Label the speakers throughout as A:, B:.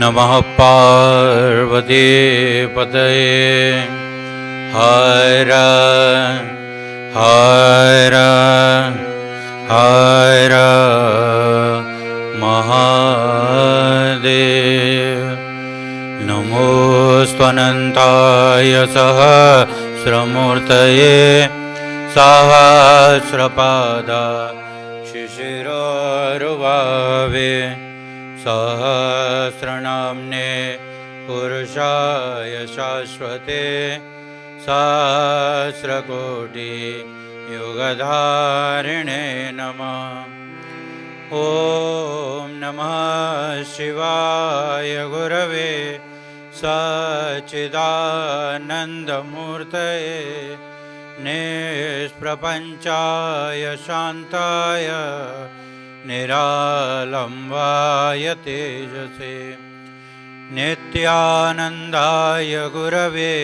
A: नमः पार्वती पतये। हर हर हर महादेव। नमोऽस्त्वनन्ताय सहस्रमूर्तये सहस्रपादा शिशिरोरुभावे सहस्रनाम्ने पुरुषाय शाश्वते सहस्रकोटि युगधारिणे नमः। ॐ नमः शिवाय गुरवे सच्चिदानन्दमूर्तये निष्प्रपञ्चाय शान्ताय निरालम्बाय तेजसे नित्यानन्दाय गुरवे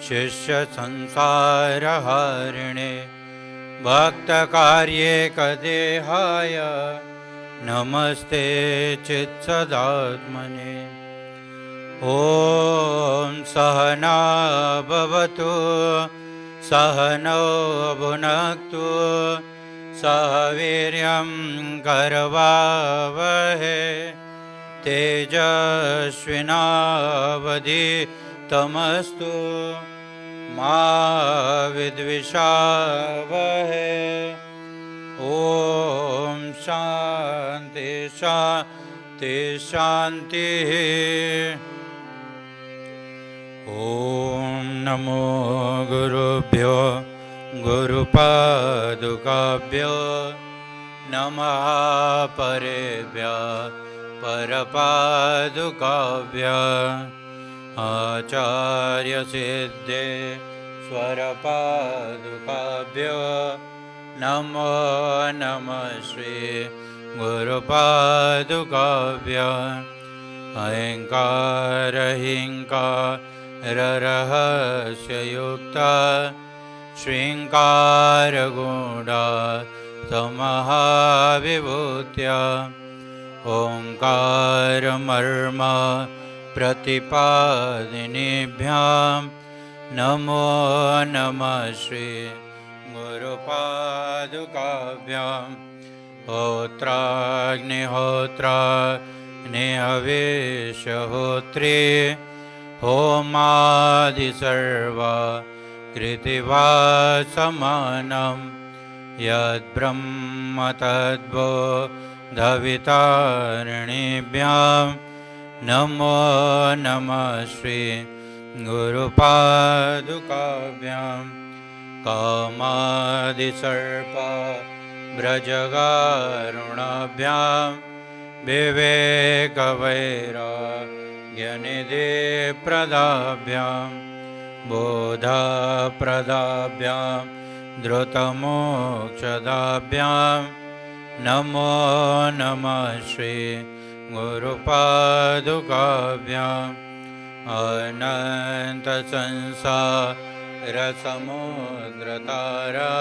A: शिष्यसंसारहारिणे भक्तकार्येकदेहाय नमस्ते चित्सदात्मने। ॐ सहना भवतु सहनौ भुनक्तु सह वीर्यं करवावहै तेजस्विनावधीतमस्तु मा विद्विषावहै। ॐ शान्ति शान्ति शान्तिः। ॐ नमो गुरुभ्यो गुरुपादुकाभ्यो नमः परेभ्यः परपादुकाभ्यः आचार्यसिद्धेश्वरपादुकाभ्यो नमो नमः श्री गुरुपादुकाभ्यः। अहङ्कारहिंकाररहस्ययुक्ता श्रीङ्कारगूढा समहाविभूत्या ओङ्कारमर्म प्रतिपादिनीभ्यां नमो नमः श्री गुरुपादुकाभ्याम्। होत्राग्निहोत्राग्निहविष्यहोत्रे होमादिसर्वा कृतिवासमानं यद्ब्रह्म तद्बोधवितारिणीभ्यां नमो नमः श्री गुरुपादुकाभ्याम्। कामादिसर्पा व्रजगारुणाभ्यां विवेकवैराग्यनिधिप्रदाभ्यां बोधप्रदाभ्यां धृतमोक्षदाभ्यां नमो नमः श्री गुरुपादुकाभ्याम्। अनन्तसंसारसमुद्रतारा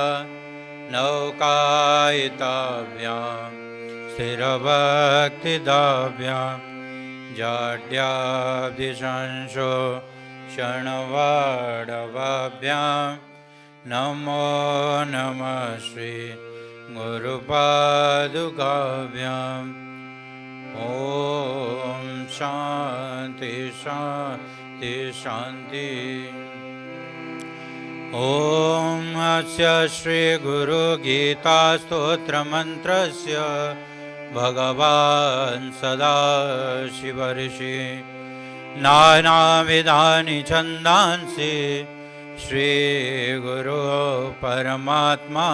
A: नौकायिताभ्यां स्थिरभक्तिदाभ्यां जाड्याब्धिशंशोषणवाडवाभ्यां नमो नमः श्री गुरुपादुकाभ्याम्। ॐ शान्ति शान्ति शान्ति। ॐ अस्य श्री गुरुगीतास्तोत्रमन्त्रस्य भगवान् सदाशिवऋषि नानाविधानि छन्दांसि श्रीगुरो परमात्मा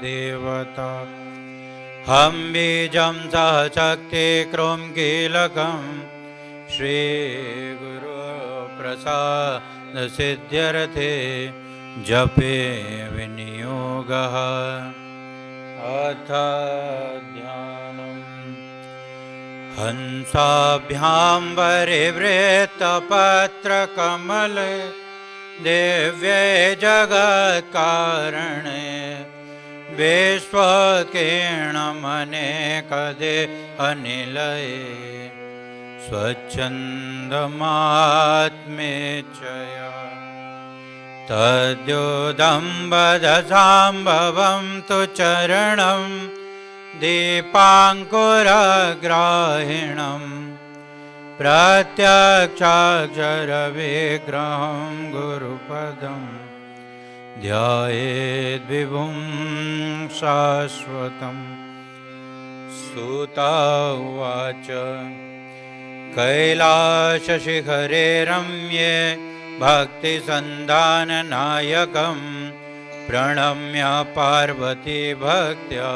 A: देवता। हम बीजं सह शक्ति क्रों कीलकं श्रीगुरो प्रसाद सिद्ध्यर्थे जपे विनियोगः। अथ ध्यानम्। हंसाभ्यां परिवृत्तपत्रकमले दिव्ये जगत्कारणे विश्वकीर्णमनेकदे अनिलये स्वच्छन्दमात्मेच्छया तद्योदम्बदसाम्भवं तु चरणं दीपाङ्कुरग्राहिणं प्रत्यक्षाक्षरविग्रहं गुरुपदं ध्यायेद्विभुं शाश्वतम्। सूत उवाच कैलासशिखरे रम्ये भक्तिसन्धाननायकं प्रणम्य पार्वती भक्त्या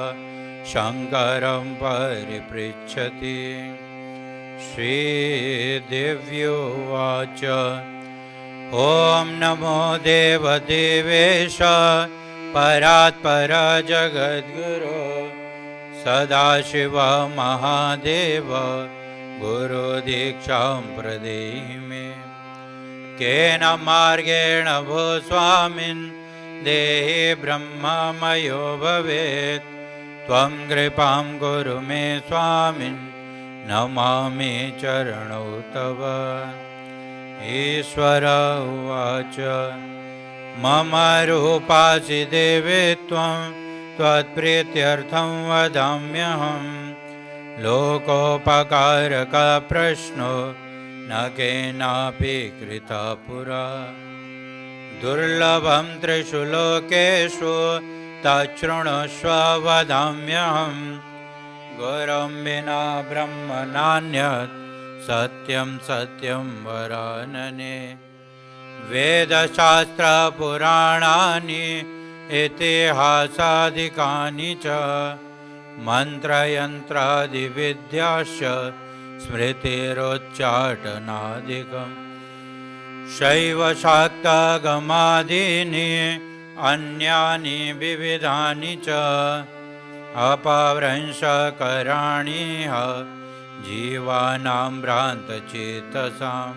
A: शङ्करं परिपृच्छति। श्रीदेव्योवाच ॐ नमो देवदेवेश परात्पर जगद्गुरो सदाशिव महादेव गुरुदीक्षां प्रदेहि मे। केन मार्गेण भो स्वामिन् देहि ब्रह्ममयो भवेत् त्वं कृपां कुरु मे स्वामिन् नमामि चरणौ तव। ईश्वर उवाच मम रूपासि देवे त्वं त्वत्प्रीत्यर्थं वदाम्यहं लोकोपकारकप्रश्नो न केनापि कृतः पुरा। दुर्लभं त्रिषु लोकेषु तच्छृणुष्व वदाम्यहं गुरुं विना ब्रह्म नान्यत् सत्यं सत्यं वरानने। वेदशास्त्रपुराणानि इतिहासादिकानि च मन्त्रयन्त्रादिविद्याश्च स्मृतिरोच्चाटनादिकम् शैवशाक्तागमादीनि अन्यानि विविधानि च अपभ्रंशकराणि जीवानां भ्रान्तचेतसां।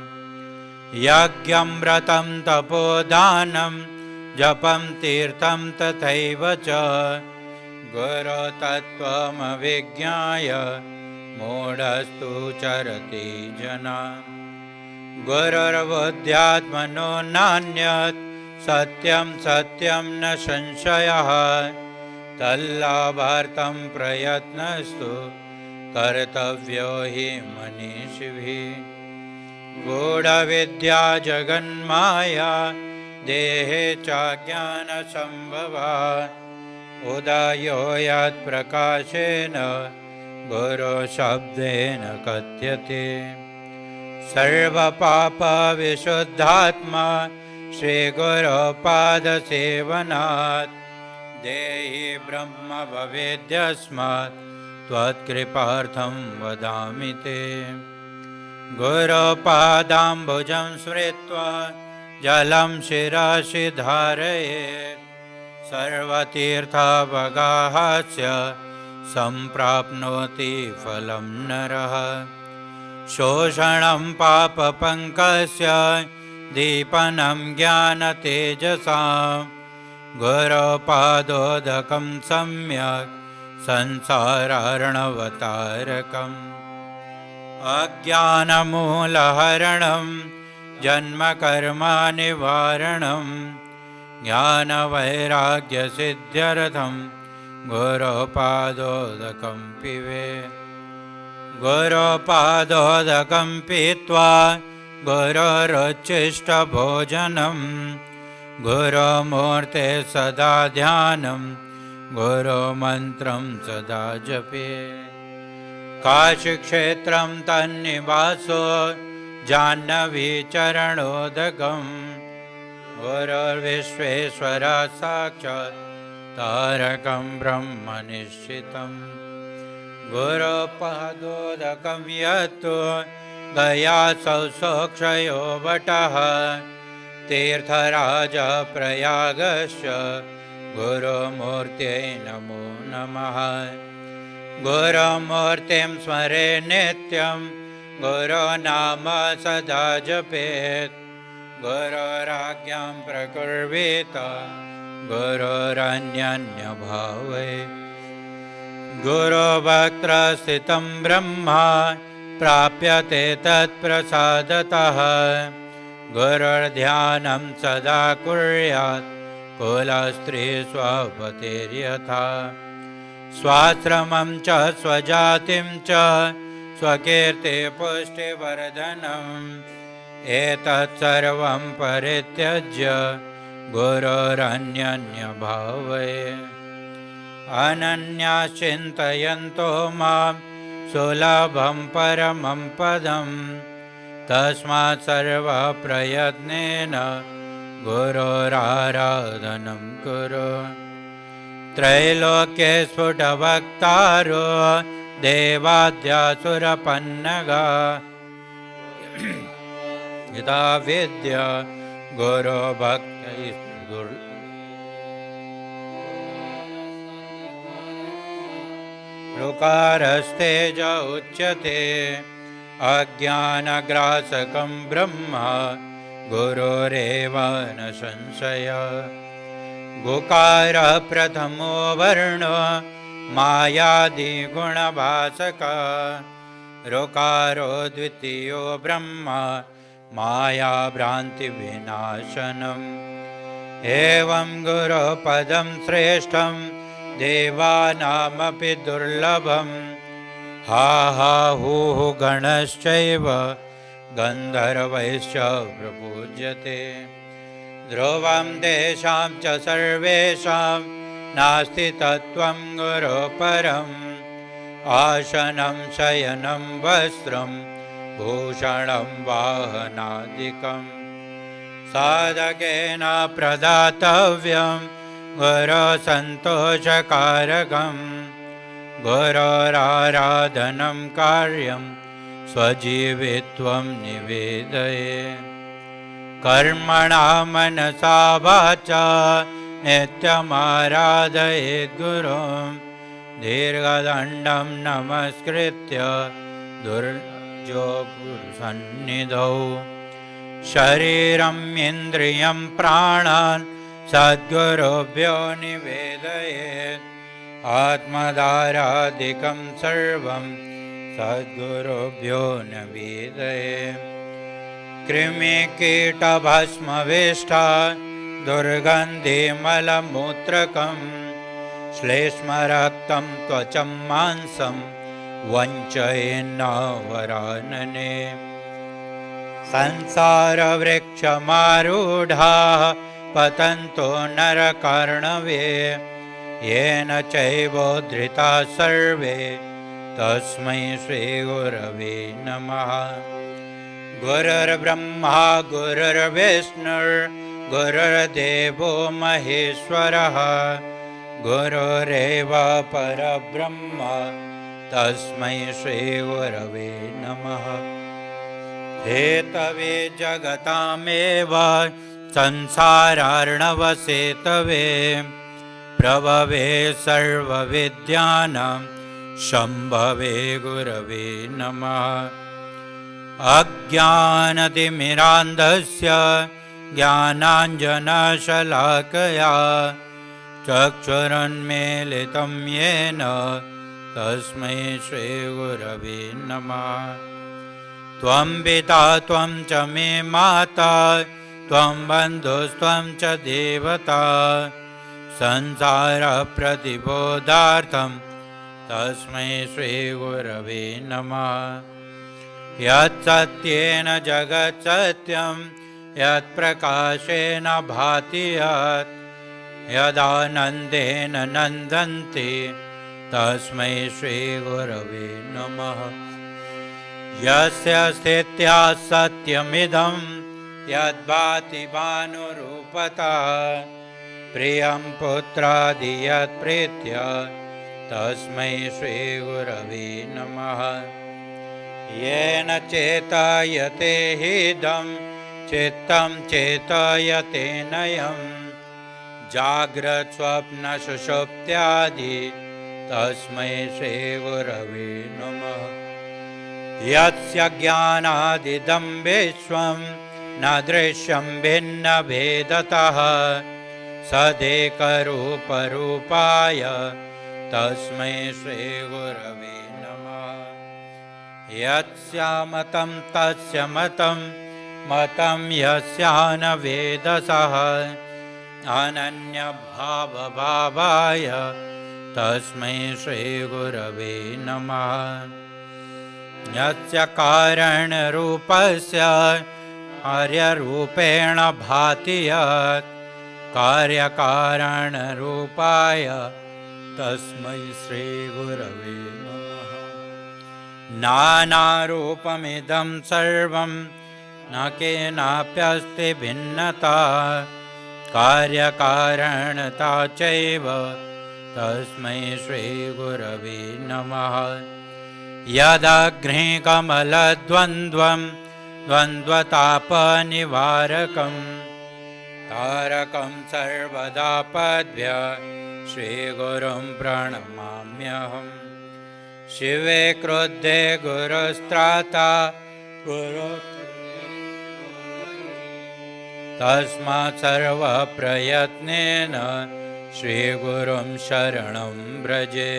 A: यज्ञं व्रतं तपोदानं जपं तीर्थं तथैव च गुरुतत्त्वमविज्ञाय मूढस्तु चरति जना। गुरुर्बुद्ध्यात्मनो नान्यत् सत्यं सत्यं न संशयः तल्लाभार्थं प्रयत्नस्तु कर्तव्यो हि मनीषिभिः। गूढविद्या जगन्माया देहे चाज्ञानसम्भवा उदयो यत्प्रकाशेन गुरुशब्देन कथ्यते। सर्वपापविशुद्धात्मा श्रीगुरुपादसेवनात् देहि ब्रह्म भवेद्यस्मात् त्वत्कृपार्थं वदामि ते। गुरुपादाम्बुजं स्मृत्वा जलं शिरसि धारयेत् सर्वतीर्थावगाहस्य सम्प्राप्नोति फलं नरः। शोषणं पापपङ्कस्य दीपनं ज्ञानतेजसां गुरुपादोदकं सम्यक् संसारार्णवतारकम्। अज्ञानमूलहरणं जन्मकर्मनिवारणं ज्ञानवैराग्यसिद्ध्यर्थं गुरुपादोदकं पिबेत्। गुरुपादोदकं पीत्वा गुरोरुच्छिष्टभोजनं गुरुमूर्ते सदा ध्यानं गुरुमन्त्रं सदा जपेत्। काशीक्षेत्रं तन्निवासो जाह्नवीचरणोदकं गुरुर्विश्वेश्वर साक्षात् तारकं ब्रह्म निश्चितम्। गुरुपादोदकं यत्तु गया सौक्षयो वटः तीर्थराजप्रयागस्य गुरुमूर्त्यै नमो नमः। गुरुमूर्तिं स्मरे नित्यं गुरुनाम सदा जपेत्। गुरोराज्ञां प्रकुर्वीत गुरोरन्यन्यभावे। गुरुवक्त्र स्थितं ब्रह्म प्राप्यते तत्प्रसादतः। गुरुर्ध्यानं सदा कुर्यात् कुलस्त्री स्वपतिर्यथा। स्वाश्रमं च स्वजातिं च स्वकीर्तिपुष्टिवर्धनम् एतत् सर्वं परित्यज्य गुरोरन्यन्यभावयेत्। अनन्याश्चिन्तयन्तो मां सुलभं परमं पदं तस्मात् सर्वप्रयत्नेन गुरोराराधनं कुरु। त्रैलोक्ये स्फुटवक्तारो देवाद्यासुरपन्नगा यदा विद्या गुरो भक्तैः ऋकारस्तेज उच्यते अज्ञानग्रासकं ब्रह्म गुरोरेव न संशयः। गुकारः प्रथमो वर्णो मायादिगुणभासकः ऋकारो द्वितीयो ब्रह्म मायाभ्रान्तिविनाशनम्। एवं गुरुपदं श्रेष्ठं देवानामपि दुर्लभम्। हा हा हूः गणश्चैव गन्धर्वैश्च प्रपूज्यते। ध्रुवं तेषां च सर्वेषां नास्ति तत्त्वं गुरुपरम्। आसनं शयनं वस्त्रं भूषणं वाहनादिकम् साधकेन प्रदातव्यं गुरुसन्तोषकारकम्। गुरोराराधनं कार्यं स्वजीवित्वं निवेदयेत्। कर्मणा मनसा वाचा नित्यमाराधयेत् गुरुं। दीर्घदण्डं नमस्कृत्य दुर्जो गुरुसन्निधौ। शरीरं इन्द्रियं प्राणान् सद्गुरुभ्यो निवेदयेत्। आत्मदारादिकं सर्वं सद्गुरुभ्यो निवेदयेत्। कृमिकीटभस्मवेष्टा दुर्गन्धिमलमूत्रकं श्लेष्मरक्तं त्वचं मांसं वञ्चयेन्नावरानने। संसारवृक्षमारूढाः पतन्तो नरकार्णवे येन चैवोद्धृताः सर्वे तस्मै श्रीगुरवे नमः। गुरुर्ब्रह्मा गुरुर्विष्णुर्गुरुर्देवो महेश्वरः गुरुरेव परब्रह्म तस्मै श्रीगुरवे नमः। हेतवे जगतामेव संसारार्णवसेतवे प्रभवे सर्वविद्यानां शम्भवे गुरवे नमः। अज्ञानतिमिरान्धस्य ज्ञानाञ्जनशलाकया चक्षुरुन्मीलितं येन तस्मै श्रीगुरवे नमः। त्वं पिता त्वं च मे माता त्वं बन्धुस्त्वं च देवता संसारप्रतिबोधार्थं तस्मै श्रीगुरवे नमः। यत्सत्येन जगत्सत्यं यत्प्रकाशेन भाति यत् यदानन्देन नन्दन्ति तस्मै श्रीगुरवे नमः। यस्य स्थित्या सत्यमिदं यद्भाति भानुरूपता प्रियं पुत्रादि यत्प्रीत्य तस्मै श्रीगुरवे नमः। येन चेतायते हिदं चित्तं चेतायते नयं जाग्रत्स्वप्नसुषुप्त्यादि तस्मै श्रीगुरवे नमः। यस्य ज्ञानादिदं विश्वं न दृश्यं भिन्नभेदतः सदेकरूपरूपाय तस्मै श्रीगुरवे नमः। यस्यामतं तस्य मतं मतं यस्यानवेदसः अनन्यभावभावाय तस्मै श्रीगुरवे नमः। यस्य कारणरूपस्य कार्यरूपेण भाति यत् कार्यकारणरूपाय तस्मै श्रीगुरवे नमः। नानारूपमिदं सर्वं न केनाप्यस्ति भिन्नता कार्यकारणता चैव तस्मै श्रीगुरवे नमः। यदग्निः कमलद्वन्द्वं द्वन्द्वतापनिवारकं तारकं सर्वदापद्भ्य श्रीगुरुं प्रणमाम्यहम्। शिवे क्रुद्धे गुरुस्त्राता गुरु तस्मात् सर्वप्रयत्नेन श्रीगुरुं शरणं व्रजे।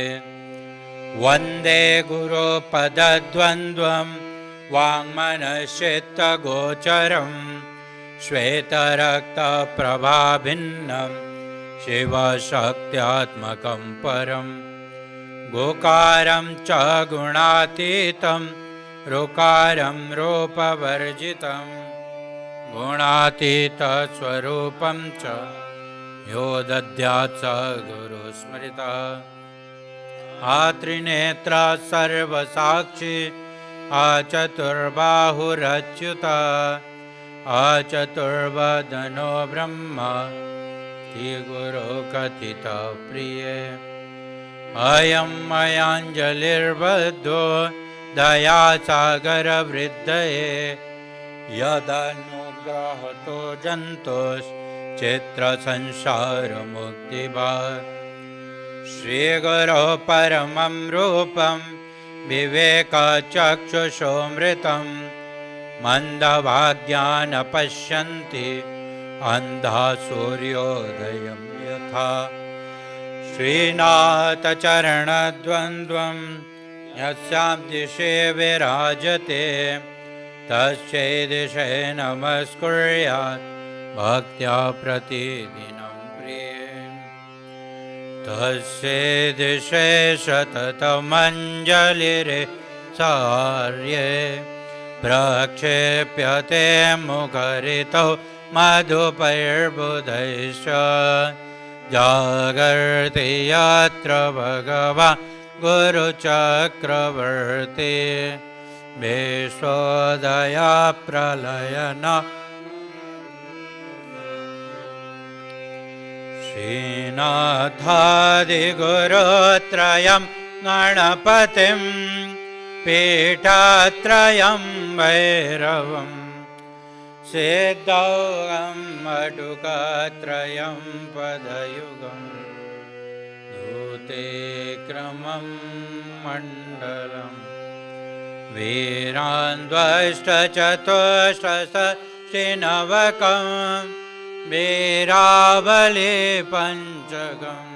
A: वन्दे गुरुपदद्वन्द्वं वाङ्मनश्चित्तगोचरं श्वेतरक्तप्रभाभिन्नं शिवशक्त्यात्मकं परं गोकारं च गुणातीतं ऋकारं रूपवर्जितं गुणातीतस्वरूपं च यो दद्यात् स गुरुस्मृतः। आत्रिनेत्र सर्वसाक्षी आचतुर्बाहुरच्युता आचतुर्वदनो ब्रह्म गुरो कथित प्रिये। अयं मयाञ्जलिर्बद्धो दयासागरवृद्धये यदनुग्रहतो जन्तोश्चित्रसंसारमुक्तिभाग्। श्रीगुरो परमं रूपं विवेकचक्षुषोऽमृतं मन्दभाग्यान् पश्यन्ति अन्धा सूर्योदयं यथा। श्रीनाथचरणद्वन्द्वं यस्यां दिशि विराजते तस्यै दिशे नमस्कुर्यात् भक्त्या प्रतिदिनं प्रिये। तस्यै दिशे सततमञ्जलिर्सार्ये प्रक्षेप्यते मुखरितौ मधुपैर्बुधैश्च जागर्ति यत्र भगवान् गुरुचक्रवर्ती विश्वोदया प्रलयन। श्रीनाथादिगुरुत्रयं गणपतिं पीठत्रयं भैरवं सिद्धौघं वटुकत्रयं पदयुगं धूतेक्रमं मण्डलं वीरान्द्वष्टचतुष्षष्टिनवकं वीरावली पञ्चकम्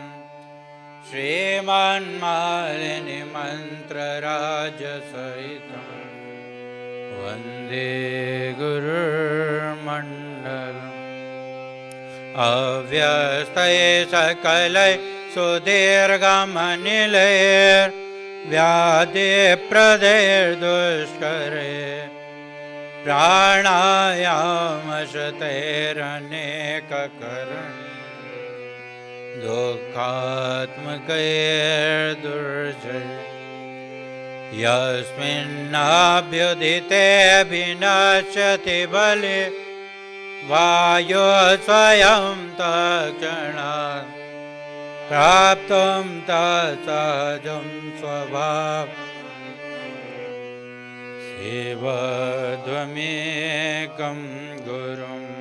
A: श्रीमन्मालिनी मन्त्रराजसहितं वन्दे गुरुर्मण्डलम्। अव्यस्तये सकलै सुदीर्घमनिलैर्व्याधिप्रदैर्दुष्करे प्राणायामशतैरनेककरणैः दुःखात्मकैर्दुर्जय यस्मिन्नाभ्युदिते विनश्यति बले वायो स्वयं तत्क्षणात् प्राप्तुं तत्सहजं स्वभावं सेवध्वमेकं गुरुम्।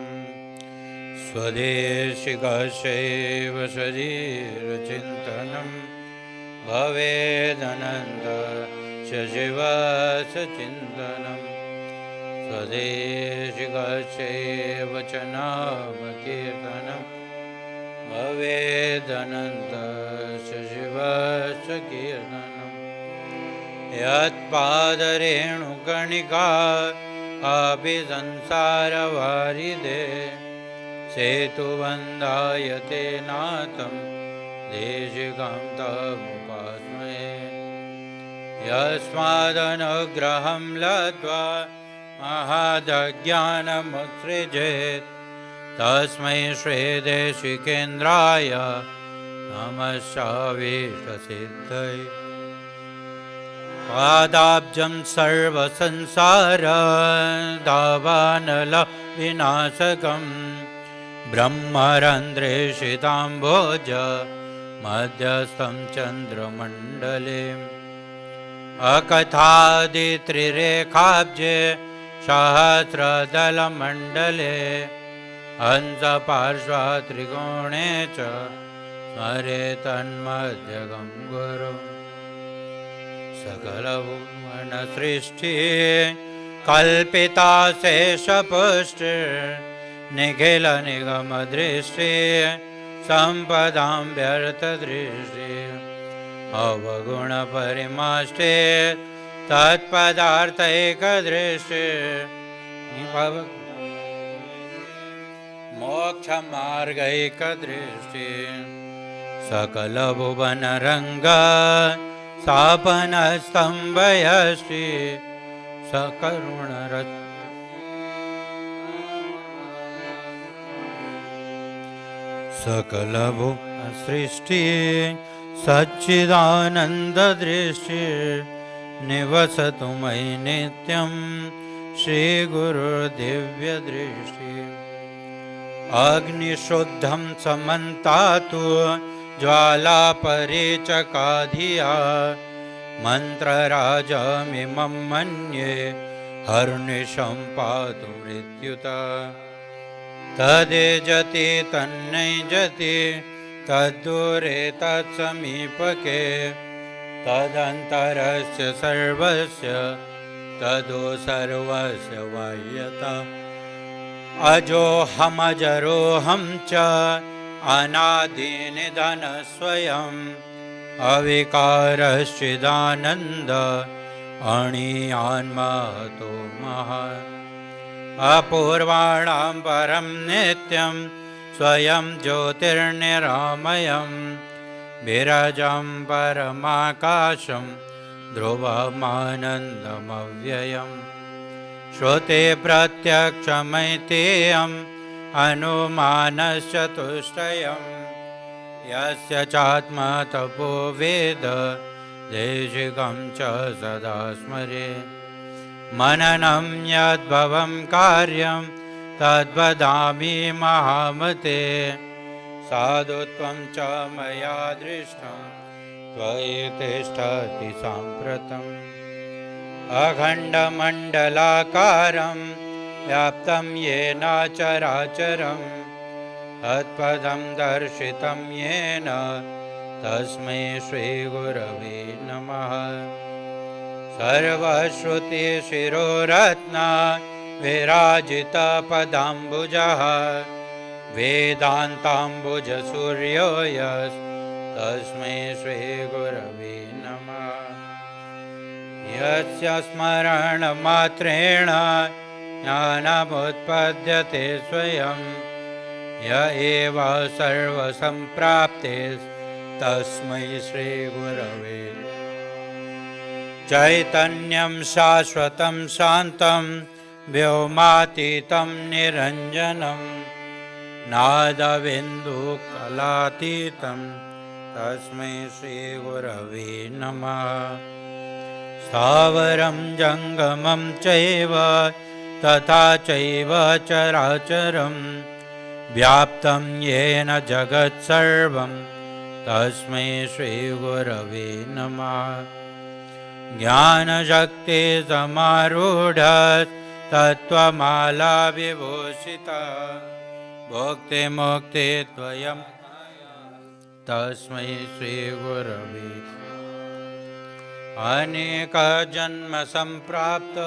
A: स्वदेशिकशैव शरीरचिन्तनं भवेदनन्दस्य शिवस्य चिन्तनं स्वदेशिकशैव च नामकीर्तनं भवेदनन्दस्य शिवस्य कीर्तनम्। यत्पादरेणुकणिका अभिसंसारवारिधे सेतुबन्धाय ते नाथं देशिकं तमुपास्महे यस्मादनुग्रहं लब्ध्वा महादज्ञानमुत्सृजेत् तस्मै श्रीदेशिकेन्द्राय नमश्चाभीष्टसिद्धये पादाब्जं सर्वसंसारदावानलविनाशकं ब्रह्मरन्ध्रेषिताम्भोज मध्यस्थं चन्द्रमण्डले अकथादित्रिरेखाब्जे सहस्रदलमण्डले हंसपार्श्वत्रिकोणे च स्मरे तन्मध्यगं गुरुम् सकलभुवनसृष्टिः कल्पिता शेषपुष्टिर्निखिलनिगमदृष्टिः सम्पदां व्यर्थदृष्टिः अवगुणपरिमाष्टे तत्पदार्थैकदृष्टिः मोक्षमार्गैकदृष्टिः सकलभुवनरङ्गा सापनस्तम्भयश्री सकरुणरत् सकलभुवनसृष्टि सच्चिदानन्ददृष्टि निवसतु मयि नित्यं श्रीगुरुर्दिव्यदृष्टि अग्निशुद्धं समन्तातु ज्वालापरिचकाधिया मन्त्रराजमिमं मन्ये हर्निशं पातु मृत्युता तदेजति तन्नैजति तद्दूरे तत्समीपके तदन्तरस्य सर्वस्य तदो सर्वस्य वाह्यता अजोऽहमजरोऽहं च अनादिनिधनस्वयम् अविकारश्चिदानन्द अणीयान्महतो महान् अपूर्वाणां परं नित्यं स्वयं ज्योतिर्निरामयं विरजं परमाकाशं ध्रुवमानन्दमव्ययम् श्रुते प्रत्यक्षमैतेयम् अनुमानश्चतुष्टयम् यस्य चात्मतपो वेद देशिकं च सदा स्मरे मननं यद्भवं कार्यं तद्वदामि महामते साधुत्वं च मया दृष्टं त्वयि तिष्ठति साम्प्रतम् अखण्डमण्डलाकारं व्याप्तं येन चराचरं तत्पदं दर्शितं येन तस्मै श्रीगुरवे नमः सर्वश्रुतिशिरोरत्न विराजितपदाम्बुजः वेदान्ताम्बुजसूर्यो यस्तस्मै श्रीगुरवे नमः यस्य स्मरणमात्रेण ज्ञानमुत्पद्यते स्वयं य एव सर्वसम्प्राप्ते तस्मै श्रीगुरवे चैतन्यं शाश्वतं शान्तं व्योमातीतं निरञ्जनं नादबिन्दुकलातीतं तस्मै श्रीगुरवे नमः स्थावरं जङ्गमं चैव तथा चैव चराचरं व्याप्तं येन जगत्सर्वं तस्मै श्रीगुरवे नमः ज्ञानशक्तिसमारूढस्तत्त्वमाला विभूषिता भोक्तिमुक्तिद्वयं तस्मै श्रीगुरवे अनेकजन्मसम्प्राप्त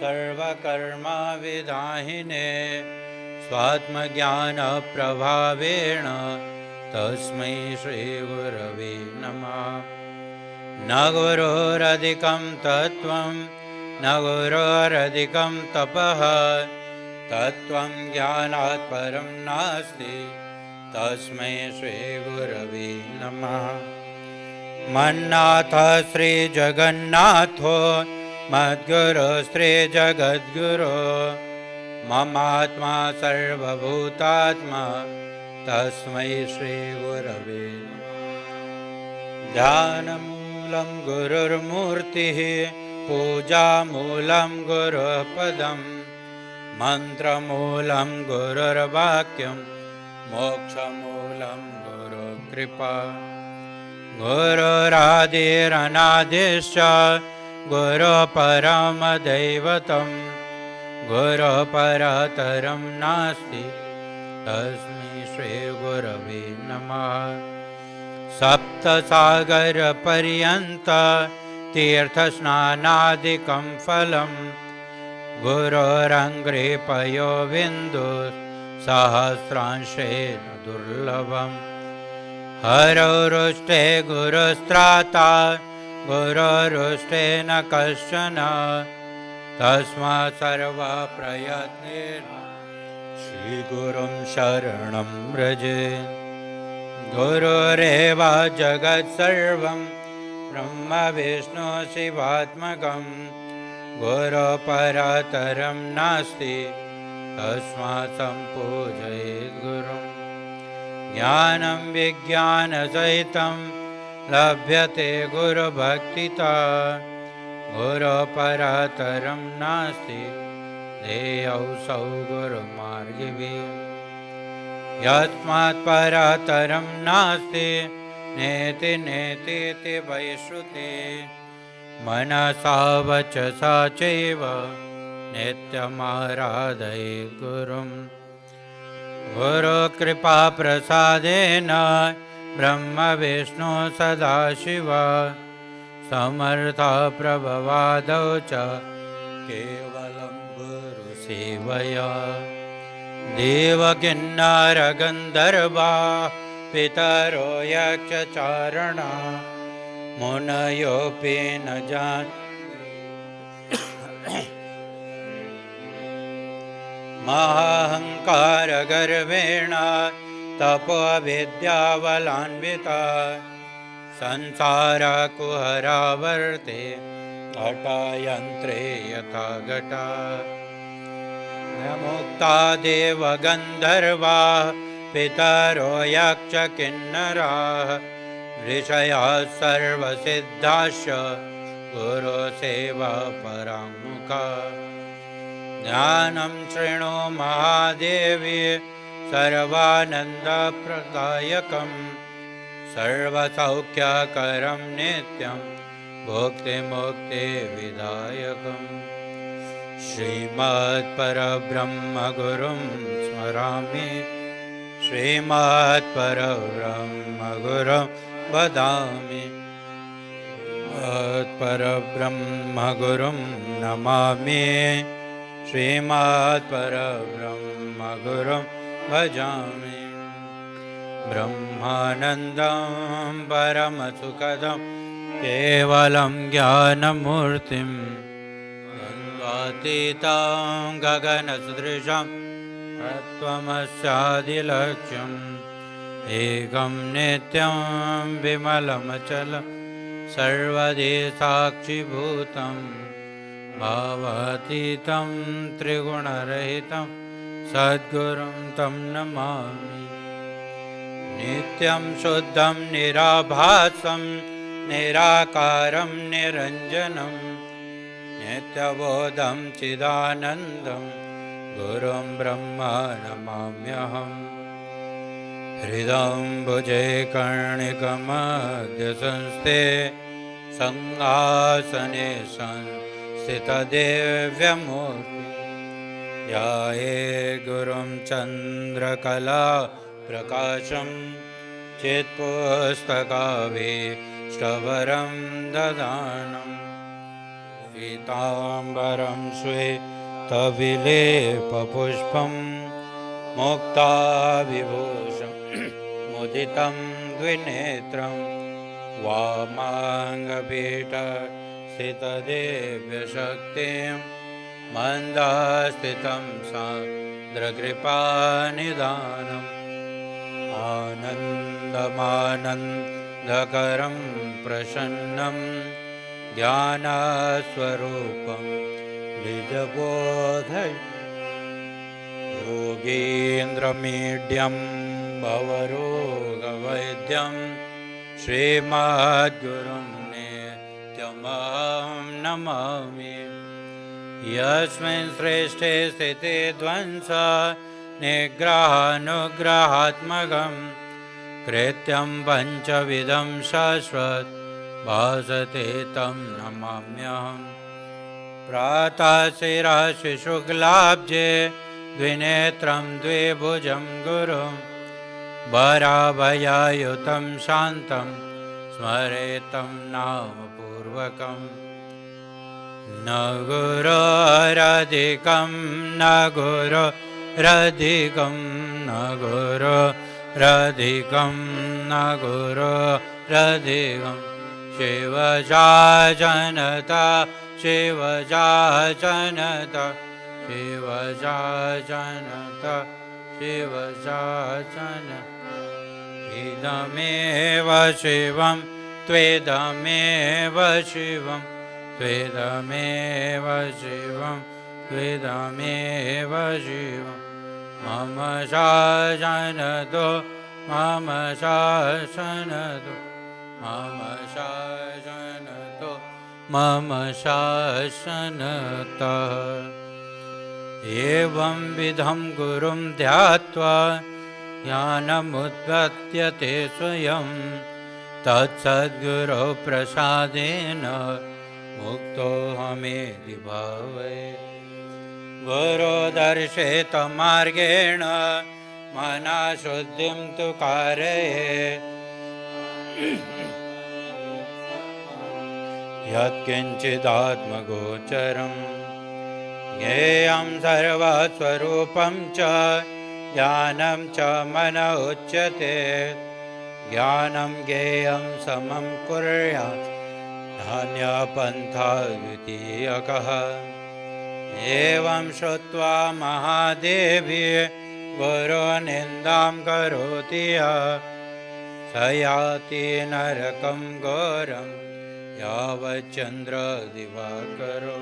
A: सर्वकर्मविदाहिने स्वात्मज्ञानप्रभावेण तस्मै श्रीगुरवे नमः न गुरोरधिकं तत्त्वं न गुरोरधिकं तपः तत्त्वं ज्ञानात् परं नास्ति तस्मै श्रीगुरवे नमः। मन्नाथ श्रीजगन्नाथो मद्गुरो श्रीजगद्गुरो ममात्मा सर्वभूतात्मा तस्मै श्रीगुरवे नमः। ध्यानमूलं गुरुर्मूर्तिः पूजामूलं गुरुः पदम् मन्त्रमूलं गुरुर्वाक्यं मोक्षमूलं गुरुकृपा गुरुरादिरनादिश्च गुरुपरमदैवतं गुरुपरतरं नास्ति तस्मै श्रीगुरवे नमः। सप्तसागरपर्यन्तं तीर्थस्नानादिकं फलं गुरोरङ्घ्रिपयो बिन्दुसहस्रांशेन दुर्लभम्। हरौरुष्टे गुरुस्त्राता गुरोरुष्टेन कश्चन तस्मात् सर्वप्रयत्नेन श्रीगुरुं शरणं व्रजे। गुरुरेव जगत्सर्वं ब्रह्म विष्णु शिवात्मकं गुरुपरतरं नास्ति तस्मात् सम्पूजयेत् गुरुम्। ज्ञानं विज्ञानसहितं लभ्यते गुरुभक्तिता गुरुपरतरं नास्ति देयौसौ गुरुमार्गिभिः। यस्मात् परतरं नास्ति नेति नेतीति वैश्रुते मनसा वचसा चैव नित्यमाराधयेत् गुरुम्। गुरुकृपाप्रसादेन ब्रह्म विष्णु सदाशिव समर्था प्रभवादौ च केवलं गुरुसेवया। देवकिन्नरगन्धर्वा पितरो यक्षचारणा मुनयोऽपि न जानन्ति महाहंकारगर्वेण तपोविद्यावलान्विता संसारकुहरावर्ते घटायन्त्रे यथा घटा। मुक्ता देवगन्धर्वा पितरो यक्षकिन्नराः ऋषयः सर्वसिद्धाश्च गुरुसेवा पराङ्मुखा। ज्ञानं शृणु महादेवी सर्वानन्दप्रदायकं सर्वसौख्यकरं नित्यं भुक्तिमुक्तिविदायकम्। श्रीमत्परब्रह्मगुरुं स्मरामि श्रीमत्परब्रह्मगुरुं वदामि मत्परब्रह्मगुरुं नमामि श्रीमत्परब्रह्मगुरुं भजामि। ब्रह्मानन्दं परमसुखदं केवलं ज्ञानमूर्तिं द्वन्द्वातीतं गगनसदृशं तत्त्वमस्यादिलक्ष्यम् एकं नित्यं विमलमचलं सर्वदि साक्षिभूतं भावातीतं त्रिगुणरहितं सद्गुरुं तं नमामि। नित्यं शुद्धं निराभासं निराकारं निरञ्जनं नित्यबोधं चिदानन्दं गुरुं ब्रह्म नमाम्यहम्। हृदम्बुजे कर्णिकमध्यसंस्थे संहासने संस्थितदेव्यमूर्ति ध्याये गुरुं चन्द्रकला प्रकाशं चित्पुस्तकाभीष्टवरं ददानं पीताम्बरं श्वेतविलेपपुष्पं मुक्ताविभूषं मुदितं द्विनेत्रं वामाङ्गपीठस्थितदेव्यशक्तिं मन्दास्थितं सान्द्रकृपानिदानम् आनन्दमानन्दकरं प्रसन्नं ज्ञानस्वरूपं निजबोधय योगीन्द्रमीड्यं भवरोगवैद्यं श्रीमद्गुरुं नित्यमहं नमामि। यस्मिन् श्रेष्ठे स्थिते ध्वंस निग्रहानुग्रहात्मकं कृत्यं पञ्चविधं शाश्वत भासते तं नमाम्यहम्। प्रातः शिरः शुक्लाब्जे द्विनेत्रं द्विभुजं गुरुं वराभयायुतं शान्तं स्मरेतं नामपूर्वकम्। न गुरोरधिकं न गुरोरधिकं न गुरोरधिकं न गुरोरधिकं शिवजाजनता शिवजाजनता शिवजाजनता शिवजाजनता इदमेव शिवं त्वेदमेव शिवं त्वेदमेव शिवं त्वेदमेव शिवं मम शासनतो मम शासनतो मम शासनतो मम शासनतः। एवं विधं गुरुं ध्यात्वा ज्ञानमुत्पद्यते स्वयं तत्सद्गुरो प्रसादेन मुक्तोऽहमेति भावये। गुरोदर्शेत मार्गेण मनःशुद्धिं तु कारयेत् यत्किञ्चिदात्मगोचरं ज्ञेयं सर्वस्वरूपं च ज्ञानं च मन उच्यते। ज्ञानं ज्ञेयं समं कुर्यात् नान्यपन्था द्वितीयकः। एवं श्रुत्वा महादेवी गुरोनिन्दां करोति स याति नरकं घोरं यावच्चन्द्रदिवाकरो।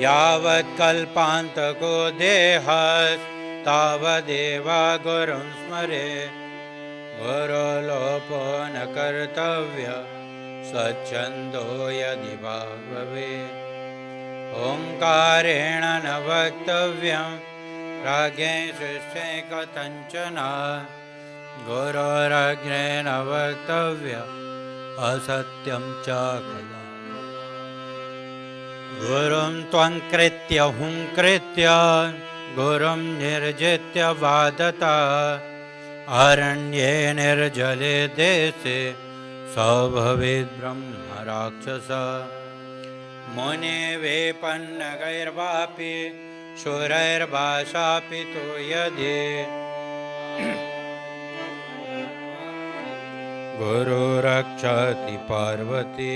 A: यावत्कल्पान्तको देहस्तावदेव गुरुं स्मरेत् गुरोलोपो न कर्तव्यः स्वच्छन्दो यदि वा भवेत्। ओङ्कारेण न वक्तव्यं राज्ञे शिष्ये कथञ्चन गुरोरग्ने न वक्तव्यम् असत्यं च कदा। गुरुं त्वङ्कृत्य हुङ्कृत्य गुरुं निर्जित्य वादता अरण्ये निर्जले देशे स भवेत् ब्रह्म राक्षसः। मुनिवेपन्नगैर्वापि शूरैर्वाशापितो यदि गुरु रक्षति पार्वती।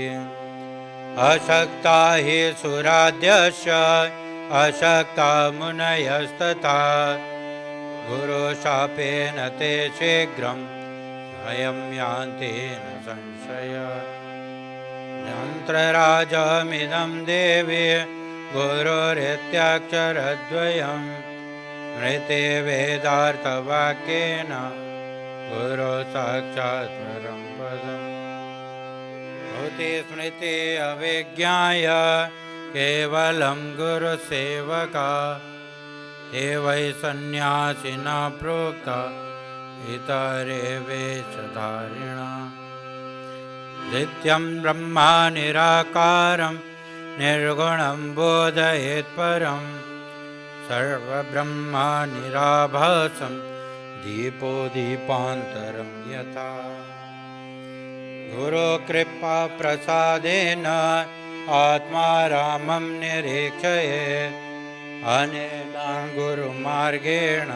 A: अशक्ता हि सुराद्यश्च अशक्ता मुनयस्तथा गुरुशापेन ते शीघ्रं भयं यान्ति न संशयः। यन्त्रराजमिदं देवी गुरुरित्यक्षरद्वयं मृते वेदार्थवाक्येन गुरो साक्षात् परं पदम्। श्रुति अविज्ञाय केवलं गुरुसेवका ते वै सन्न्यासिना प्रोक्ता इतरे वेषधारिणा। नित्यं ब्रह्मा निराकारं निर्गुणं बोधयेत् परं सर्वब्रह्मा निराभासं दीपो दीपान्तरं यथा। गुरुकृपा प्रसादेन आत्मारामं निरीक्षयेत् अनेन गुरुमार्गेण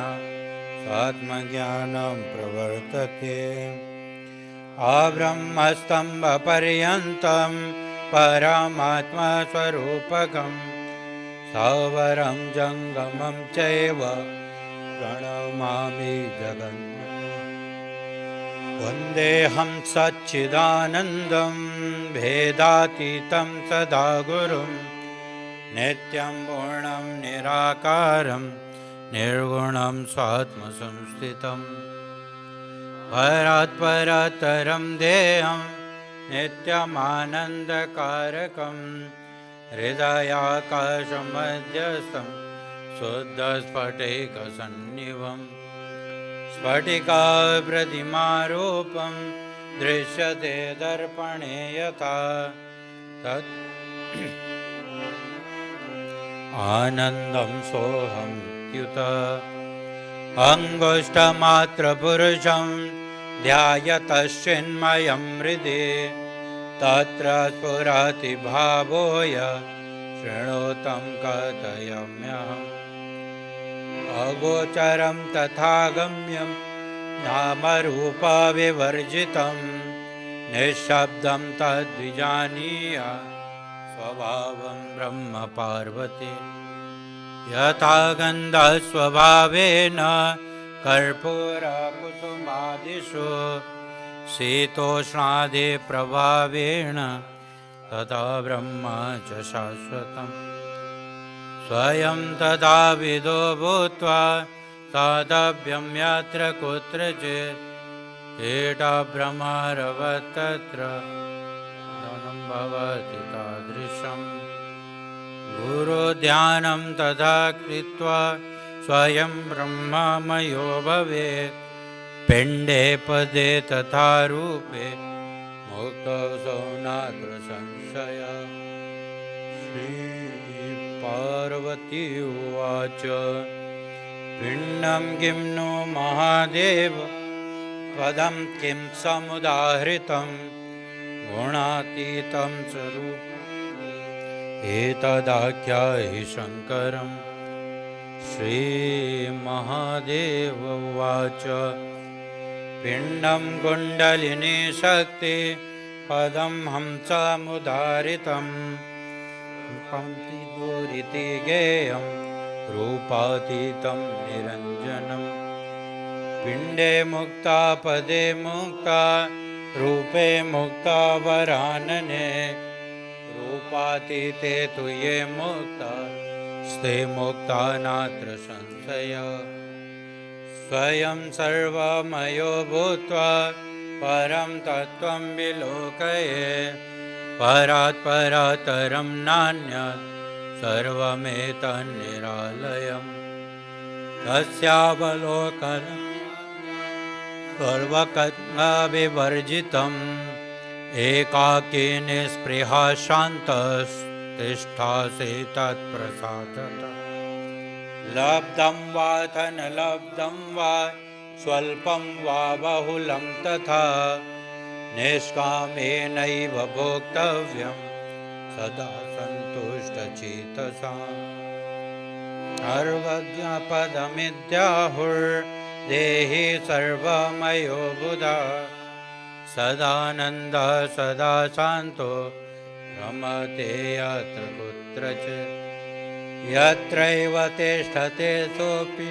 A: स्वात्मज्ञानं प्रवर्तते। अब्रह्मस्तम्भपर्यन्तं परमात्मस्वरूपकं सवरं जङ्गमं चैव प्रणमामि जगन्नाथं। वन्देऽहं सच्चिदानन्दं भेदातीतं सदा गुरुं नित्यं पूर्णं निराकारं निर्गुणं स्वात्मसंस्थितं परात् परात्तरं देहं नित्यमानन्दकारकं हृदयाकाशमध्यस्थं शुद्धस्फटिकसन्निभं स्फटिकाप्रतिमारूपं दृश्यते दर्पणे यथा तत् आनन्दं सोऽहं युत अङ्गुष्ठमात्रपुरुषं ध्यायतश्चिन्मयं हृदि तत्र स्फुरति भावोय शृणोतं कथयाम्यहम् अगोचरं तथा गम्यं नामरूपविवर्जितं निःशब्दं तद्विजानीय स्वभावं ब्रह्म पार्वती यथा गन्धस्वभावेन कर्पूरकुसुमादिषु शीतोष्णादिप्रभावेण तथा ब्रह्म च शाश्वतम् स्वयं तथा विदो भूत्वा साधव्यं यत्र कुत्रचित् कीटभ्रमरवत्तत्र धनं भवति तादृशम् गुरुध्यानं तथा कृत्वा स्वयं ब्रह्ममयो भवेत् पिण्डे पदे तथा रूपे मुक्तो सो नात्र संशयः। श्रीपार्वती उवाच पिण्डं किं नो महादेव पदं किं समुदाहृतं गुणातीतं स्वरूपम् एतदाख्याहि शङ्करम्। श्रीमहादेव उवाच पिण्डं कुण्डलिनी शक्ति पदं हंसमुदारितं पङ्क्तिदूरिति गेयं रूपातीतं निरञ्जनं पिण्डे मुक्ता पदे मुक्ता रूपे मुक्ता वरानने रूपातीते तु ये मुक्ता स्ते मुक्ता नात्र संशयः। स्वयं सर्वमयो भूत्वा परं तत्त्वं विलोकये परात् परात्तरं नान्यत् सर्वमेतन्निरालयम् तस्यावलोकनं सर्वकर्मविवर्जितम् एकाकी निःस्पृहा शान्तस्तिष्ठासि तत्प्रसादतः लब्धं वा धनलब्धं वा स्वल्पं वा बहुलं तथा निष्कामेनैव भोक्तव्यं सदा सन्तुष्टचेतसा सर्वज्ञपदमिद्याहुर्देहि सर्वमयो बुधा सदानन्दः सदा शान्तो रमते यत्र कुत्रचित् यत्रैव तिष्ठते सोऽपि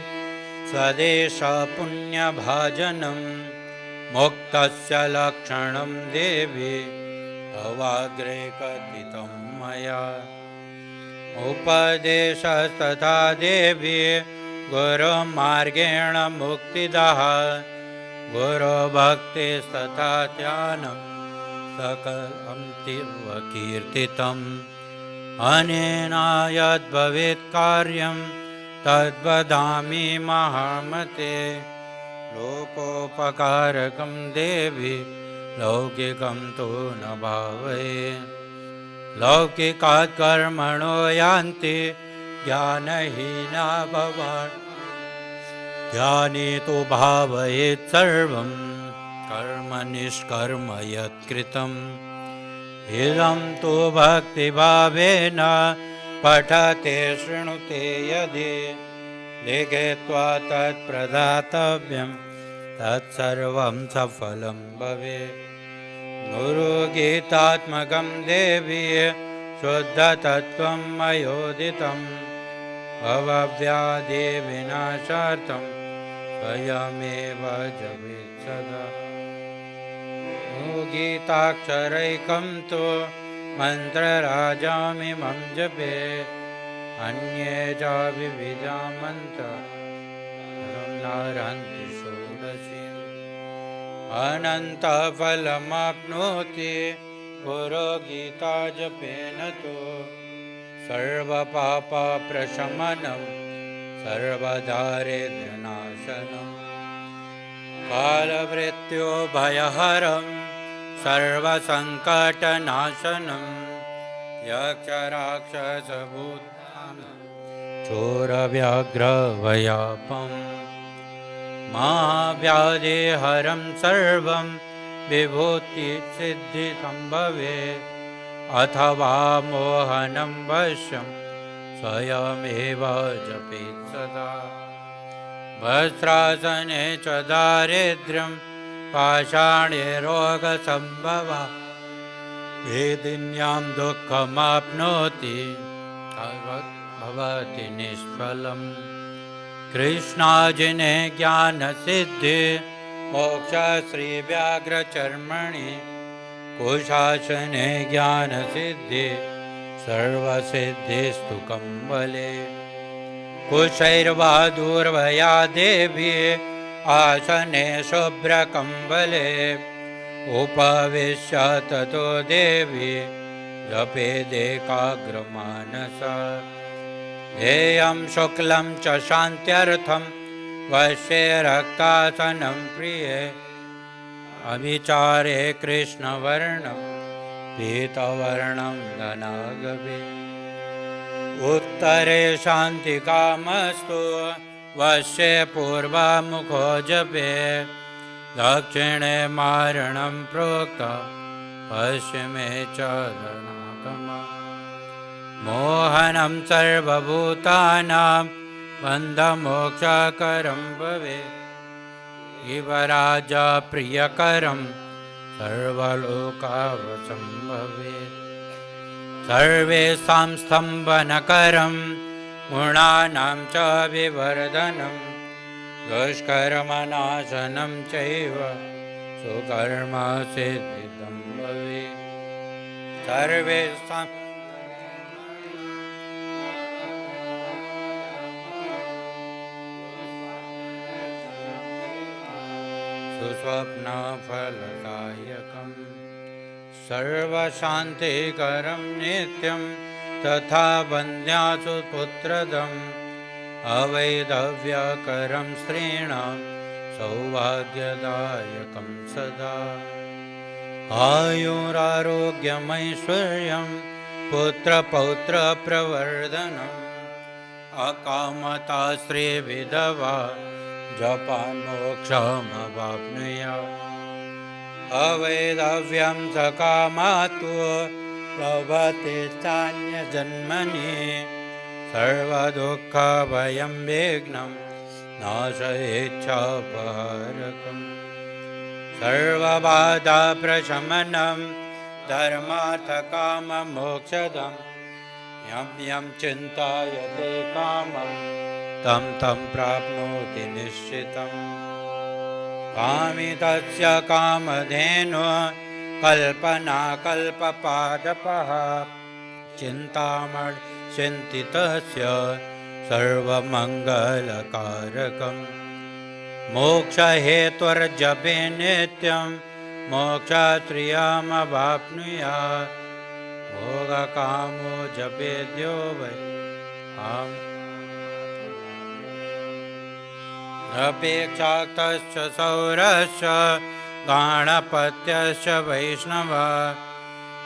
A: स्वदेशः पुण्यभाजनं मुक्तस्य लक्षणं देवी भवाग्रे कथितं मया उपदेशस्तथा देवी गुरुमार्गेण मुक्तिदः गुरुभक्तिस्तथा ध्यानं सकलं कीर्तितम् अनेन यद्भवेत् कार्यं तद्वदामि महामते लोकोपकारकं देवी लौकिकं तु न भावये लौकिकात् कर्मणो यान्ति ज्ञानहीना भवान् ज्ञानी तु भावयेत् सर्वं कर्म निष्कर्म यत्कृतम् इदं तु भक्तिभावेन पठते शृणुते यदि लिखित्वा तत्प्रदातव्यं तत्सर्वं सफलं भवेत् गुरुगीतात्मकं देवी शुद्धतत्त्वं मयोदितम् भवव्याधिविनाशार्थं स्वयमेव जपेत् सदा गीताक्षरैकं तु मन्त्रराजामिमं जपे अन्ये च विविधा मन्त्रं नारन्ति षोडशीम् अनन्तफलमाप्नोति गुरुगीता जपेन तु सर्वपापप्रशमनं सर्वदारिद्र्यनाशनम् कालमृत्युभयहरं सर्वसङ्कटनाशनं यक्षराक्षसभूतानां चोरव्याघ्रभयापम् महाव्याधिहरं सर्वं विभूतिसिद्धिसम्भवे अथवा मोहनं वश्यं स्वयमेव जपेत् सदा वस्त्रासने च दारिद्र्यं पाषाणे रोगसम्भवा वेदिन्यां दुःखमाप्नोति भवति निष्फलम् कृष्णाजिने ज्ञानसिद्धि मोक्षश्रीव्याघ्रचर्मणि कुशासने ज्ञानसिद्धि सर्वसिद्धिस्तु कम्बले कुशैर्वा दूर्वया देवी आसने शुभ्रकम्बले उपविश्य ततो देवी जपेदेकाग्रमानसा ध्येयं शुक्लं च शान्त्यर्थं वश्ये रक्तासनं प्रिये अविचारे कृष्णवर्णं पीतवर्णं धनागवे उत्तरे शान्तिकामस्तु वश्ये पूर्वामुखो जपे दक्षिणे मारणं प्रोक्ता पश्चिमे च धनागमा मोहनं सर्वभूतानां बन्धमोक्षकरं भवेत् इव राजा प्रियकरं सर्वलोकावसं भवेत् सर्वेषां स्तम्भनकरं गुणानां च विवर्धनं दुष्कर्मनाशनं चैव सुकर्मसिद्धिदं भवेत् सर्वेषां सुस्वप्नफलदायकं सर्वशान्तिकरं नित्यं तथा वन्द्यासु पुत्रदम् अवैधव्यकरं स्त्रीणां सौभाग्यदायकं सदा आयुरारोग्यमैश्वर्यं पुत्रपौत्रप्रवर्धनम् अकामता स्त्रीविधवा जपान्मोक्षमवाप्नुयात् अवैधव्यं सकामात्व लभते चान्यजन्मनि सर्वदुःखभयं विघ्नं नाशयेच्छापहारकम् सर्वबाधाप्रशमनं धर्मार्थकाममोक्षदं यं यं चिन्तयते कामं तं तं प्राप्नोति निश्चितम् कामितस्य कामधेनु कल्पनाकल्पपादपः चिन्तामणिचिन्तितस्य सर्वमङ्गलकारकम् मोक्षहेतुर्जपे नित्यं मोक्षश्रियमवाप्नुयात् भोगकामो जपेद्यो वै अपेक्षाक्तश्च सौरश्च गाणपत्यश्च वैष्णव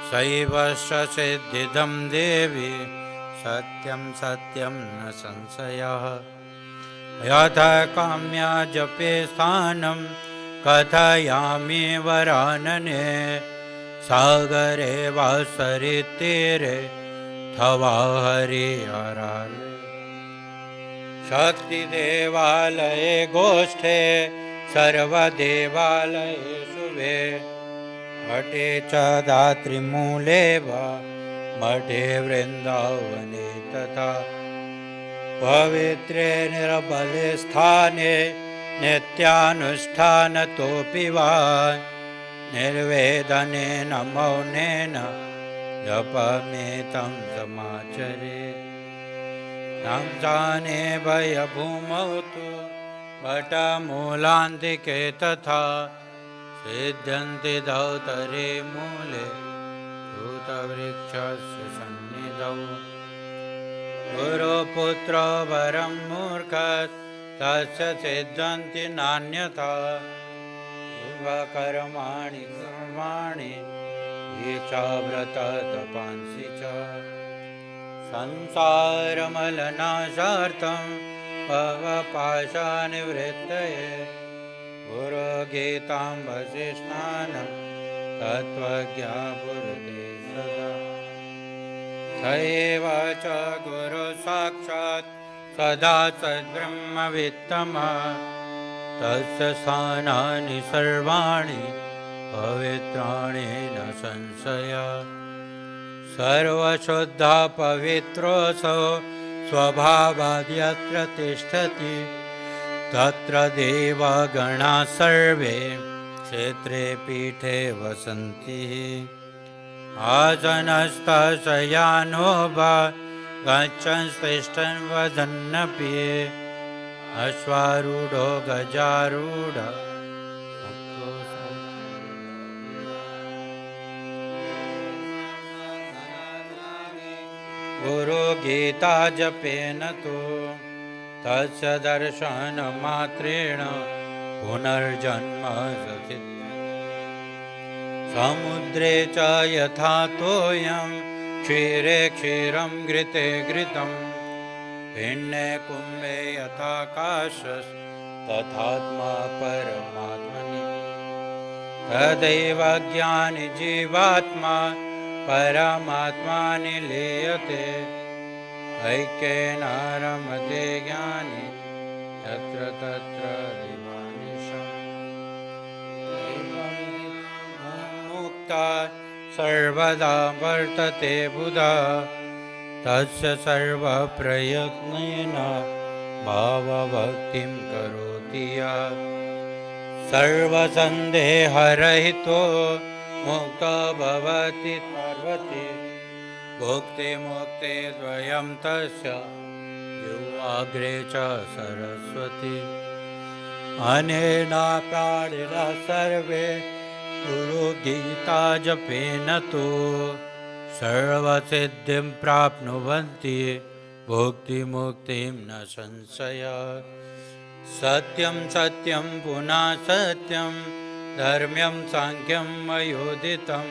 A: शैवश्च सिद्धिदं देवी सत्यं सत्यं न संशयः यथा काम्या जपे स्थानं कथयामि वरानने सागरे वा सरितीरे थवा हरिहरालये शक्तिदेवालये गोष्ठे सर्वदेवालये शुभे मठे च धात्रीमूले वा मठे वृन्दावने तथा पवित्रे निर्बले स्थाने नित्यानुष्ठानतोऽपि वा निर्वेदनेन मौनेन जपमेतं समाचरेत् संसाने भयभूमौ तु वटमूलान्तिके तथा सिद्ध्यन्ति धौतरे मूले भूतवृक्षस्य सन्निधौ गुरुपुत्र वरं मूर्खः तस्य सिद्ध्यन्ति नान्यथा कर्माणि कर्माणि ये च व्रततपांसि च संसारमलनाशार्थं भवपाशानिवृत्तये गुरुगीतां वसिष्ठानं तत्त्वज्ञापुरुते सदा स एव च गुरुसाक्षात् सदा सद्ब्रह्मवित्तमः तस्य स्थानानि सर्वाणि पवित्राणि न संशयः सर्वशुद्धः पवित्रोऽसौ स्वभावाद्यत्र तिष्ठति तत्र देवगणाः सर्वे क्षेत्रे पीठे वसन्ति आसनस्थशयानो वा गच्छन् तिष्ठन् वदन्नपि अश्वारूढो गजारूढ गुरुगीता जपेन तु तस्य दर्शनमात्रेण पुनर्जन्म समुद्रे च यथा तोयं क्षीरे क्षीरं घृते घृतं भिन्ने कुम्भे यथाकाशस् तथात्मा परमात्मनि तदैव ज्ञानी जीवात्मा परमात्मानि लीयते ऐक्येन रमते ज्ञानी यत्र तत्र दिवानिशम् मुक्ता सर्वदा वर्तते बुधा तस्य सर्वप्रयत्नेन भावभक्तिं करोति यः सर्वसन्देहरहितो मुक्तो भवति पार्वती भुक्ति मुक्ति द्वयं तस्य युवाग्रे च सरस्वती अनेना प्राणिनः सर्वे गुरुगीता जपेन तु सर्वसिद्धिं प्राप्नुवन्ति भुक्तिमुक्तिं न संशयः सत्यं सत्यं पुनः सत्यं धर्म्यं सांख्यं मयोदितं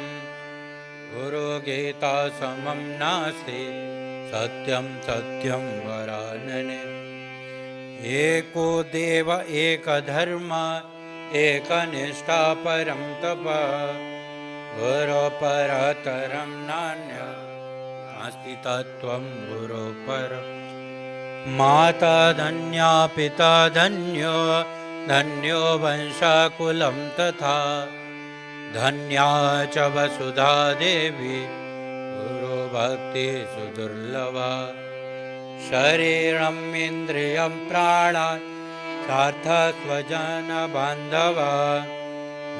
A: गुरुगीता समं नास्ति सत्यं सत्यं वरानने एको देव एकधर्म एकनिष्ठा परं तप गुरुपरतरं नान्यत् नास्ति तत्त्वं गुरुपर माता धन्या पिता धन्यो धन्यो वंशाकुलं तथा धन्या च वसुधा देवी गुरुभक्ति सुदुर्लभा शरीरम् इन्द्रियं प्राणान् सार्थस्वजनबान्धवा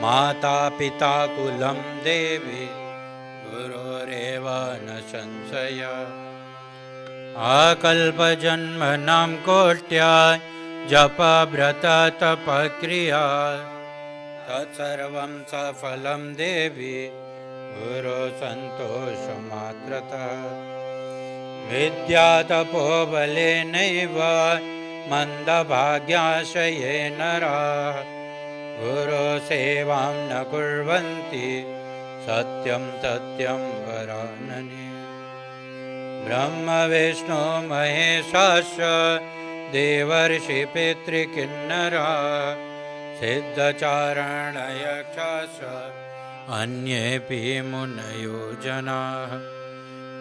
A: माता पिता कुलं देवी गुरोरेव न संशयः अकल्पजन्मनां कोट्या जपव्रततपक्रिया तत्सर्वं सफलं देवी गुरो सन्तोषमात्रतः विद्या तपोबलेनैव मन्दभाग्याशये नराः गुरुसेवां न कुर्वन्ति सत्यं सत्यं वरानने ब्रह्म विष्णु महेशाश्च देवर्षि पितृकिन्नराः सिद्धचारणयक्षाश्च अन्येऽपि मुनयो जनाः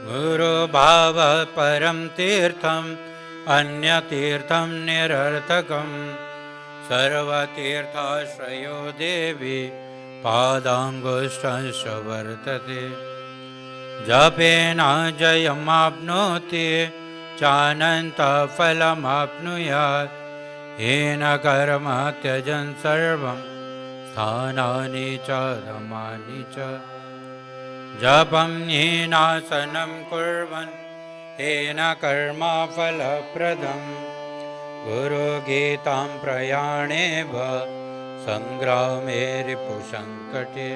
A: गुरुभावः परं तीर्थम् अन्यतीर्थं निरर्थकम् सर्वतीर्थाश्रयो देवी पादाङ्गुष्ठश्च वर्तते। जपेन जयमाप्नोति चानन्तफलमाप्नुयात्। येन कर्म त्यजन् सर्वं स्थानानि च धमानि च। जपं येनासनं कुर्वन् येन कर्मफलप्रदम्। गुरुगीतां प्रयाणेव सङ्ग्रामे रिपुसङ्कटे।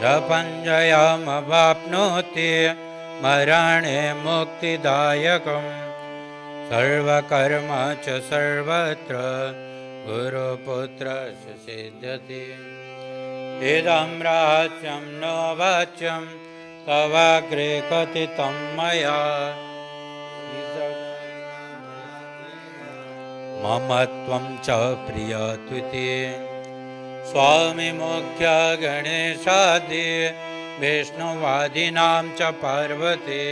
A: जपं जयमवाप्नोति मरणे मुक्तिदायकम्। सर्वकर्म च सर्वत्र गुरुपुत्रस्य सिद्ध्यति। इदं रहस्यं न वाच्यं तवाग्रे कथितं मया। मम त्वं च प्रियत्विति। स्वामी मुख्य गणेशादि विष्णुवादीनां च पार्वती।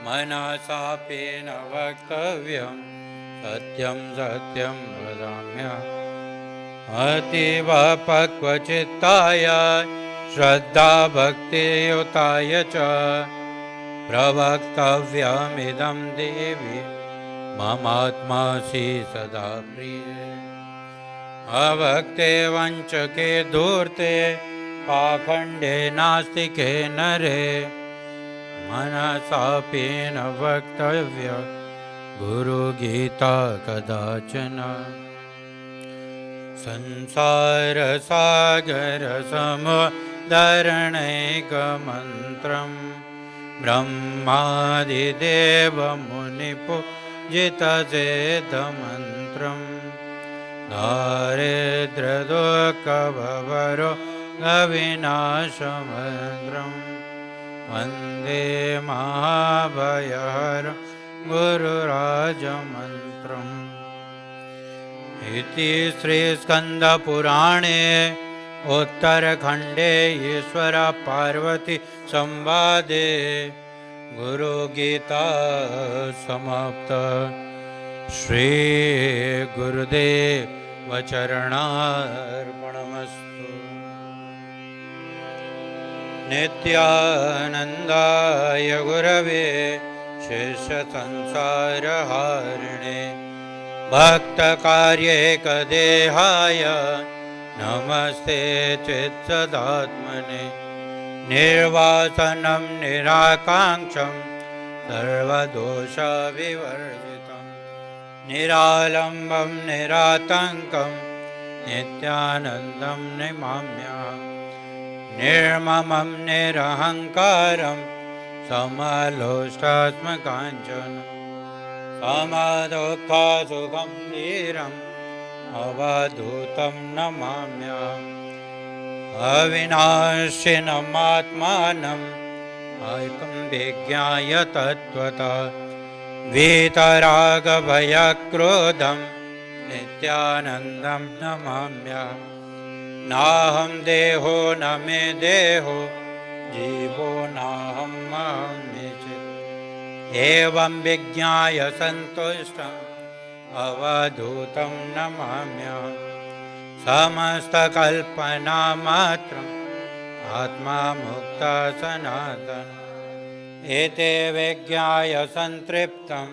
A: मनसापि न वक्तव्यं सत्यं सत्यं वदाम्यहम्। अतीव पक्वचित्ताय श्रद्धा भक्तियुताय च प्रवक्तव्यमिदं देवी ममात्मासि सदा प्रिये। अभक्ते वञ्चके धूर्ते पाखण्डे नास्तिके नरे। मनसापि न वक्तव्य गुरुगीता कदाचन। संसारसागरसमुद्धरणैकमन्त्रं ब्रह्मादिदेवमुनिपूजितचेदमन्त्रं। दारिद्र्यदुःखभवरो अविनाशमन्त्रं। वन्दे महाभयहरं गुरुराजमन्त्रम्। इति श्रीस्कन्दपुराणे उत्तरखण्डे ईश्वर पार्वती संवादे गुरुगीता समाप्ता। श्री गुरुदेव चरणार्पणमस्तु। नित्यानन्दाय गुरवे शेषसंसारहारिणे भक्तकार्येकदेहाय नमस्ते चित्सदात्मने। निर्वासनं निराकाङ्क्षं सर्वदोषविवर्जितं। निरालम्बं निरातङ्कं नित्यानन्दं नमाम्यहम्। निर्ममं निरहङ्कारं समलोष्टात्मकाञ्चनं। समदुःखसुखं धीरम् अवधूतं नमाम्यहम्। अविनाशिनमात्मानम् ऐकं विज्ञाय तत्त्वतः। वीतरागभयक्रोधं नित्यानन्दं नमाम्यहम्। नाहं देहो न मे देहो जीवो नाहं महमेचित्। एवं विज्ञाय सन्तुष्टम् अवधूतं नमाम्यहम्। समस्तकल्पनामात्रम् आत्मा मुक्ता सनातनम्। एते विज्ञाय सन्तृप्तं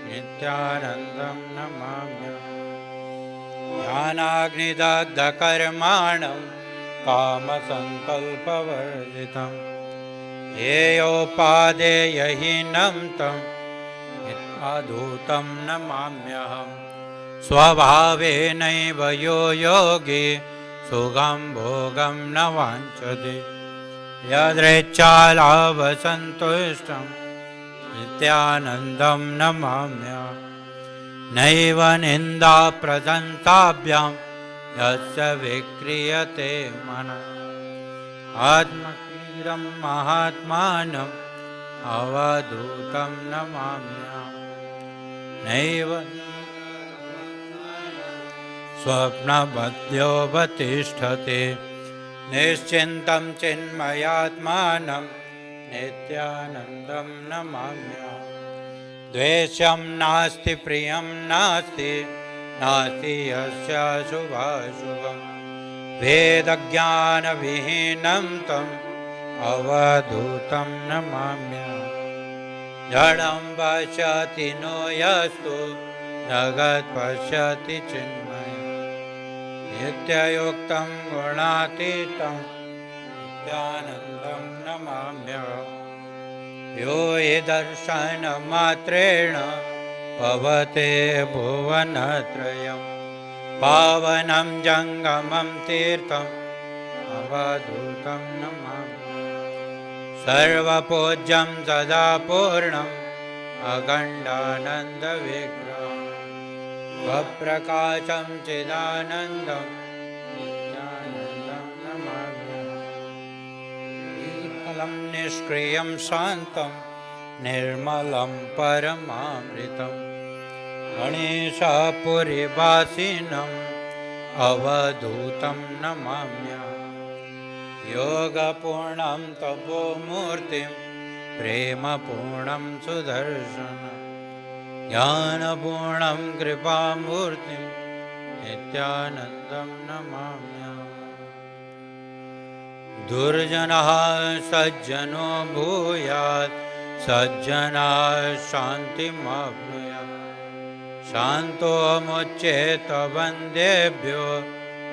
A: नित्यानन्दं नमाम्यहम्। ज्ञानाग्निदग्धकर्माणं कामसङ्कल्पवर्जितं। हेयोपादेयहीनं तं नित्याधूतं नमाम्यहम्। स्वभावेनैव यो योगी सुखं भोगं न वाञ्छति। यदृच्छालाभसन्तुष्टं नित्यानन्दं नमाम्यहम्। नैव निन्दा प्रशंसाभ्यां यस्य विक्रियते मनः। आत्मक्रीडं महात्मानम् अवधूतं नमाम्यहम्। नैव स्वप्नबद्ध्योपतिष्ठते। निश्चिन्तं चिन्मयात्मानं नित्यानन्दं नमाम्यहम्। द्वेषं नास्ति प्रियं नास्ति नास्ति यस्य शुभाशुभम्। वेदज्ञानविहीनं तम् अवधूतं नमाम्यहम्। जडं पश्यति नो यस्तु जगत् पश्यति चिन्मयम्। नित्ययुक्तं गुणातीतं नित्यानन्दं नमाम्यहम्। यो हि दर्शनमात्रेण भवते भुवनत्रयम्। पावनं जङ्गमं तीर्थम् अवधूतं नमाम्यहम्। सर्वपूज्यं सदा पूर्णम् अखण्डानन्दविग्रहम्। स्वप्रकाशं चिदानन्दं नित्यानन्दं नमाम्यहम्। निर्मलं निष्क्रियं शान्तं निर्मलं परमामृतम्। गणेशपुरीवासिनम् अवधूतं नमाम्यहम्। योगपूर्णं तपोमूर्तिं प्रेमपूर्णं सुदर्शनम्। ज्ञानपूर्णं कृपामूर्तिं नित्यानन्दं नमाम्यहम्। दुर्जनः सज्जनो भूयात् सज्जनाः शान्तिमाप्नुयात्। शान्तो मुच्येत बन्धेभ्यो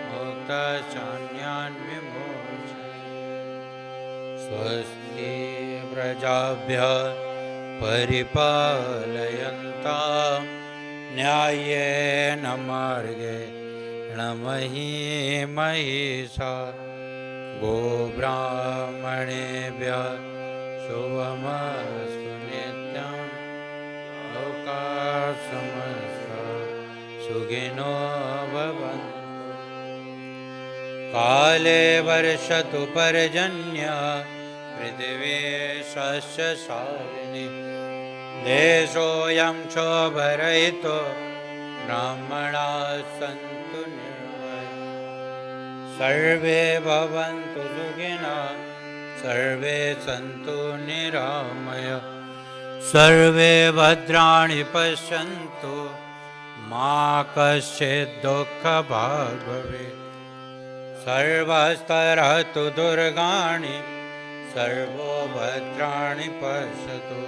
A: मुक्तचान्यान् विमोचयेत्। स्वस्ति प्रजाभ्यः परिपालयन्तां न्याय्येन मार्गेण महीं महिषाः। गोब्राह्मणेभ्यः शुभमस्तु नित्यं। लोकाः समस्ताः सुखिनो भवन्तु। काले वर्षतु पर्जन्यः पृथिवी सस्यशालिनी। देशोऽयं क्षोभरहितो ब्राह्मणाः सन्तु निर्भयाः। सर्वे भवन्तु सुखिनः सर्वे सन्तु निरामयाः। सर्वे भद्राणि पश्यन्तु मा कश्चित् दुःखभाग् भवेत्। सर्वस्तरतु दुर्गाणि सर्वो भद्राणि पश्यतु।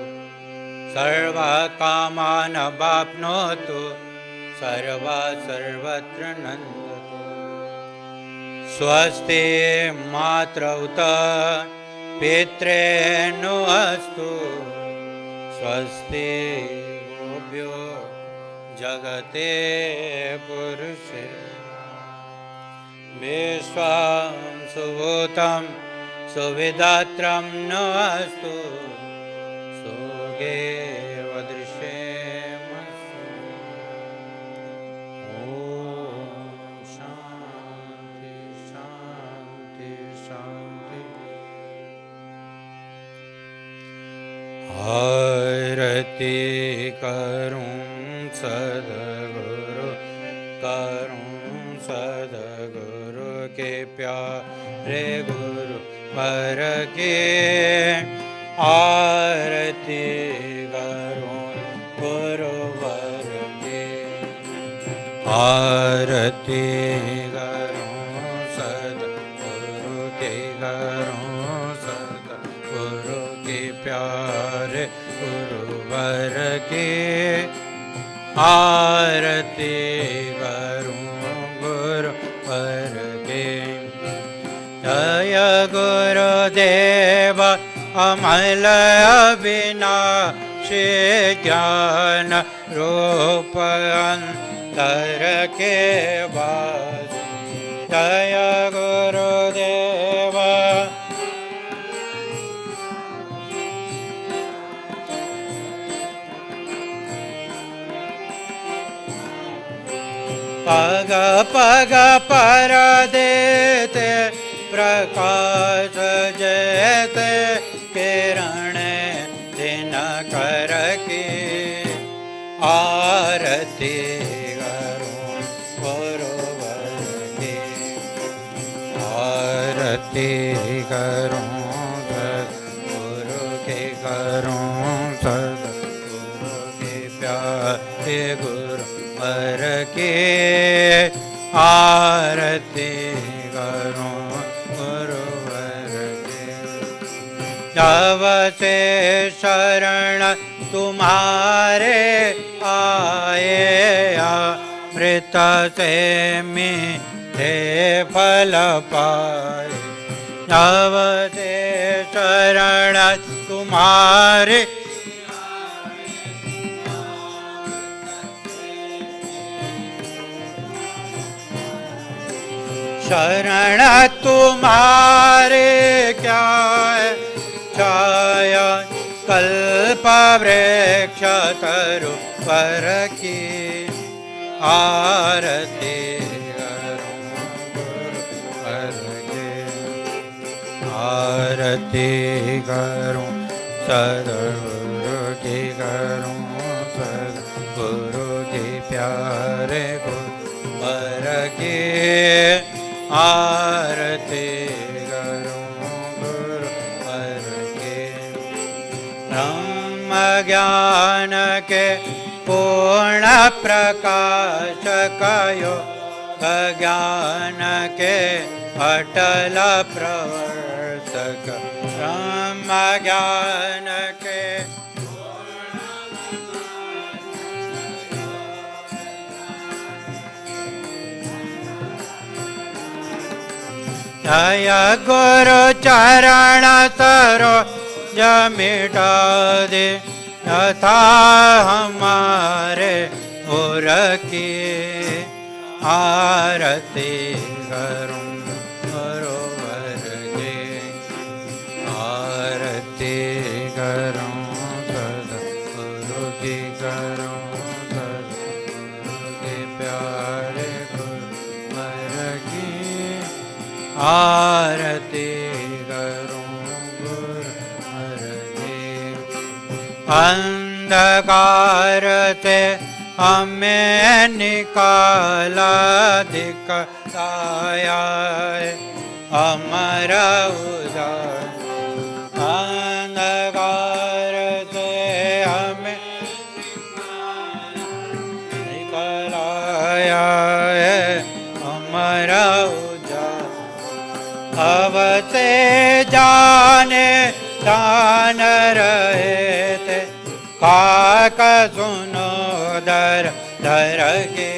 A: सर्वकामान् अवाप्नोतु सर्वत्र नन्दतु। स्वस्ति मातरौ पित्रेणो अस्तु। स्वस्ति गोभ्यो जगते पुरुषे। विश्वं सुभूतं सुविदात्रं न अस्तु। सुगेव दृश्येमस्तु। ॐ शान्ति शान्ति शान्ति। आरती करूं सद्गुरु करूं सद्गुरु के प्यारे गुरु वर के। आरती करूं गुरुवर के। आरती करूं सद्गुरु के करूं सद्गुरु के प्यारे गुरुवर के। आरती करूं गुरुवर के। जय गुरुदेव अमल अविनाशी ज्ञान रूप अंतर के वासी। जय गुरुदेव पग पग पर देते प्रकाश जयते किरण दिनकर की। आरती करूं गुरुवर की। आरती करूं सद्गुरु के करूं सद्गुरु के प्यारे गुरुवर के। आरती जब से शरण तुम्हारे आए, अमृत से मीठे फल पाए। जब से शरण तुम्हारे शरण तुम्हारे क्या है छाया, कल्प वृक्ष तरु पर की आरती करूं गुरुवर की। आरती करूं सद्गुरु की, करूं सद्गुरु की प्यारे गुरुवर की। आरती करूं गुरुवर की। ब्रह्म ज्ञान के पूर्ण प्रकाश कयो, ज्ञान के अटल प्रवर्तक। ब्रह्म ज्ञान के जय गुरु चरण सरो मिटा दे, यथा हमारे उर की आरती करूं गुरुवर की। आरती करूं सद्गुरु की, करूं सद्गुरु के प्यारे गुरुवर की। आरती करूं गुरुवर की। अंधकार से हमें निकाला दिखाया, अमर उजाला। अंधकार से हमें निकाला अमर उजाला। अब से जाने जान रहे थे, काक सुनो दर दर के।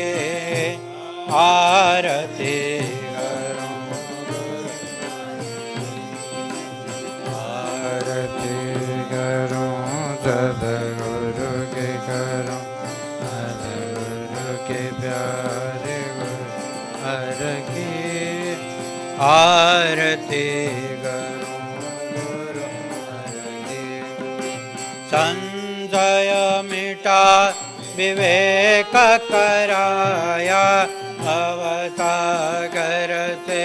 A: आरती करूं आरती करूं सद्गुरु के, करूं सद्गुरु के प्यारे गुरुवर की। आरती करूं गुरुवर की। संशय मिटा विवेक कराया, अवसागर से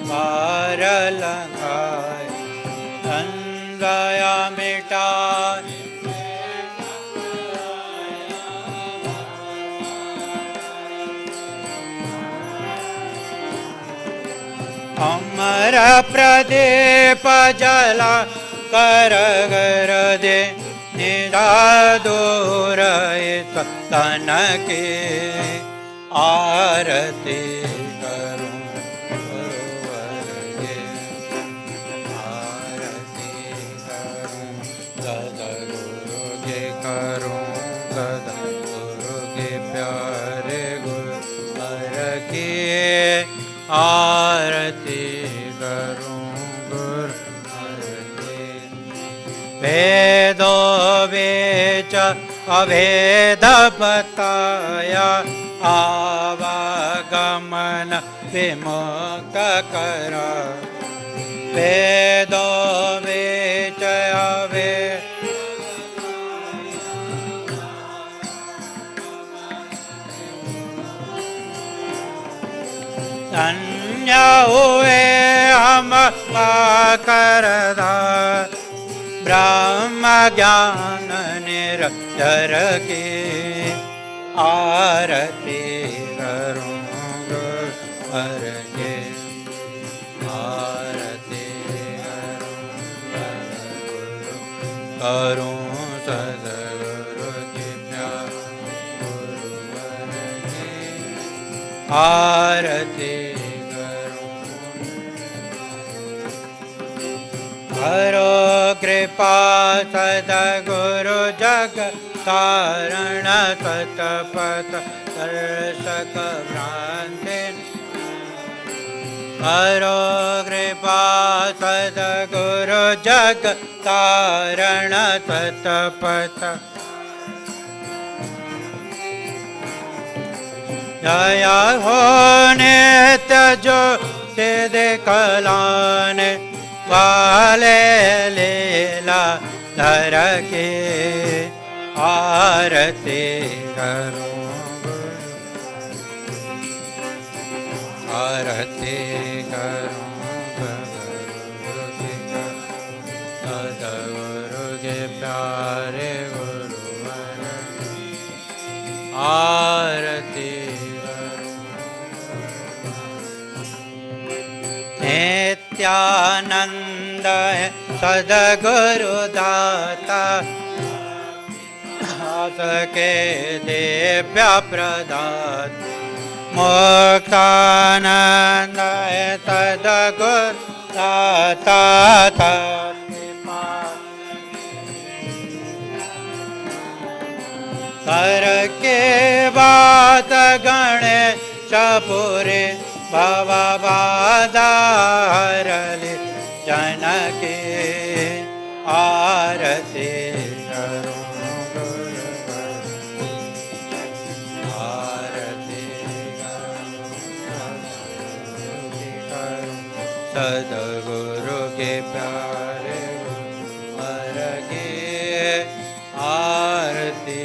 A: पार लगाया। संशय मिटा अमर प्रदीप जला कर गर दे, निरा दूर तन के। आरती करूं गुरुवर के। आरती करूं सद्गुरु के, करूं सद्गुरु के प्यारे गुरुवर के। आरती करूं गुरुवर के। वेदो वेच अभेद बताया, आवागमन विमुक्त करा। वेदो वेच अभेद धन्य हुए हम पाकरदा, ब्रह्म ज्ञान निरंतर की। आरती करूं गुरुवर के। आरती करूं सद्गुरु के प्यारे गुरुवर के। आरती करूं करो कृपा सद्गुरु जग तारण सतपथ दर्शक भ्रांति करो कृपा सद्गुरु जग तारण सतपथ जया हो नित्य जो सिद्ध कलान वाले लीला धर के आरती करूं आरती करूं सद्गुरु के प्यारे गुरुवर आरती नित्यानंद है सद्गुरु दाता के दिव्य प्रदात मुक्तानंद है सद्गुरु दाता कर के बात गणेश पुरे बाबा बादारले जनके आरती करूं आरती करूं सद्गुरु के प्यारे गुरुवर के आरती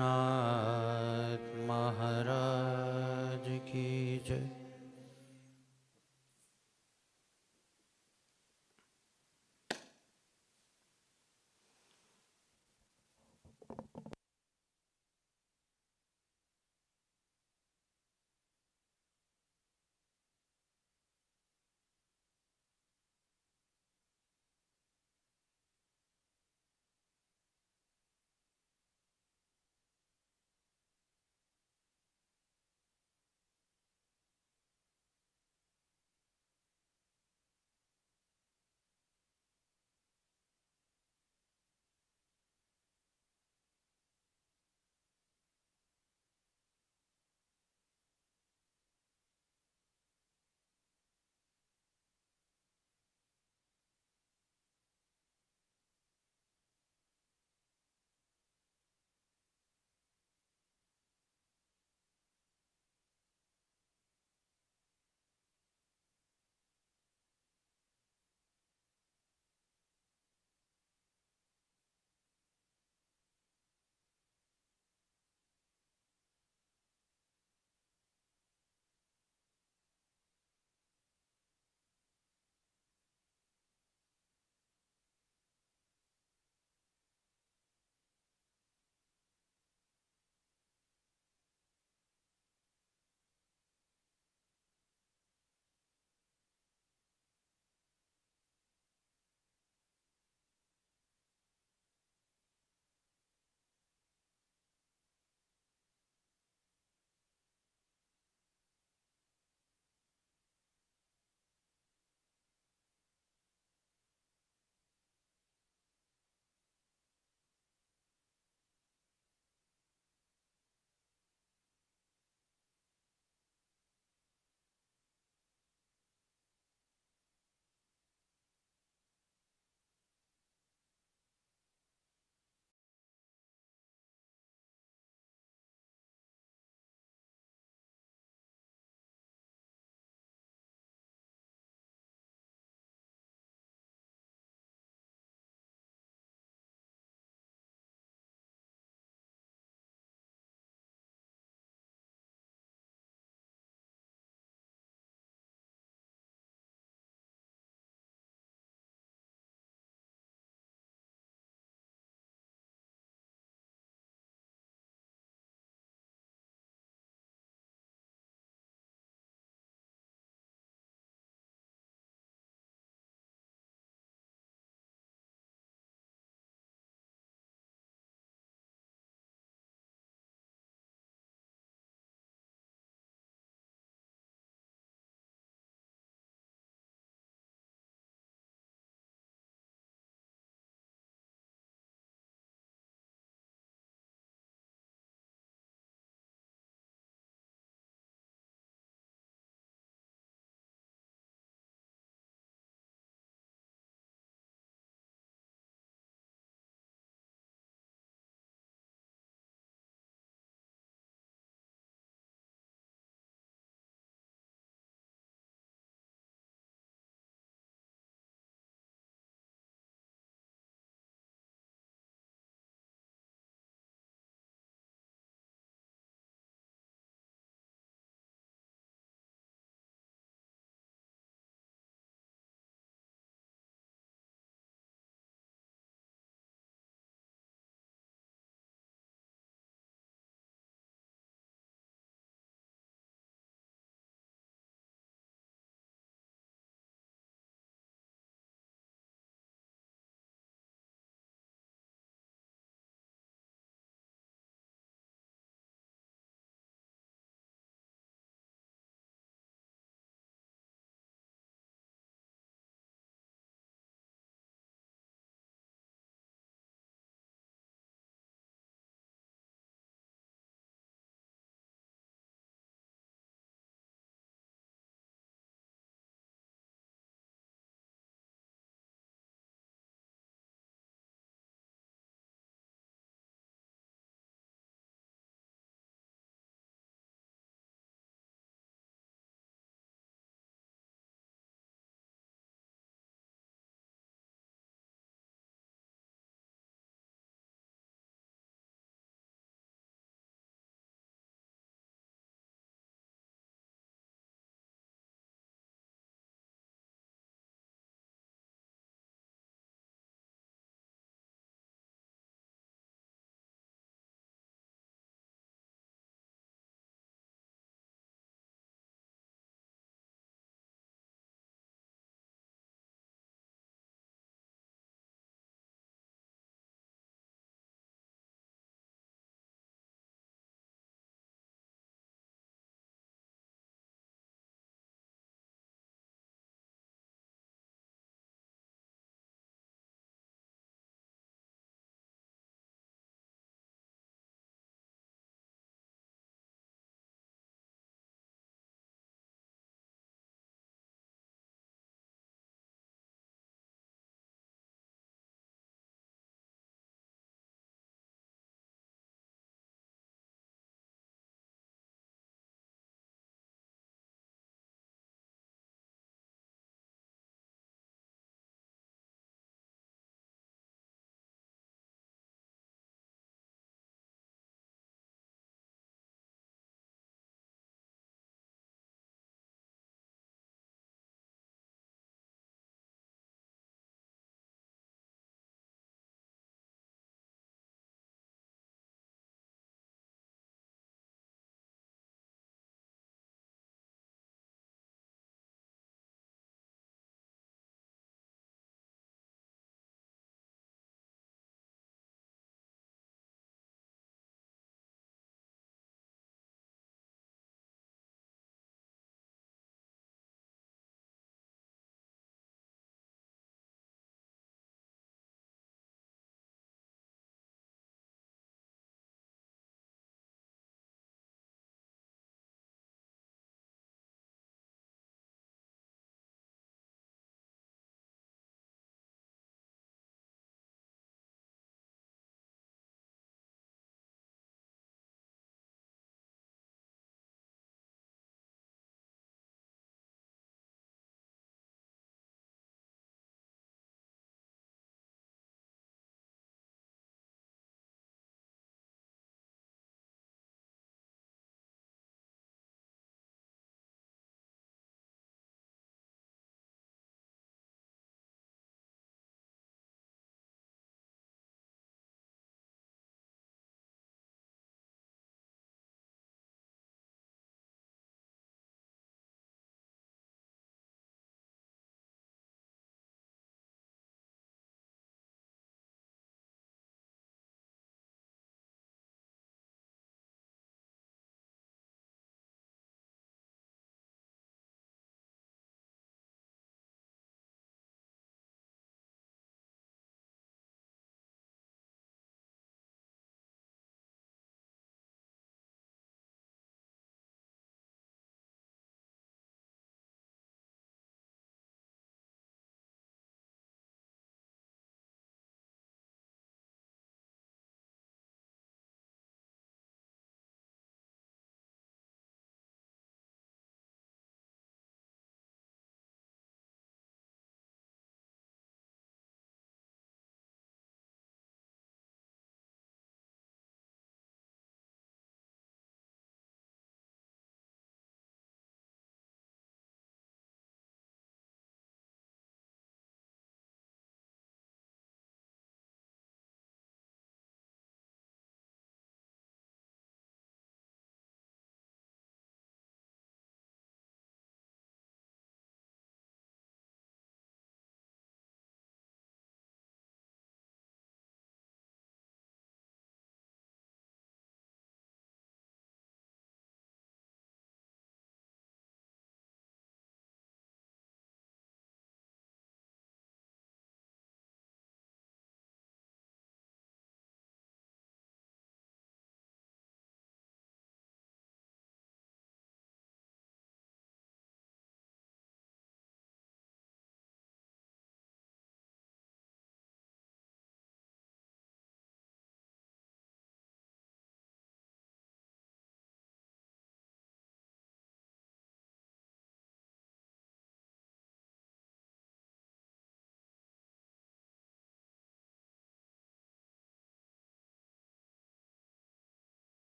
A: सद्गुरुनाथ महाराज की जय।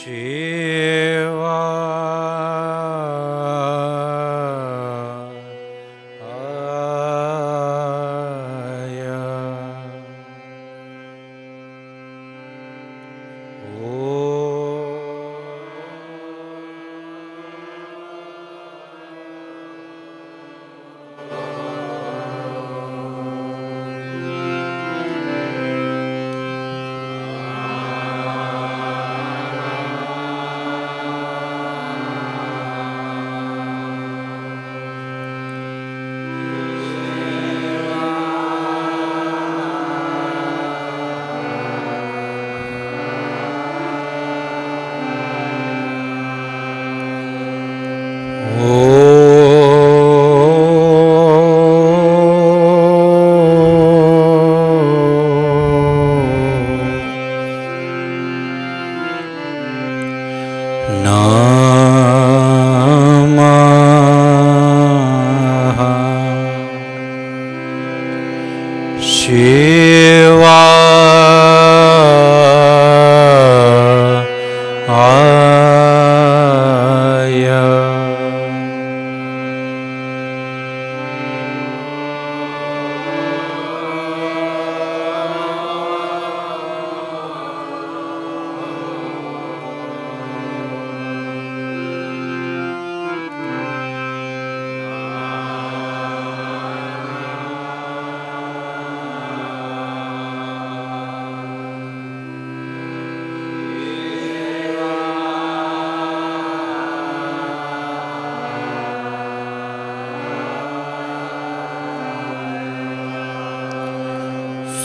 A: Shiva.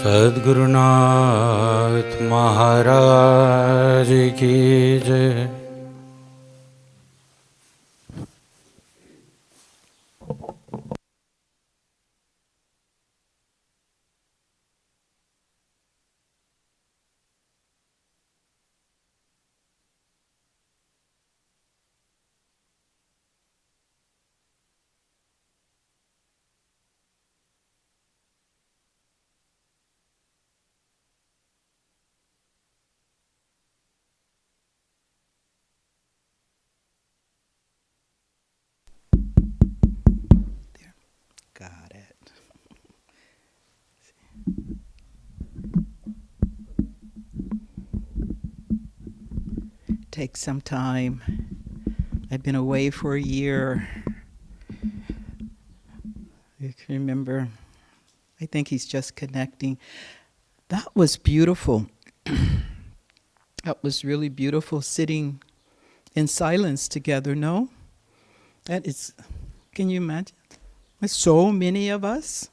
A: सद्गुरुनाथ महाराज की जय।
B: Got it. Take some time. I've been away for a year. You can remember, I think he's just connecting. That was beautiful. That was really beautiful, sitting in silence together, no? That is, can you imagine? There's so many of us.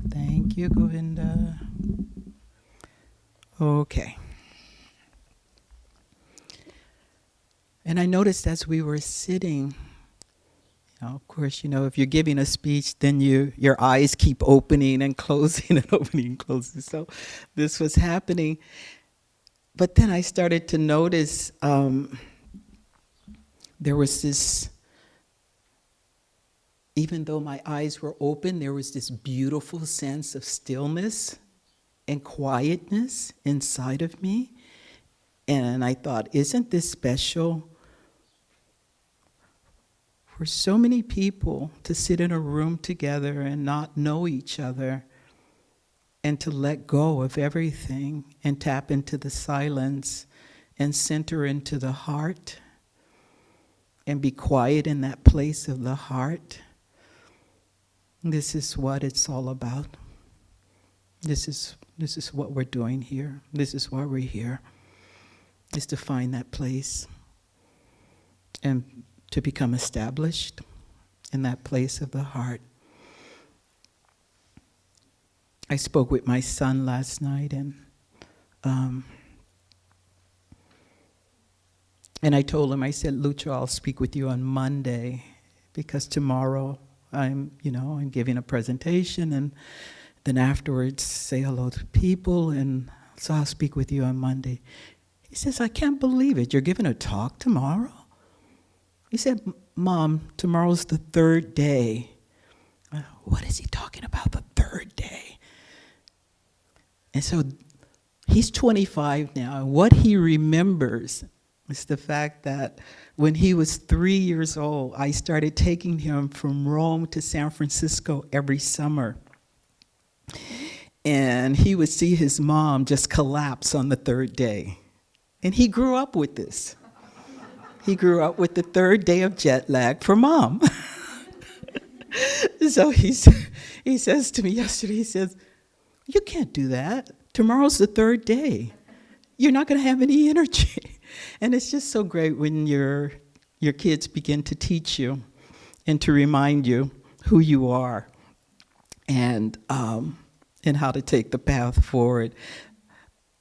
B: Thank you, Govinda. Okay. And I noticed as we were sitting, of course, if you're giving a speech, then your eyes keep opening and closing and opening and closing. So this was happening. But then I started to notice there was this, even though my eyes were open, there was this beautiful sense of stillness and quietness inside of me. And I thought, isn't this special? For so many people to sit in a room together and not know each other, and to let go of everything and tap into the silence and center into the heart and be quiet in that place of the heart. This is what it's all about. This is what we're doing here. This is why we're here, is to find that place and to become established in that place of the heart. I spoke with my son last night, and I told him, I said, Lucho, I'll speak with you on Monday, because tomorrow I'm giving a presentation, and then afterwards say hello to people, and so I'll speak with you on Monday. He says, I can't believe it. You're giving a talk tomorrow? He said, Mom, tomorrow's the third day. What is he talking about, the third day? And so he's 25 now, and what he remembers is the fact that when he was 3 years old, I started taking him from Rome to San Francisco every summer. And he would see his mom just collapse on the third day. And he grew up with this. He grew up with the third day of jet lag for Mom. So he says to me yesterday, he says, you can't do that. Tomorrow's the third day. You're not going to have any energy. And it's just so great when your kids begin to teach you and to remind you who you are and how to take the path forward.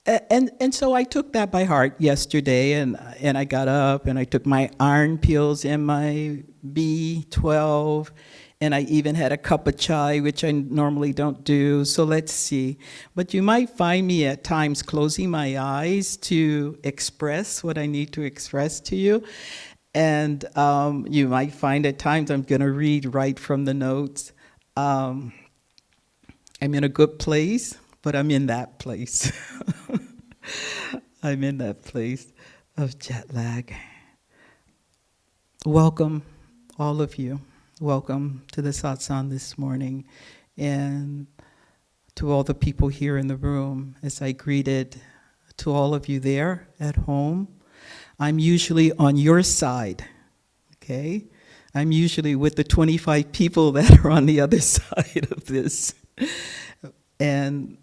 B: And so I took that by heart yesterday, and I got up and I took my iron pills and my B12, and I even had a cup of chai, which I normally don't do. So let's see. But you might find me at times closing my eyes to express what I need to express to you. And you might find at times I'm going to read right from the notes. I'm in a good place, but I'm in that place. I'm in that place of jet lag. Welcome, all of you. Welcome to the Satsang this morning, and to all the people here in the room. As I greeted to all of you there at home, I'm usually on your side, okay? I'm usually with the 25 people that are on the other side of this. And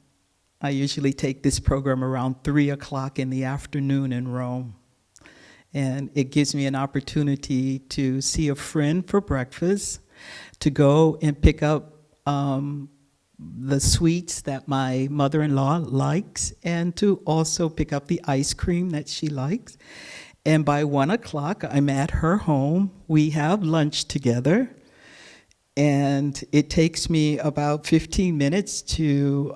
B: I usually take this program around 3 o'clock in the afternoon in Rome. And it gives me an opportunity to see a friend for breakfast, to go and pick up the sweets that my mother-in-law likes, and to also pick up the ice cream that she likes. And by 1 o'clock, I'm at her home. We have lunch together. And it takes me about 15 minutes to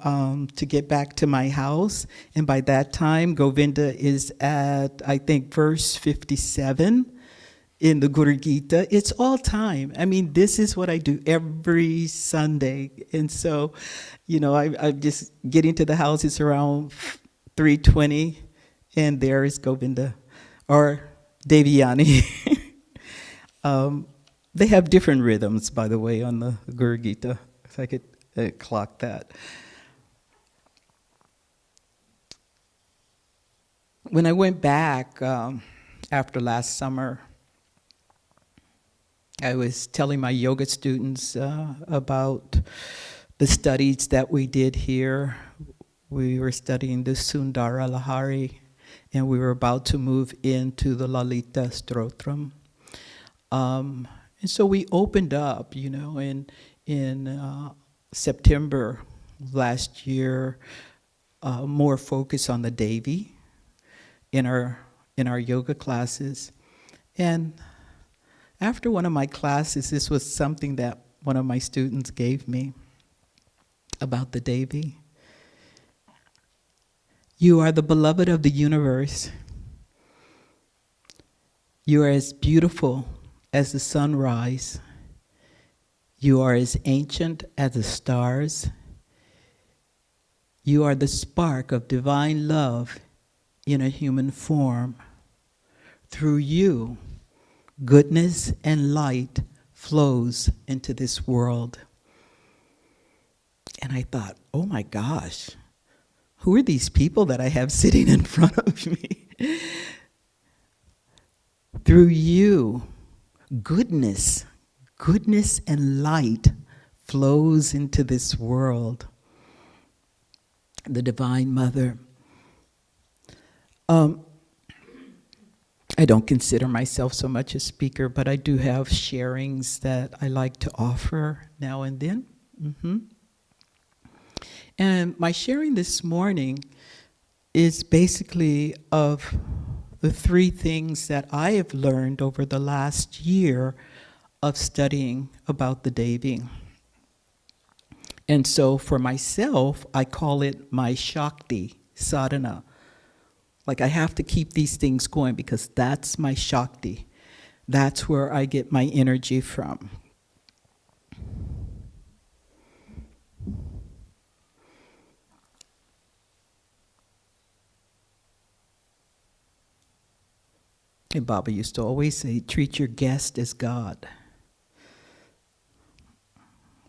B: get back to my house. And by that time, Govinda is at, I think, verse 57 in the Guru Gita. It's all time. I mean, this is what I do every Sunday. And so, you know, I'm just getting to the house. It's around 3:20, and there is Govinda, or Devyani. They have different rhythms, by the way, on the Guru Gita, if I could clock that. When I went back after last summer, I was telling my yoga students about the studies that we did here. We were studying the Sundara Lahari, and we were about to move into the Lalita Stotram. And so we opened up, you know, in September last year, more focus on the Devi in our yoga classes. And after one of my classes, this was something that one of my students gave me about the Devi. You are the beloved of the universe. You are as beautiful as the sunrise. You are as ancient as the stars. You are the spark of divine love in a human form. Through you, goodness and light flows into this world. And I thought, oh my gosh, who are these people that I have sitting in front of me? Through you, goodness and light flows into this world. The Divine Mother. I don't consider myself so much a speaker, but I do have sharings that I like to offer now and then. And my sharing this morning is basically of the 3 things that I have learned over the last year of studying about the Devi. And so for myself, I call it my Shakti sadhana. Like I have to keep these things going because that's my Shakti. That's where I get my energy from. And Baba used to always say, treat your guest as God.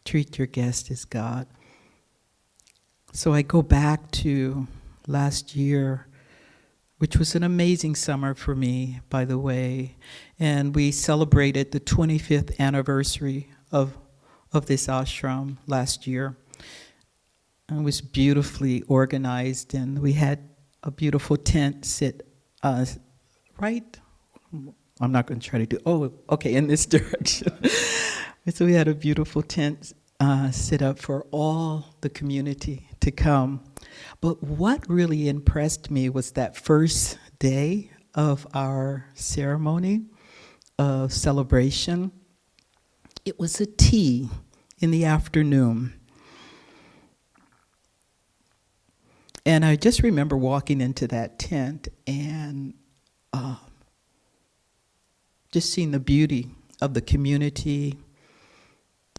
B: Treat your guest as God. So I go back to last year, which was an amazing summer for me, by the way. And we celebrated the 25th anniversary of this ashram last year. And it was beautifully organized, and we had a beautiful tent sit right. I'm not going to try to do, in this direction. So we had a beautiful tent set up for all the community to come. But what really impressed me was that first day of our ceremony of celebration. It was a tea in the afternoon. And I just remember walking into that tent and just seeing the beauty of the community,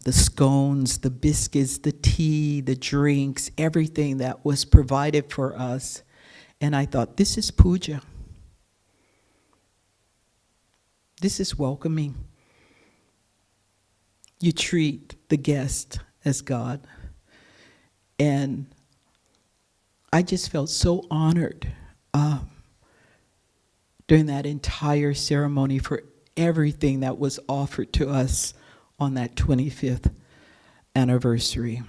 B: the scones, the biscuits, the tea, the drinks, everything that was provided for us. And I thought, this is puja. This is welcoming. You treat the guest as God. And I just felt so honored during that entire ceremony for everything that was offered to us on that 25th anniversary.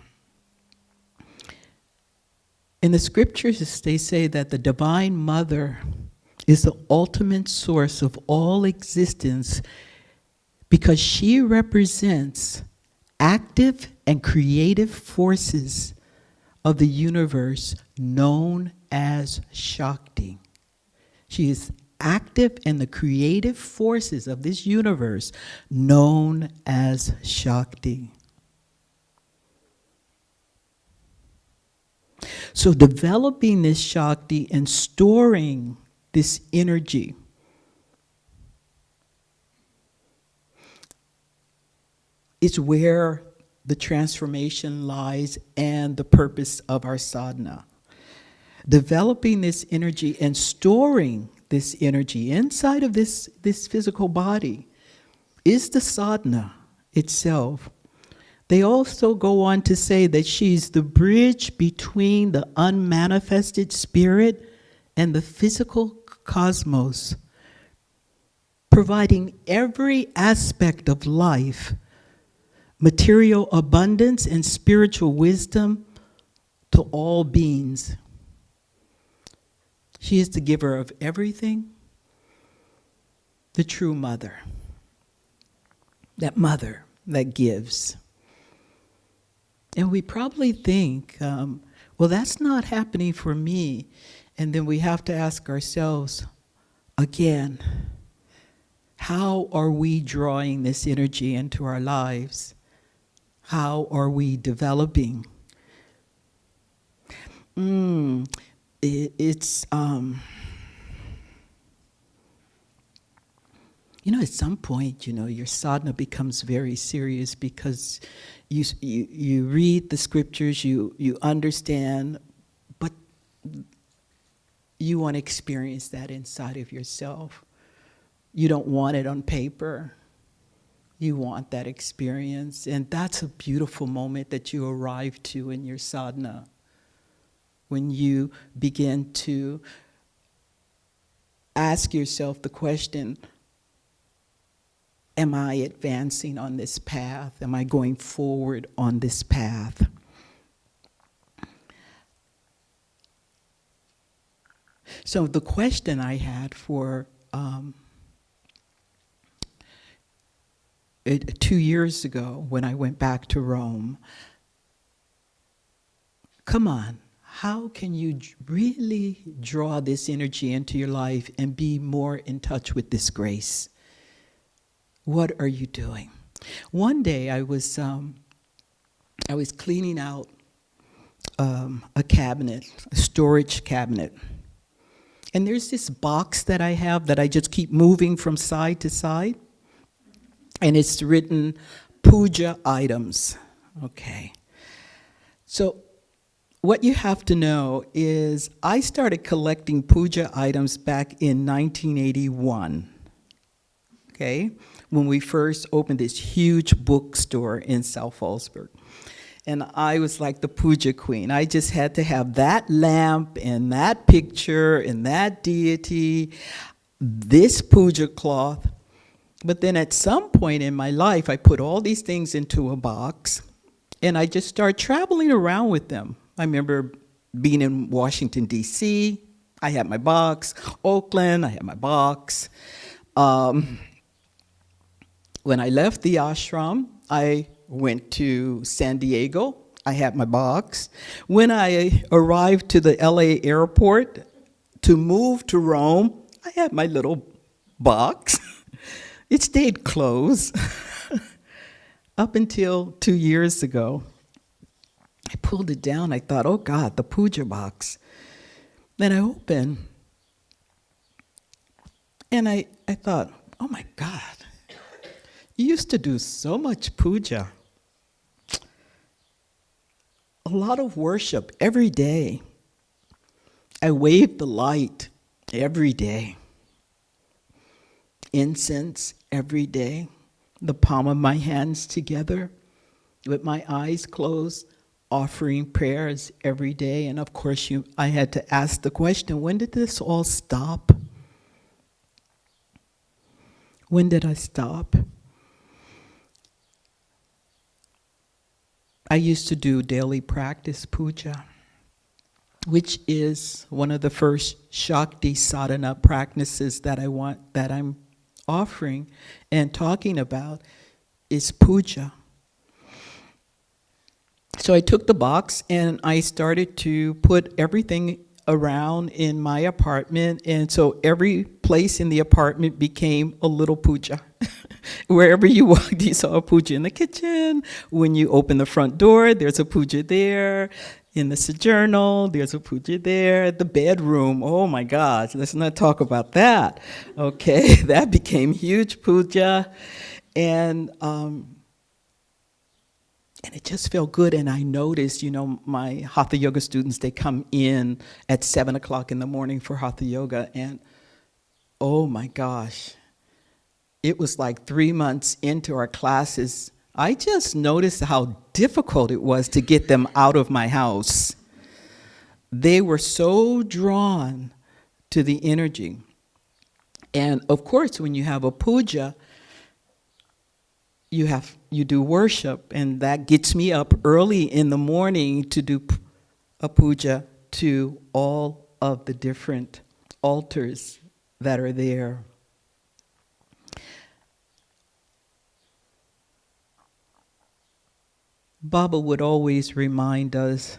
B: In the scriptures, they say that the Divine Mother is the ultimate source of all existence because she represents active and creative forces of the universe known as Shakti. She is active in the creative forces of this universe known as Shakti. So developing this Shakti and storing this energy is where the transformation lies and the purpose of our sadhana. Developing this energy and storing this energy inside of this physical body is the sadhana itself. They also go on to say that she's the bridge between the unmanifested spirit and the physical cosmos, providing every aspect of life, material abundance and spiritual wisdom to all beings. She is the giver of everything, the true mother, that mother that gives. And we probably think, well, that's not happening for me. And then we have to ask ourselves again, how are we drawing this energy into our lives? How are we developing? It's at some point, your sadhana becomes very serious because you read the scriptures, you understand, but you want to experience that inside of yourself. You don't want it on paper. You want that experience. And that's a beautiful moment that you arrive to in your sadhana. When you begin to ask yourself the question, am I advancing on this path? Am I going forward on this path? So the question I had for 2 years ago when I went back to Rome, come on, how can you really draw this energy into your life and be more in touch with this grace? What are you doing? One day I was cleaning out a cabinet, a storage cabinet. And there's this box that I have that I just keep moving from side to side. and it's written puja items. Okay. So what you have to know is I started collecting puja items back in 1981, okay, when we first opened this huge bookstore in South Fallsburg. And I was like the puja queen. I just had to have that lamp and that picture and that deity, this puja cloth. But then at some point in my life, I put all these things into a box, and I just started traveling around with them. I remember being in Washington, D.C., I had my box. Oakland, I had my box. When I left the ashram, I went to San Diego. I had my box. When I arrived to the LA airport to move to Rome, I had my little box. It stayed closed up until 2 years ago. I pulled it down. I thought, oh God, the puja box. Then I opened, and I thought, oh my God, you used to do so much puja. A lot of worship every day. I waved the light every day. Incense every day. The palm of my hands together with my eyes closed, offering prayers every day. And of course, I had to ask the question, when did this all stop? When did I stop? I used to do daily practice puja, which is one of the first Shakti sadhana practices that I'm offering and talking about is puja. So I took the box and I started to put everything around in my apartment, and so every place in the apartment became a little puja. Wherever you walked, you saw a puja in the kitchen. When you open the front door, there's a puja there. In the sojournal, there's a puja there. The bedroom, oh my gosh, let's not talk about that. Okay, that became huge puja. And it just felt good. And I noticed, my Hatha Yoga students, they come in at 7 o'clock in the morning for Hatha Yoga. And oh my gosh, it was like 3 months into our classes, I just noticed how difficult it was to get them out of my house. They were so drawn to the energy. And of course, when you have a puja, you do worship, and that gets me up early in the morning to do a puja to all of the different altars that are there. Baba would always remind us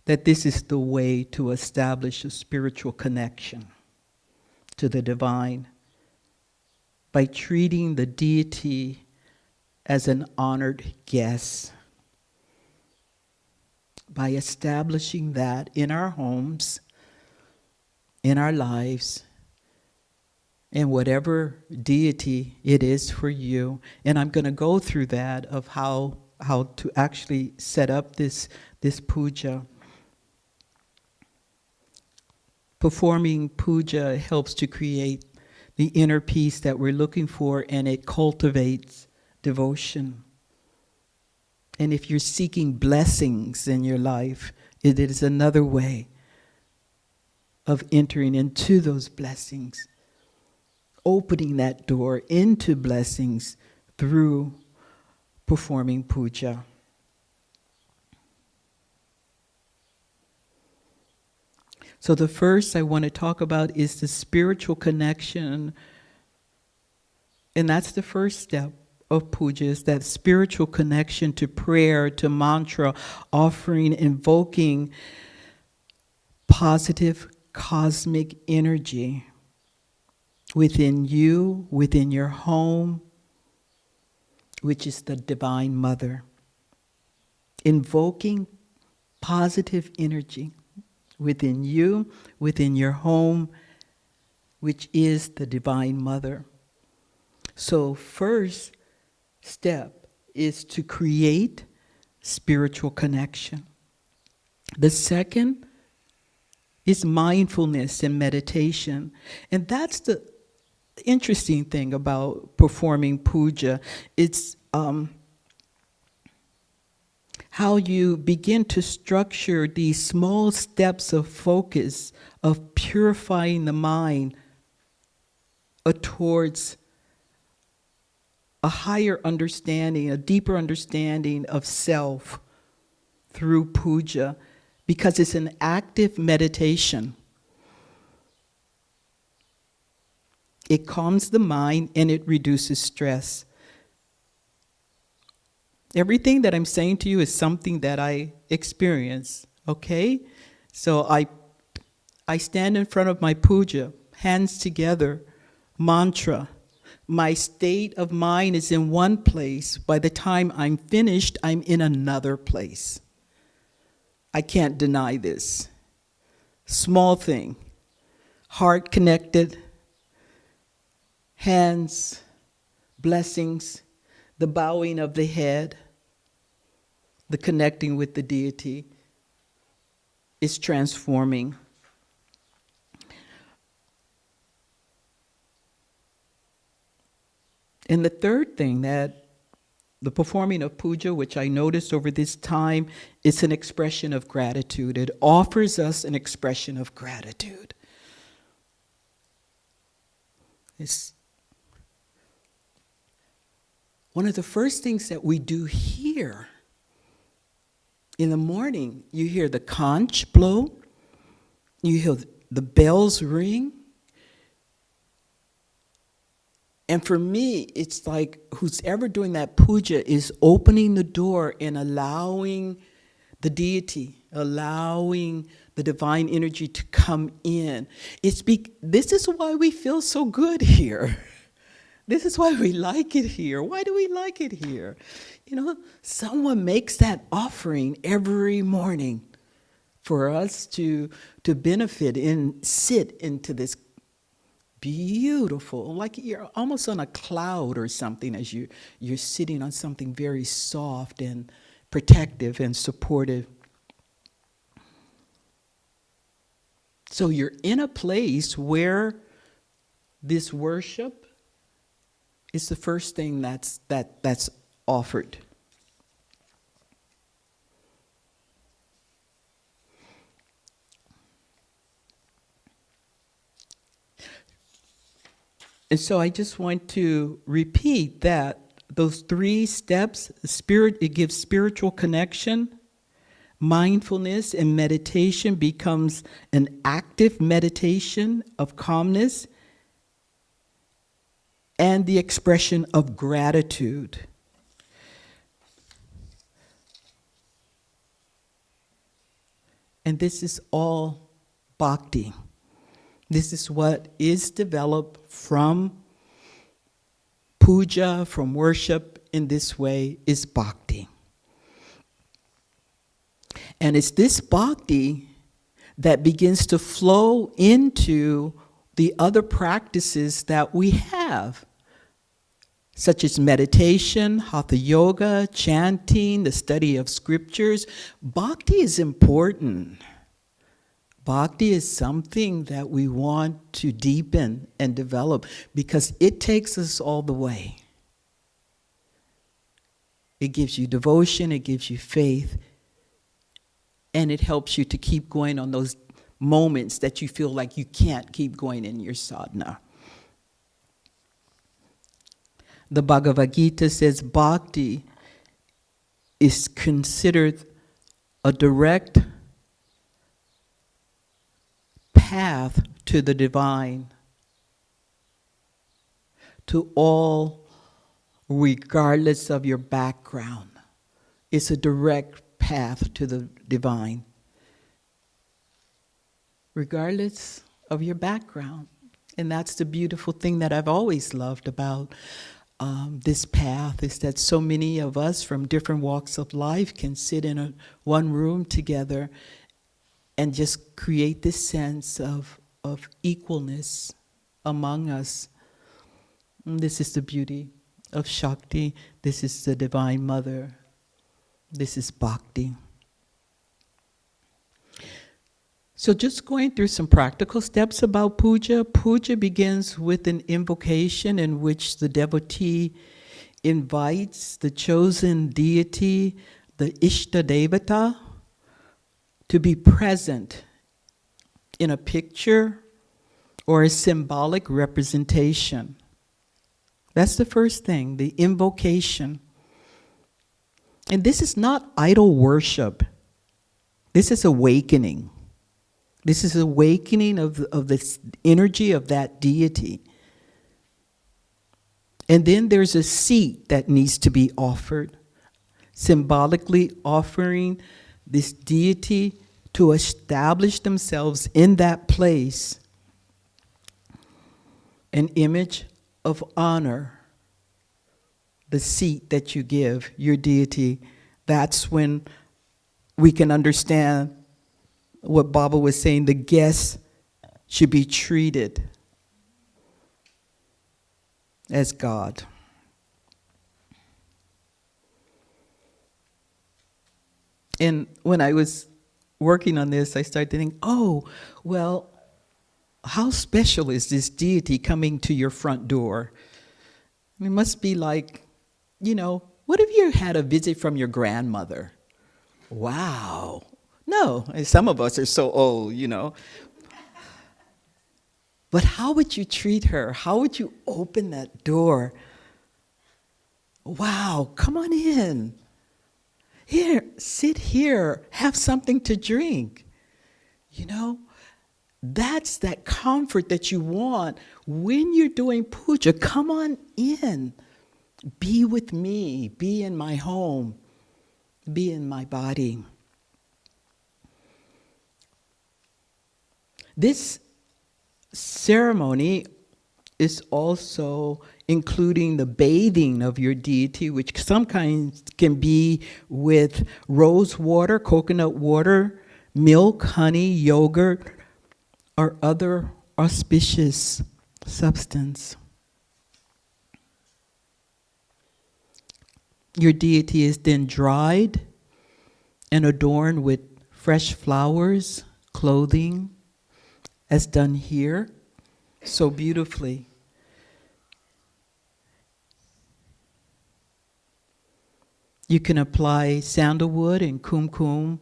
B: that this is the way to establish a spiritual connection to the divine by treating the deity as an honored guest, by establishing that in our homes, in our lives, and whatever deity it is for you. And I'm going to go through that of how to actually set up this puja. Performing puja helps to create the inner peace that we're looking for, and it cultivates devotion. And if you're seeking blessings in your life, it is another way of entering into those blessings, opening that door into blessings through performing puja. So the first I want to talk about is the spiritual connection, and that's the first step of puja, is that spiritual connection to prayer, to mantra, offering, invoking positive cosmic energy within you, within your home, which is the Divine Mother. Invoking positive energy within you, within your home, which is the Divine Mother. So first, step is to create spiritual connection. The second is mindfulness and meditation. And that's the interesting thing about performing puja. It's how you begin to structure these small steps of focus, of purifying the mind towards a higher understanding, a deeper understanding of self through puja, because it's an active meditation. It calms the mind and it reduces stress. Everything that I'm saying to you is something that I experience, okay? So I stand in front of my puja, hands together, mantra. My state of mind is in one place. By the time I'm finished, I'm in another place. I can't deny this. Small thing. Heart connected, hands, blessings, the bowing of the head, the connecting with the deity is transforming. And the third thing that the performing of puja, which I noticed over this time, is an expression of gratitude. It offers us an expression of gratitude. It's one of the first things that we do here. In the morning, you hear the conch blow, you hear the bells ring. And for me, it's like who's ever doing that puja is opening the door and allowing the deity, allowing the divine energy to come in. This is why we feel so good here. This is why we like it here. Why do we like it here? You know, someone makes that offering every morning for us to benefit and sit into this beautiful, like you're almost on a cloud or something as you're sitting on something very soft and protective and supportive. So you're in a place where this worship is the first thing that's offered. And so I just want to repeat that those 3 steps, it gives spiritual connection, mindfulness, and meditation becomes an active meditation of calmness and the expression of gratitude. And this is all bhakti. This is what is developed from puja, from worship in this way, is bhakti. And it's this bhakti that begins to flow into the other practices that we have, such as meditation, hatha yoga, chanting, the study of scriptures. Bhakti is important. Bhakti is something that we want to deepen and develop because it takes us all the way. It gives you devotion, it gives you faith, and it helps you to keep going on those moments that you feel like you can't keep going in your sadhana. The Bhagavad Gita says bhakti is considered a direct path to the divine, to all, regardless of your background. It's a direct path to the divine, regardless of your background. And that's the beautiful thing that I've always loved about this path, is that so many of us from different walks of life can sit in one room together and just create this sense of equalness among us. And this is the beauty of Shakti. This is the Divine Mother. This is Bhakti. So just going through some practical steps about puja. Puja begins with an invocation in which the devotee invites the chosen deity, the Ishta Devata, to be present in a picture or a symbolic representation. That's the first thing, the invocation. And this is not idol worship. This is awakening. This is awakening of the energy of that deity. And then there's a seat that needs to be offered, symbolically offering this deity to establish themselves in that place, an image of honor, the seat that you give your deity. That's when we can understand what Baba was saying, the guests should be treated as God. And when I was working on this, I started thinking, oh, well, how special is this deity coming to your front door? It must be like, what if you had a visit from your grandmother? Wow. No, some of us are so old, But how would you treat her? How would you open that door? Wow, come on in. Here, sit here, have something to drink. That's that comfort that you want when you're doing puja. Come on in. Be with me. Be in my home. Be in my body. This ceremony is also including the bathing of your deity, which sometimes can be with rose water, coconut water, milk, honey, yogurt, or other auspicious substance. Your deity is then dried and adorned with fresh flowers, clothing, as done here so beautifully. You can apply sandalwood and kumkum.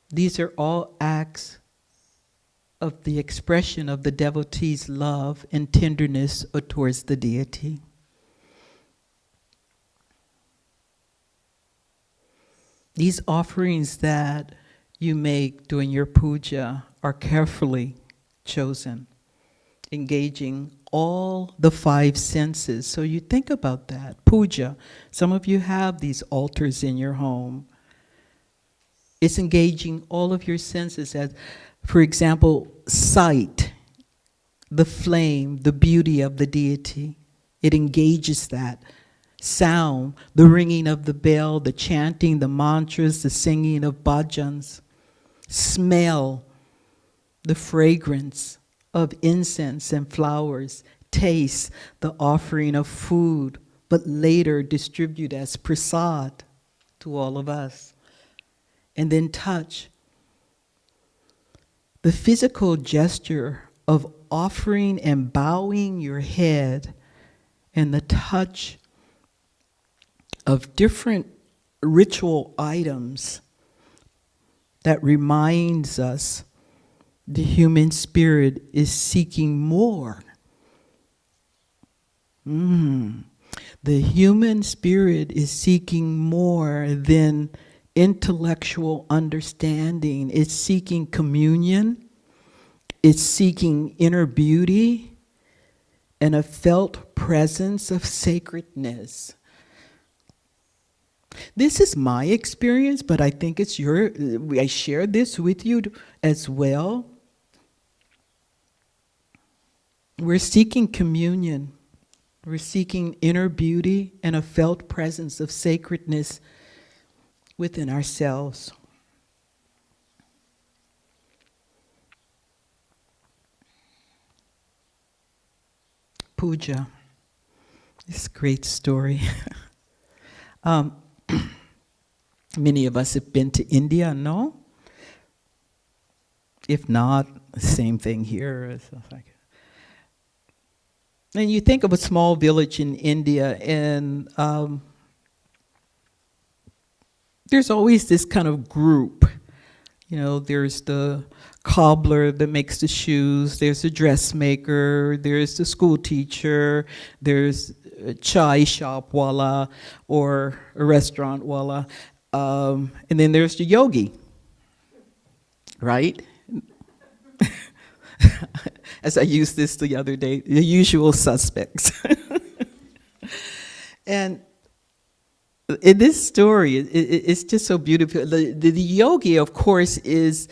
B: These are all acts of the expression of the devotee's love and tenderness towards the deity. These offerings that you make during your puja are carefully chosen, engaging all the five senses. So you think about that. Puja. Some of you have these altars in your home. It's engaging all of your senses as, for example, sight, the flame, the beauty of the deity. It engages that. Sound, the ringing of the bell, the chanting, the mantras, the singing of bhajans. Smell, the fragrance of incense and flowers. Taste, the offering of food, but later distribute as prasad to all of us. And then touch, the physical gesture of offering and bowing your head, and the touch of different ritual items that reminds us the human spirit is seeking more. The human spirit is seeking more than intellectual understanding. It's seeking communion. It's seeking inner beauty and a felt presence of sacredness. This is my experience, but I think it's I share this with you as well. We're seeking communion. We're seeking inner beauty and a felt presence of sacredness within ourselves. Puja It's a great story. um, many of us have been to India, no? If not, same thing here. And you think of a small village in India, and there's always this kind of group. You know, there's the cobbler that makes the shoes, there's the dressmaker, there's the school teacher, there's a chai shop wala or a restaurant wala, and then there's the yogi, right? As I used this the other day, the usual suspects. And in this story, it's just so beautiful. The yogi, of course, is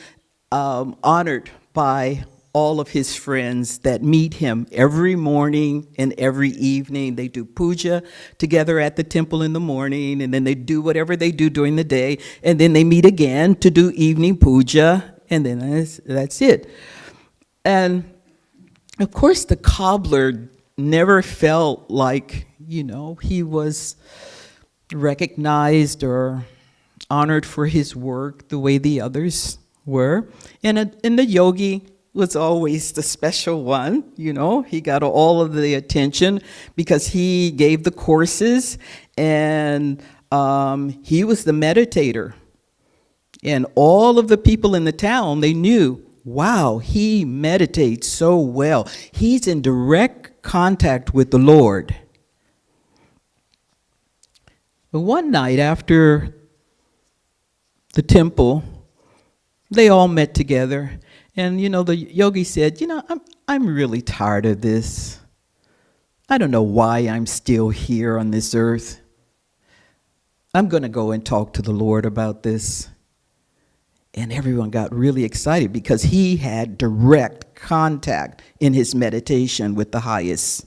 B: honored by all of his friends that meet him every morning and every evening. They do puja together at the temple in the morning, and then they do whatever they do during the day, and then they meet again to do evening puja, and then that's it. And of course, the cobbler never felt like, you know, he was recognized or honored for his work the way the others were. And the yogi was always the special one, you know. He got all of the attention because he gave the courses, and he was the meditator. And all of the people in the town, they knew, wow, he meditates so well. He's in direct contact with the Lord. But one night after the temple, they all met together. And, you know, the yogi said, you know, I'm really tired of this. I don't know why I'm still here on this earth. I'm going to go and talk to the Lord about this. And everyone got really excited because he had direct contact in his meditation with the highest.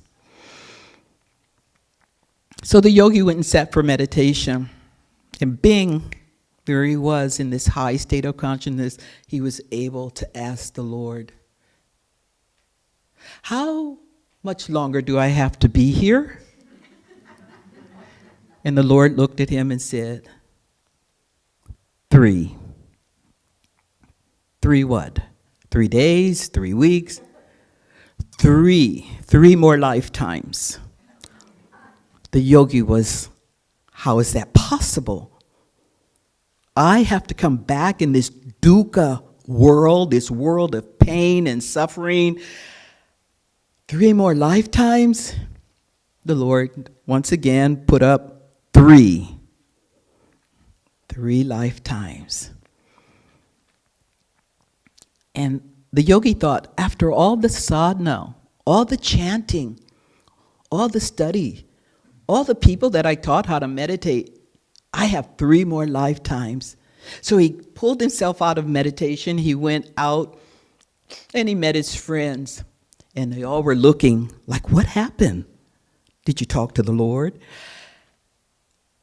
B: So the yogi went and sat for meditation. And bing, there he was in this high state of consciousness. He was able to ask the Lord, how much longer do I have to be here? And the Lord looked at him and said, 3. 3 what? 3 days, 3 weeks, 3 more lifetimes. The yogi was, how is that possible? I have to come back in this dukkha world, this world of pain and suffering, 3 more lifetimes? The Lord once again put up 3 lifetimes. And the yogi thought, after all the sadhana, all the chanting, all the study, all the people that I taught how to meditate, I have 3 more lifetimes. So he pulled himself out of meditation. He went out and he met his friends. And they all were looking like, what happened? Did you talk to the Lord?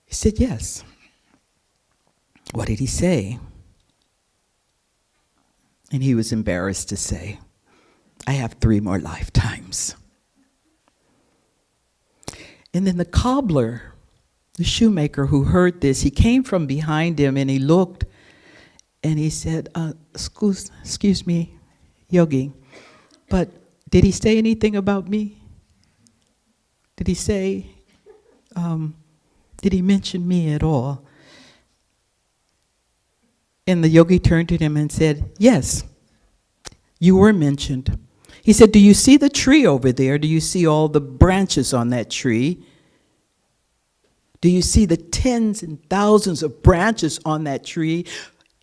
B: He said, yes. What did he say? And he was embarrassed to say, I have 3 more lifetimes. And then the cobbler, the shoemaker who heard this, he came from behind him and he looked and he said, excuse me, yogi, but did he say anything about me? Did he say, did he mention me at all? And the yogi turned to him and said, yes, you were mentioned. He said, do you see the tree over there? Do you see all the branches on that tree? Do you see the tens and thousands of branches on that tree?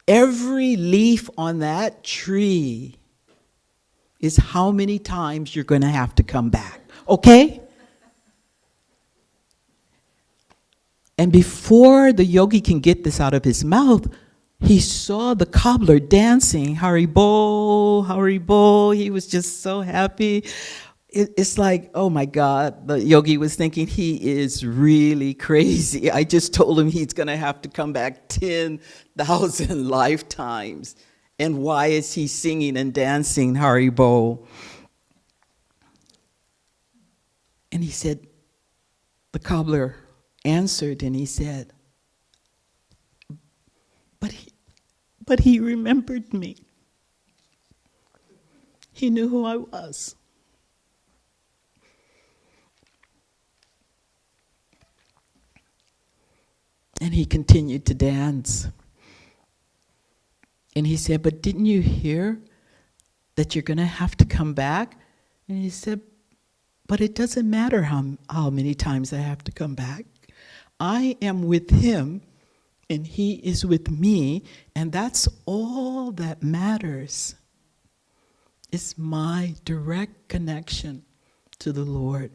B: Every leaf on that tree is how many times you're going to have to come back, okay? And before the yogi can get this out of his mouth, he saw the cobbler dancing, Haribol, Haribol. He was just so happy. It's like, oh my God, the yogi was thinking, he is really crazy. I just told him he's going to have to come back 10,000 lifetimes. And why is he singing and dancing Haribol? And he said, the cobbler answered and he said, but he remembered me. He knew who I was. And he continued to dance. And he said, but didn't you hear that you're going to have to come back? And he said, but it doesn't matter how many times I have to come back. I am with him, and he is with me, and that's all that matters. It's my direct connection to the Lord.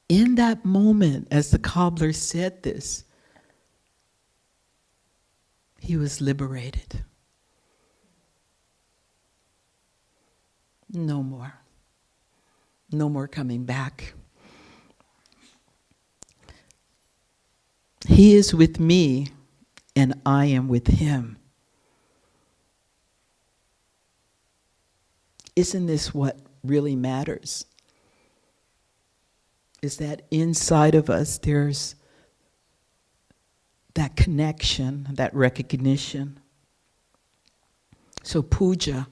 B: In that moment, as the cobbler said this, he was liberated. No more. No more coming back. He is with me, and I am with him. Isn't this what really matters? Is that inside of us there's that connection, that recognition. So puja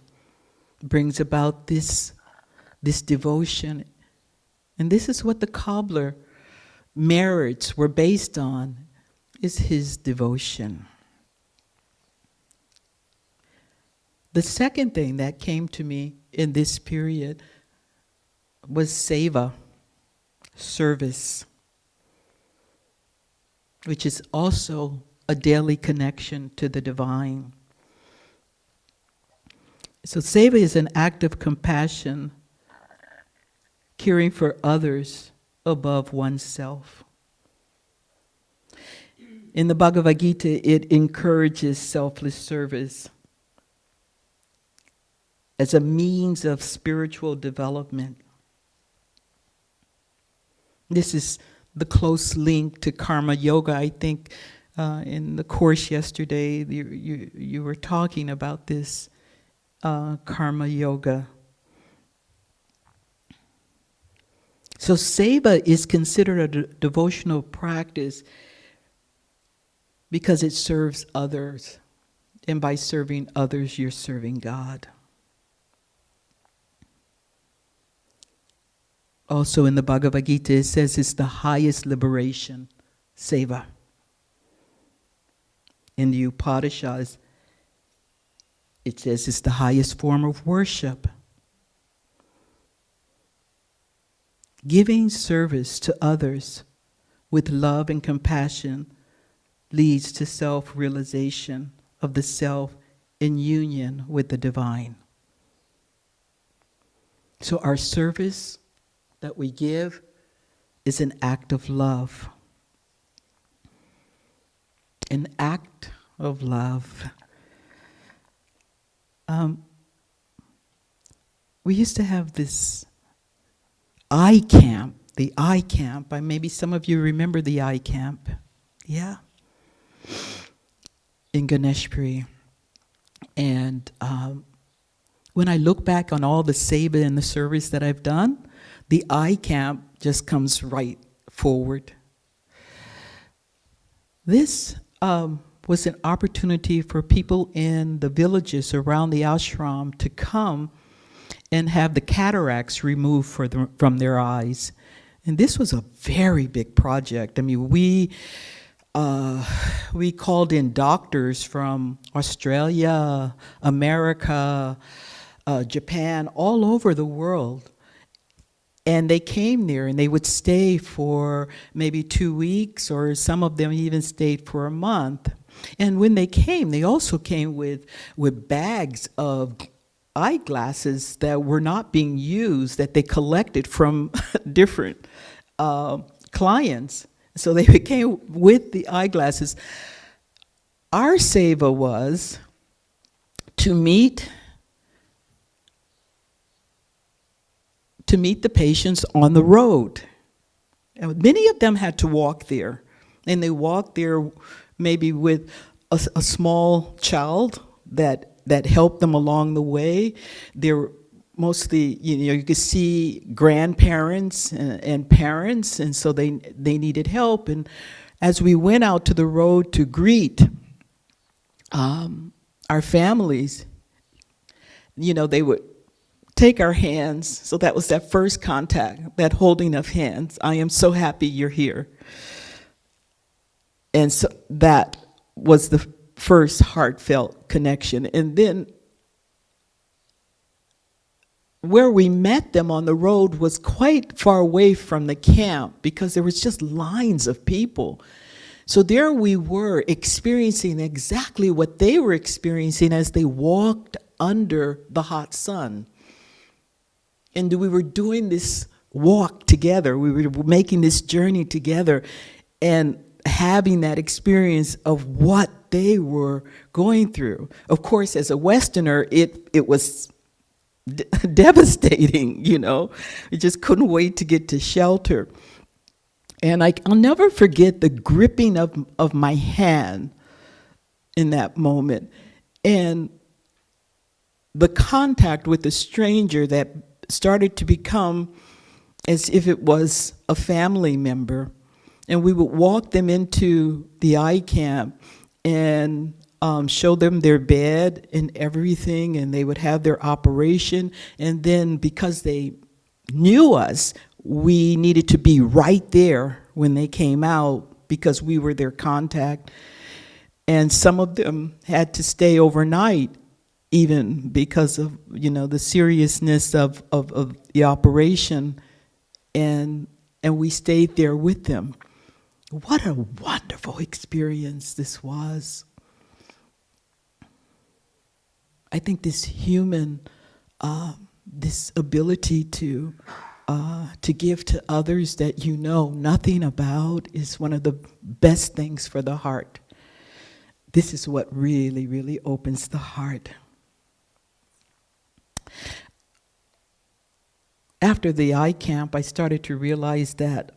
B: brings about this devotion. And this is what the cobbler merits were based on, is his devotion. The second thing that came to me in this period was seva, service, which is also a daily connection to the divine. So seva is an act of compassion, caring for others above oneself. In the Bhagavad Gita, it encourages selfless service as a means of spiritual development. This is the close link to karma yoga. I think in the course yesterday, you were talking about this karma yoga. So seva is considered a devotional practice because it serves others. And by serving others, you're serving God. Also in the Bhagavad Gita, it says it's the highest liberation, seva. In the Upanishads, it says it's the highest form of worship. Giving service to others with love and compassion leads to self-realization of the self in union with the divine. So our service that we give is an act of love. An act of love. We used to have this I camp, the I camp. Maybe some of you remember the I camp. Yeah. In Ganeshpuri. And when I look back on all the seva and the service that I've done, the I camp just comes right forward. This was an opportunity for people in the villages around the ashram to come and have the cataracts removed from their eyes. And this was a very big project. I mean, we called in doctors from Australia, America, Japan, all over the world. And they came there and they would stay for maybe 2 weeks, or some of them even stayed for a month. And when they came, they also came with bags of eyeglasses that were not being used, that they collected from different clients. So they came with the eyeglasses. Our seva was to meet the patients on the road. And many of them had to walk there. And they walked there maybe with a small child that helped them along the way. There mostly, you could see grandparents and parents, and so they needed help. And as we went out to the road to greet our families, they would take our hands. So that was that first contact, that holding of hands. I am so happy you're here. And so that was the first heartfelt connection. And then where we met them on the road was quite far away from the camp because there was just lines of people. So there we were experiencing exactly what they were experiencing as they walked under the hot sun. And we were doing this walk together. We were making this journey together and having that experience of what they were going through. Of course, as a Westerner, it was devastating, We just couldn't wait to get to shelter. And I'll never forget the gripping of my hand in that moment. And the contact with the stranger that started to become as if it was a family member. And we would walk them into the eye camp and show them their bed and everything, and they would have their operation. And then because they knew us, we needed to be right there when they came out because we were their contact. And some of them had to stay overnight even because of, the seriousness of the operation. And we stayed there with them. What a wonderful experience this was. I think this human, this ability to give to others that you know nothing about is one of the best things for the heart. This is what really, really opens the heart. After the eye camp, I started to realize that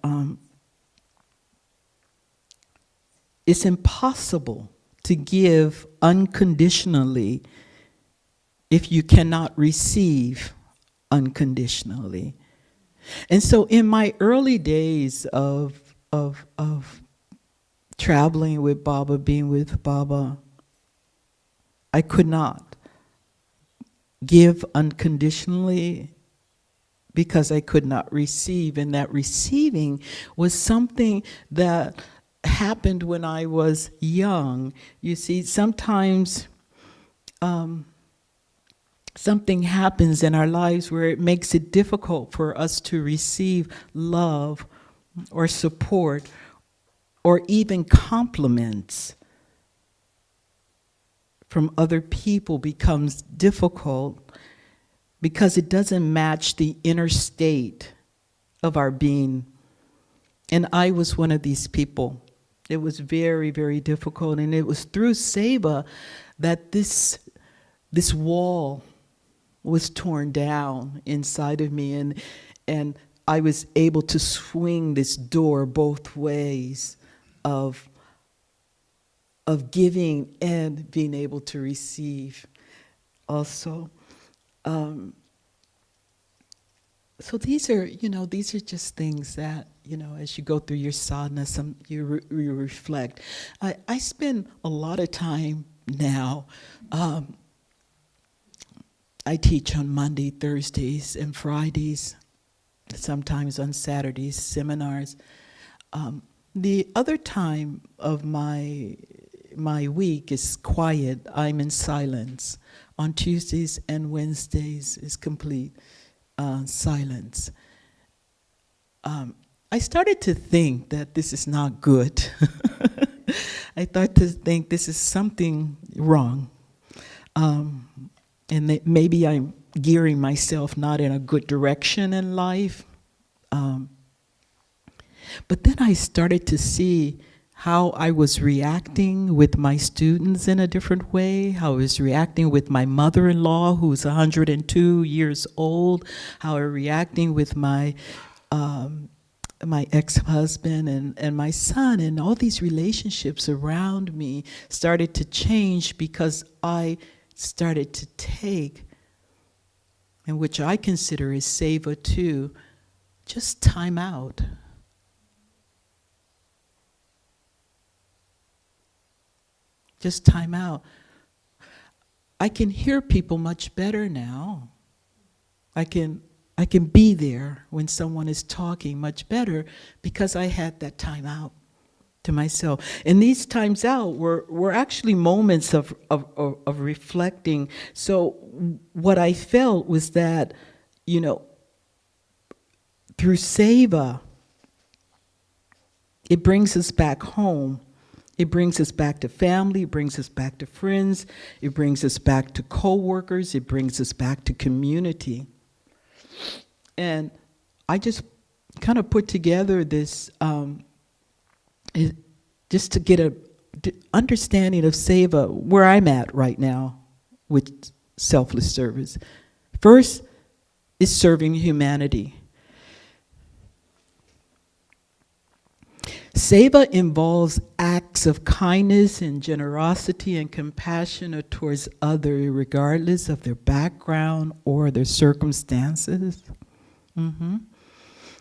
B: it's impossible to give unconditionally if you cannot receive unconditionally. And so in my early days of traveling with Baba, being with Baba, I could not give unconditionally because I could not receive. And that receiving was something that happened when I was young. You see, sometimes something happens in our lives where it makes it difficult for us to receive love or support or even compliments from other people becomes difficult because it doesn't match the inner state of our being. And I was one of these people. It was very, very difficult. And it was through Seva that this wall was torn down inside of me. And I was able to swing this door both ways of giving and being able to receive also. So these are just things that, as you go through your sadhana, you reflect. I spend a lot of time now. I teach on Monday, Thursdays, and Fridays, sometimes on Saturdays, seminars. The other time of my week is quiet. I'm in silence. On Tuesdays and Wednesdays is complete silence. I started to think that this is not good. I started to think this is something wrong. And that maybe I'm gearing myself not in a good direction in life. But then I started to see how I was reacting with my students in a different way, how I was reacting with my mother-in-law, who's 102 years old, how I was reacting with my ex-husband and my son, and all these relationships around me started to change because I started to take and which I consider is seva too, just time out. Just time out. I can hear people much better now. I can be there when someone is talking much better because I had that time out to myself. And these times out were actually moments of reflecting. So what I felt was that, through seva, it brings us back home. It brings us back to family, it brings us back to friends, it brings us back to co-workers, it brings us back to community. And I just kind of put together this, just to get a understanding of seva, where I'm at right now with selfless service. First is serving humanity. Seva involves acts of kindness and generosity and compassion towards others, regardless of their background or their circumstances.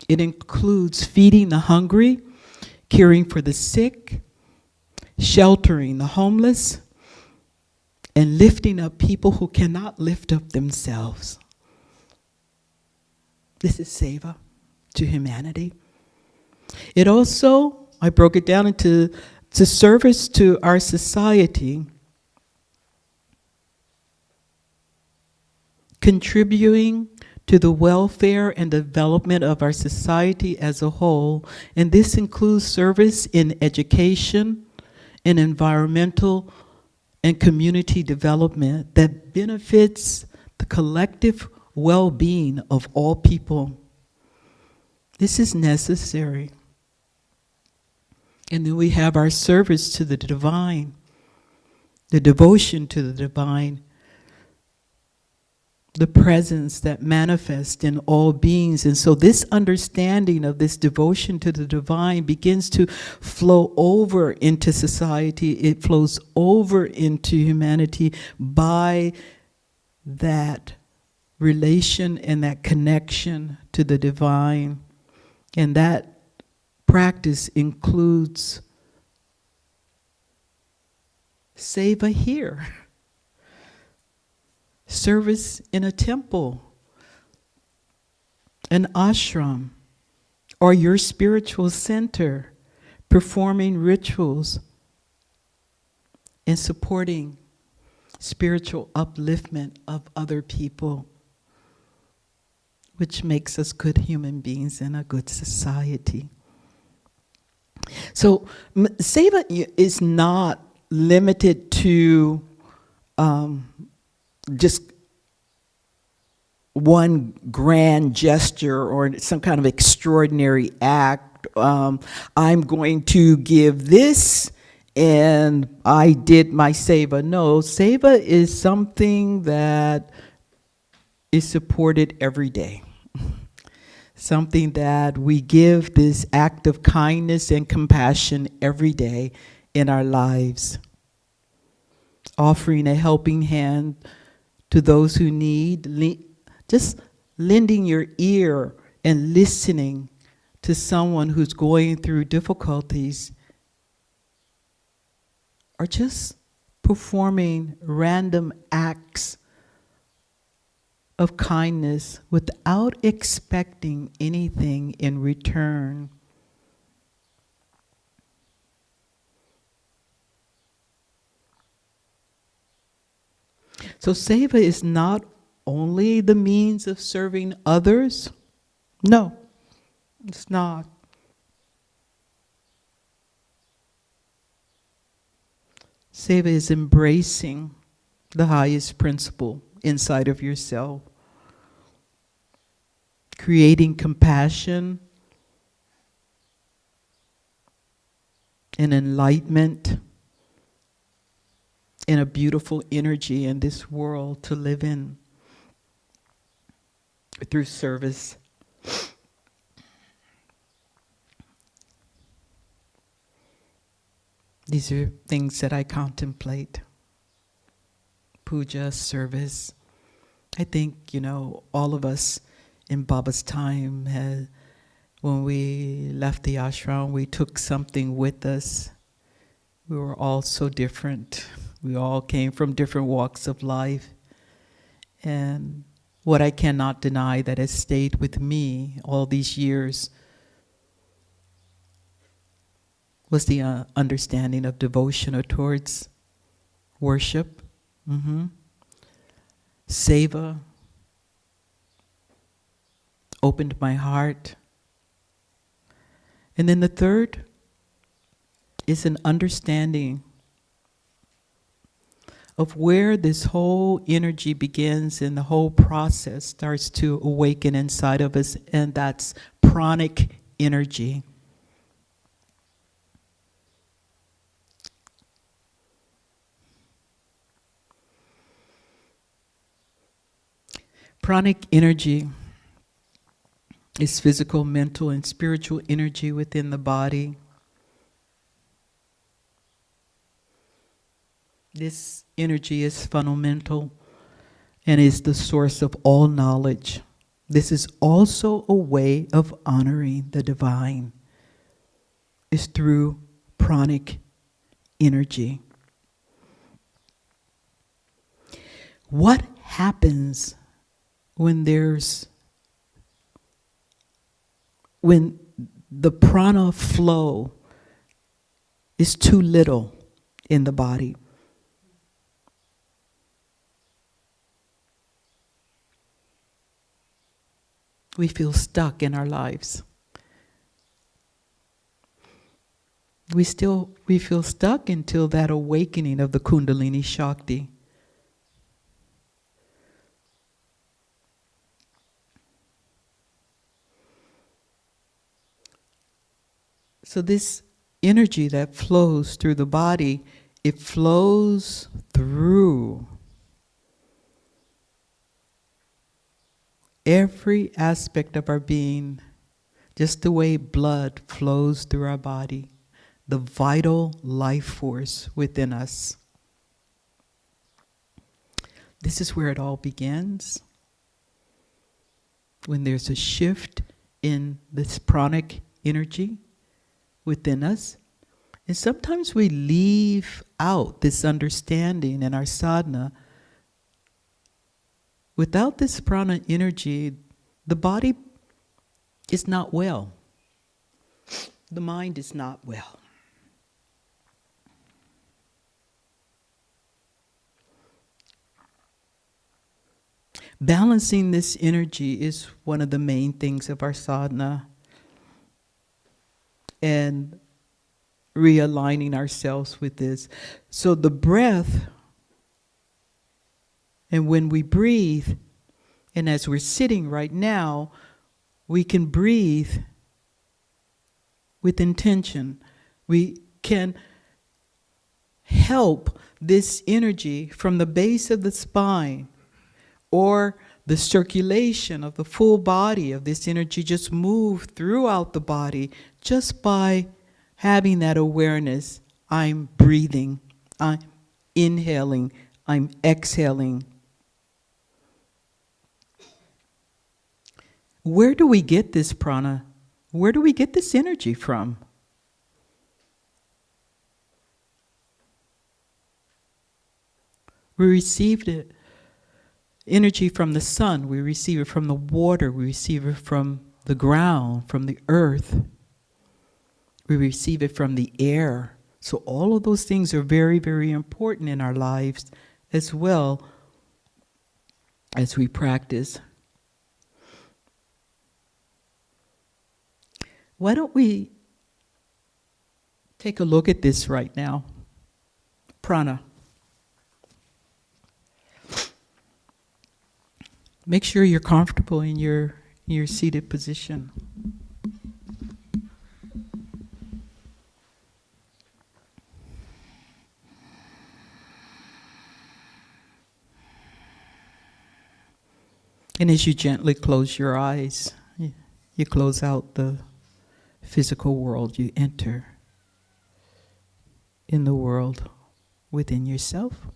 B: It includes feeding the hungry, caring for the sick, sheltering the homeless, and lifting up people who cannot lift up themselves. This is seva to humanity. It also, I broke it down into service to our society, contributing to the welfare and development of our society as a whole, and this includes service in education and environmental and community development that benefits the collective well-being of all people. This is necessary. And then we have our service to the divine, the devotion to the divine, the presence that manifests in all beings. And so this understanding of this devotion to the divine begins to flow over into society. It flows over into humanity by that relation and that connection to the divine. And that practice includes seva here, service in a temple, an ashram, or your spiritual center, performing rituals and supporting spiritual upliftment of other people, which makes us good human beings in a good society. So seva is not limited to just one grand gesture or some kind of extraordinary act. I'm going to give this and I did my seva. No, seva is something that is supported every day. Something that we give this act of kindness and compassion every day in our lives. Offering a helping hand to those who need, just lending your ear and listening to someone who's going through difficulties, or just performing random acts of kindness without expecting anything in return. So seva is not only the means of serving others. No, it's not. Seva is embracing the highest principle inside of yourself, creating compassion and enlightenment and a beautiful energy in this world to live in through service. These are things that I contemplate. Puja, service, I think, all of us in Baba's time, when we left the ashram, we took something with us. We were all so different. We all came from different walks of life. And what I cannot deny that has stayed with me all these years was the understanding of devotion towards worship, seva, opened my heart. And then the third is an understanding of where this whole energy begins and the whole process starts to awaken inside of us, and that's pranic energy. Pranic energy is physical, mental, and spiritual energy within the body. This energy is fundamental and is the source of all knowledge. This is also a way of honoring the divine. It's through pranic energy. What happens when the prana flow is too little in the body? We feel stuck in our lives. We feel stuck until that awakening of the Kundalini Shakti. So this energy that flows through the body, it flows through every aspect of our being, just the way blood flows through our body, the vital life force within us. This is where it all begins. When there's a shift in this pranic energy within us. And sometimes we leave out this understanding in our sadhana. Without this prana energy, the body is not well. The mind is not well. Balancing this energy is one of the main things of our sadhana, and realigning ourselves with this. So the breath, and when we breathe, and as we're sitting right now, we can breathe with intention. We can help this energy from the base of the spine or the circulation of the full body of this energy just move throughout the body just by having that awareness. I'm breathing, I'm inhaling, I'm exhaling. Where do we get this prana? Where do we get this energy from? We received it. Energy from the sun, we receive it from the water, we receive it from the ground, from the earth. We receive it from the air. So all of those things are very, very important in our lives as well as we practice. Why don't we take a look at this right now? Prana. Make sure you're comfortable in your seated position. And as you gently close your eyes, you close out the physical world, you enter in the world within yourself.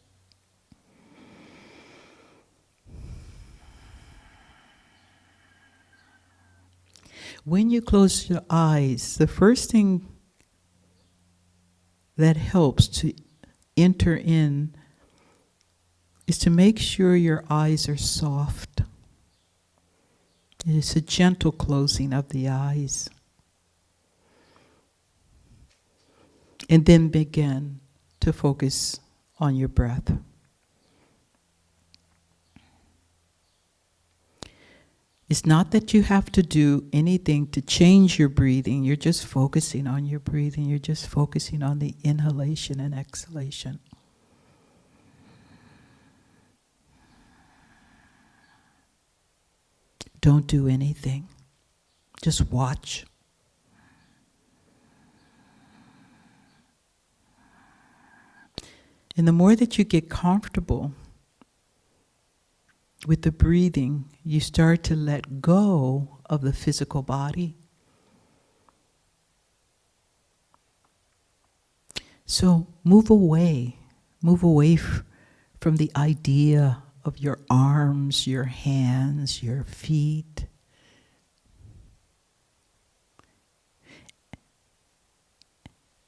B: When you close your eyes, the first thing that helps to enter in is to make sure your eyes are soft. It is a gentle closing of the eyes. And then begin to focus on your breath. It's not that you have to do anything to change your breathing. You're just focusing on your breathing. You're just focusing on the inhalation and exhalation. Don't do anything. Just watch. And the more that you get comfortable with the breathing, you start to let go of the physical body. So move away from the idea of your arms, your hands, your feet.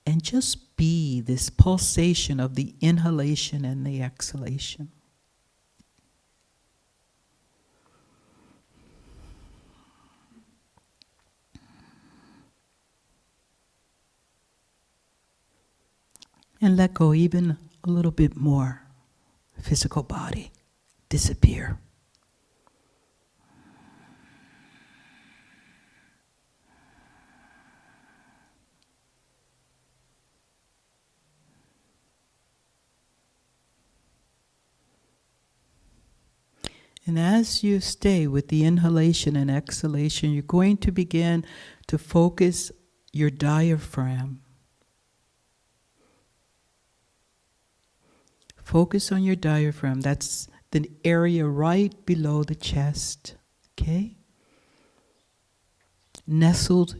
B: And just be this pulsation of the inhalation and the exhalation. And let go even a little bit more. Physical body disappear. And as you stay with the inhalation and exhalation, you're going to begin to focus your diaphragm. Focus on your diaphragm. That's the area right below the chest. Okay? Nestled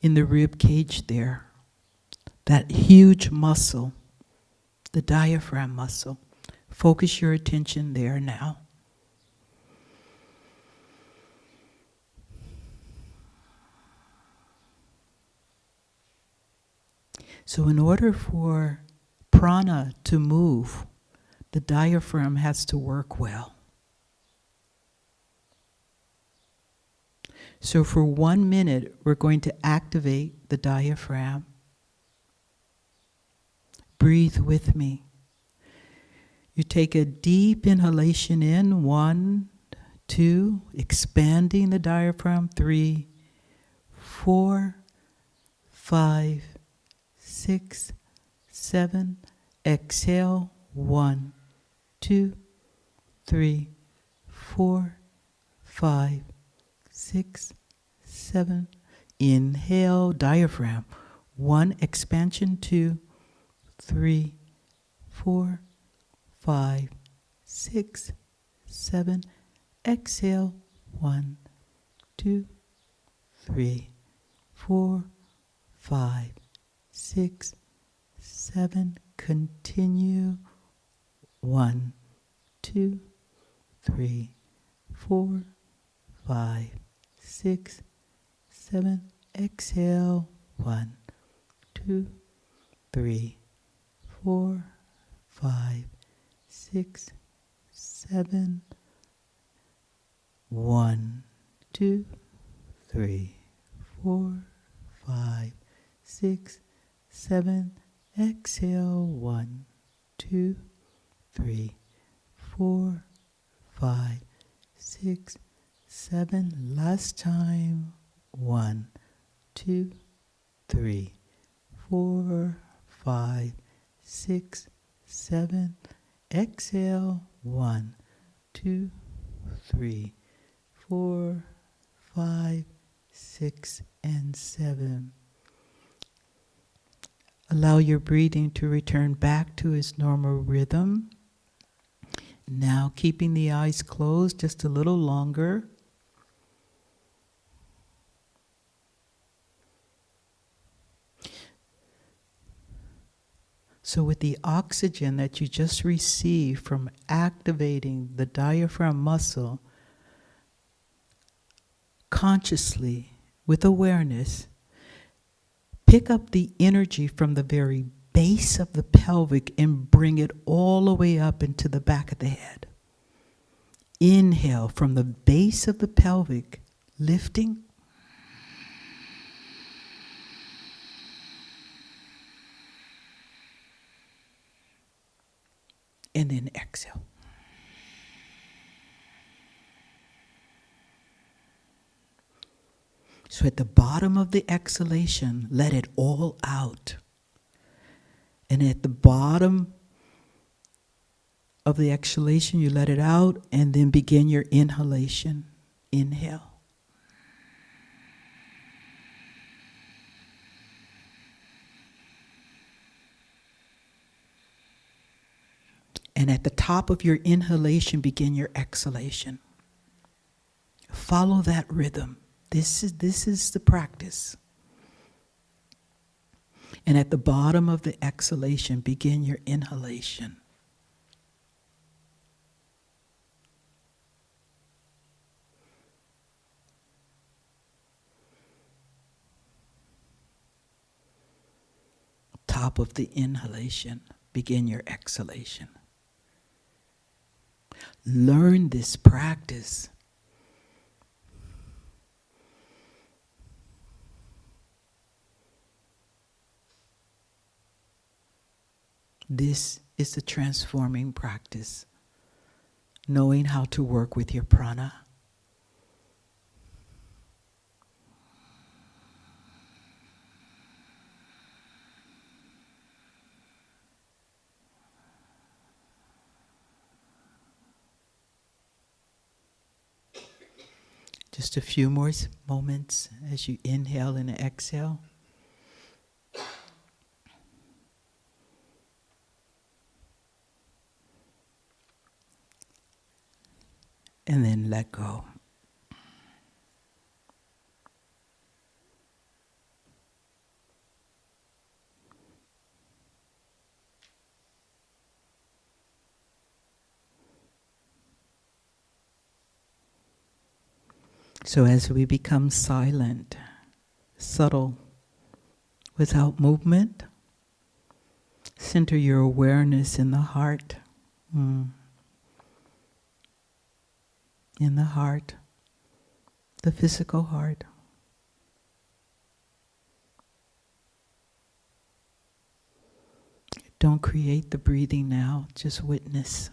B: in the rib cage there. That huge muscle, the diaphragm muscle. Focus your attention there now. So in order for prana to move, the diaphragm has to work well. So for 1 minute, we're going to activate the diaphragm. Breathe with me. You take a deep inhalation in, 1, 2, expanding the diaphragm, 3, 4, 5, 6, 7, exhale, 1, 2, 3, 4, 5, 6, 7, inhale, diaphragm, 1, expansion, 2, 3, 4, 5, 6, 7, exhale, 1, 2, 3, 4, 5, 6, 7, continue, 1, 2, 3, 4, 5, 6, 7, exhale, 1, 2, 3, 4, 5, 6, 7, 1, 2, 3, 4, 5, 6, 7, exhale, 1, 2, 3, 4, 5, 6, 7, last time, 1, 2, 3, 4, 5, 6, 7, exhale, 1, 2, 3, 4, 5, 6, and 7. Allow your breathing to return back to its normal rhythm. Now keeping the eyes closed just a little longer. So with the oxygen that you just received from activating the diaphragm muscle, consciously, with awareness, pick up the energy from the very base of the pelvic and bring it all the way up into the back of the head. Inhale from the base of the pelvic, lifting. And then exhale. So at the bottom of the exhalation, let it all out. And at the bottom of the exhalation, you let it out and then begin your inhalation. Inhale. And at the top of your inhalation, begin your exhalation. Follow that rhythm. This is the practice. And at the bottom of the exhalation, begin your inhalation. Top of the inhalation, begin your exhalation. Learn this practice. This is the transforming practice. Knowing how to work with your prana. Just a few more moments as you inhale and exhale. And then let go. So as we become silent, subtle, without movement, center your awareness in the heart. In the heart, the physical heart. Don't create the breathing now, just witness.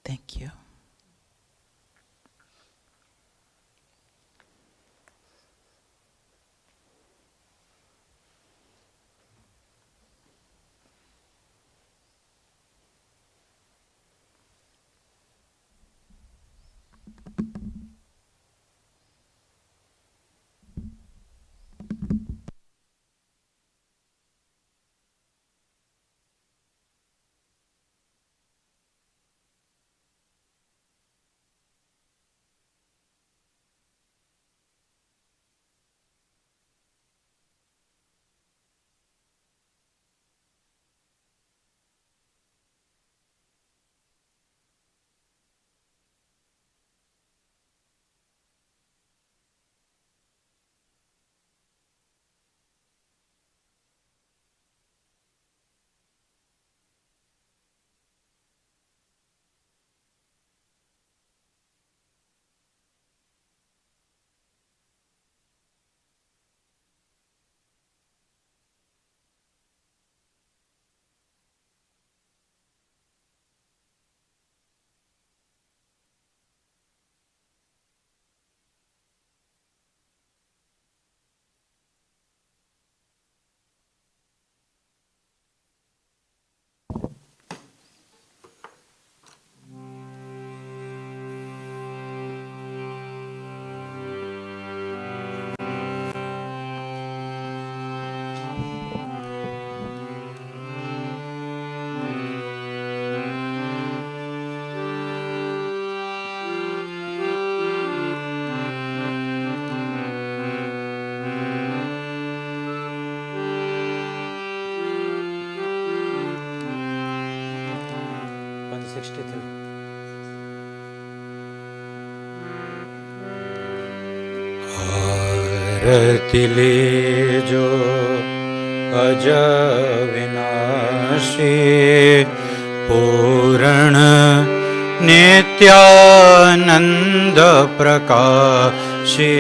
B: Thank you.
A: 63. आरती लेजो अज विनाशी पूर्ण नित्यानंद प्रकाशी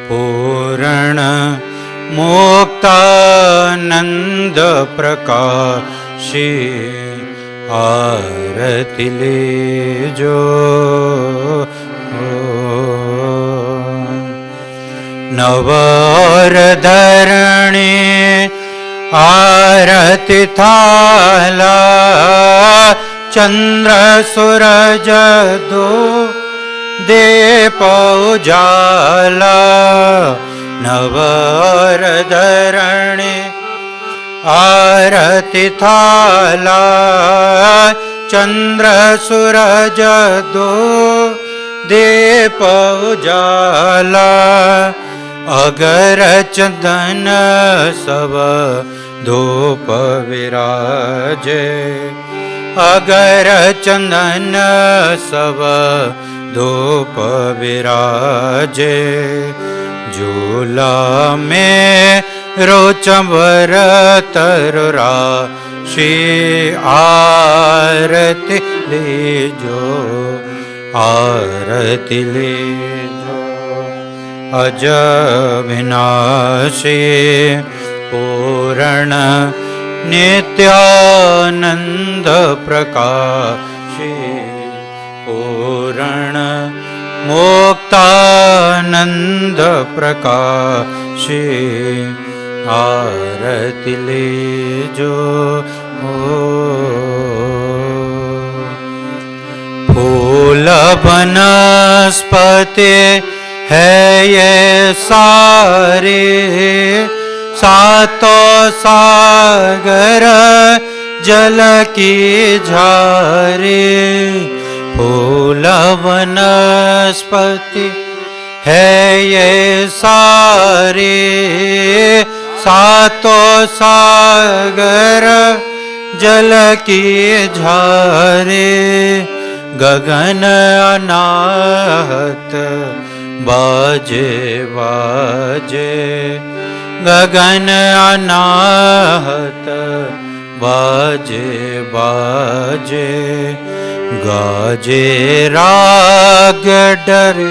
A: पूर्ण मुक्तानंद प्रकाशी आरती लेजो नवर धरणी आरती थाला चंद्र सूरज दो दीप उजाला नवर धरणी आरती थाला चंद्र सूरज दो दीप उजाला अगर चंदन सब धूप विराजे अगर चंदन सब धूप विराजे झूला में रोचंबर तरुरा श्री आरती लीजो आरती लीजो अज विनाशी पूर्ण नित्यानंद प्रकाशी पूर्ण मुक्तानंद प्रकाशी आरती लेजो फूल वनस्पति है ये सारे सातों सागर जल की झारे फूल वनस्पति है ये सारे सातों सागर जल की झारे गगन अनाहत बाजे बाजे गगन अनाहत बाजे बाजे गाजे राग डर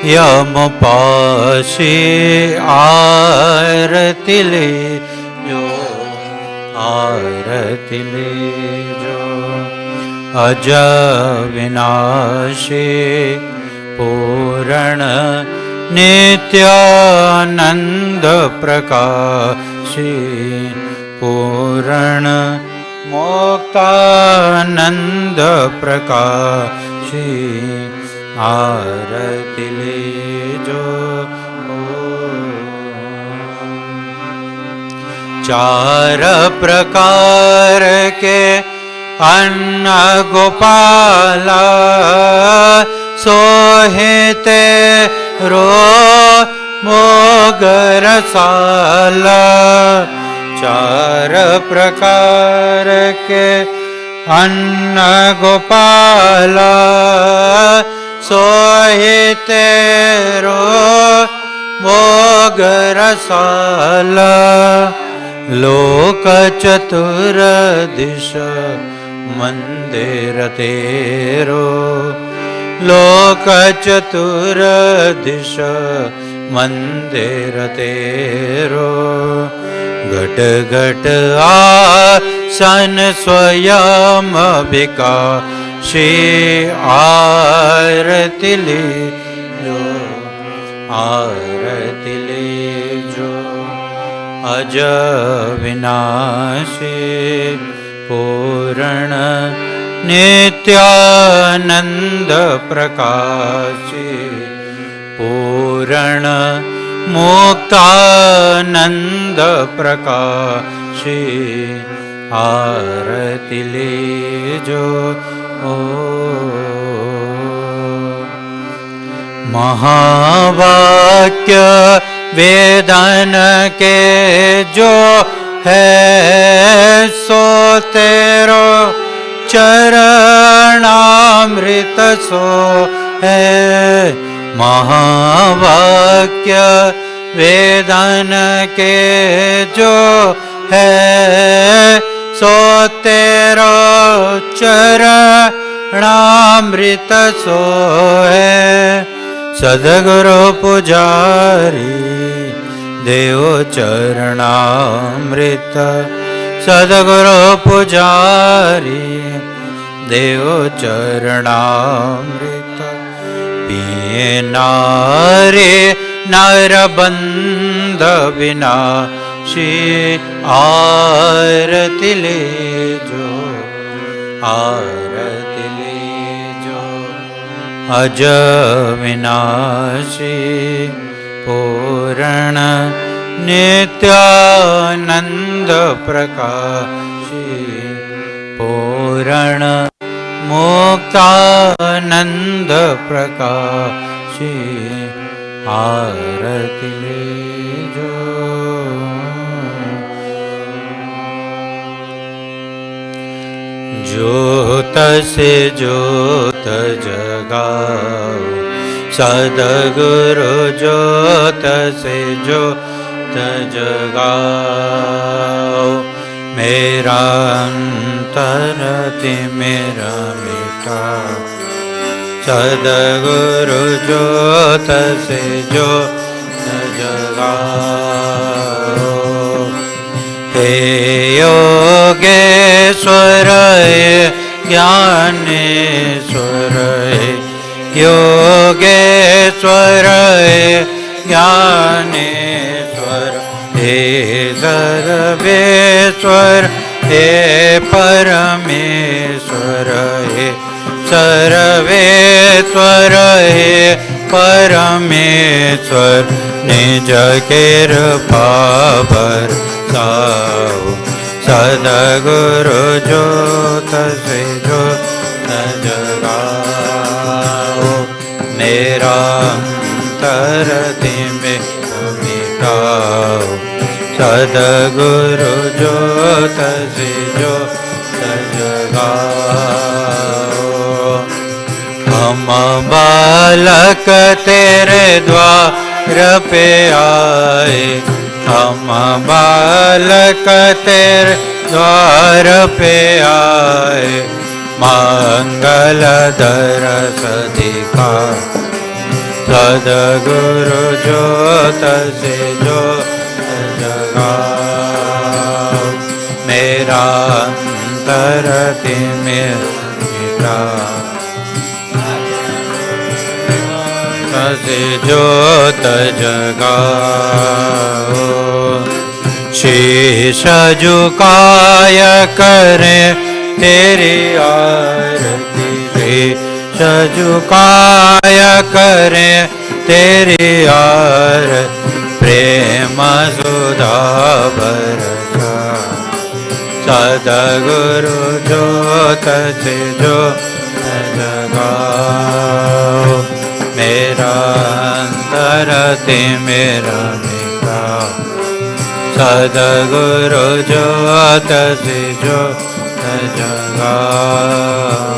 A: यम पाशी आरती ले जो आरती ले जो अज विनाशी पूर्ण नित्यानंद प्रकाशी पूर्ण मुक्तानंद प्रकाशी आरती लेजो चार प्रकार के अन्न गोपाला सोहिते रो मोगर साला चार प्रकार के अन्न गोपाला सोहिते रो मोगर साला लोक चतुर दिश मंदिर तेरो लोक चतुर दिश मंदिर तेरो घट घट आसन स्वयं विकासी आरती लीजो आरती लीजो अज विनाशी पूर्ण नित्यानंद प्रकाशी पूर्ण मुक्तानंद प्रकाशी आरती लेजो महावाक्य वेदन के जो है सो तेरो चरणामृत सो है महावाक्य वेदन के जो है सो तेरो चरणामृत सो है सदगुरु पुजारी देव चरणामृत सदगुरु पुजारी देव चरणामृत पिए नारे नरबंध विनाशी आरती ले जो आरती ले जो अज विनाशी पूर्ण नित्यानंद प्रकाशी पूर्ण मुक्तानंद प्रकाशी आरती ले जो ज्योत से ज्योत जगाओ सदगुरु ज्योत से ज्योत जगाओ मेरा अंतर मेरा मिटाओ सदगुरु ज्योत से ज्योत जगाओ हे योगेश्वर ज्ञानेश्वर योगेश्वर ज्ञानेश्वर हे सर्वेश्वर हे परमेश्वर हे सर्वेश्वर हे परमेश्वर निज कृपा बरसाओ सदगुरु ज्योत से ज्योत जगाओ मेरा अंतर में मिटाओ सदगुरु ज्योत से ज्योत जगाओ हम बालक तेरे द्वार पे आए हम बालक तेरे द्वार पे आए मंगल दरस दिखा सदगुरु ज्योत से ज्योत जगाओ मेरा अंतर में मिटाओ से ज्योत जगाओ शीश झुकाय करें तेरी आरती शीश झुकाय करें तेरी आरती प्रेम सुधा बरसा सदगुरु ज्योत से ज्योत जगाओ मेरा अंतर मेरा मिटाओ सदगुरु ज्योत से ज्योत जगाओ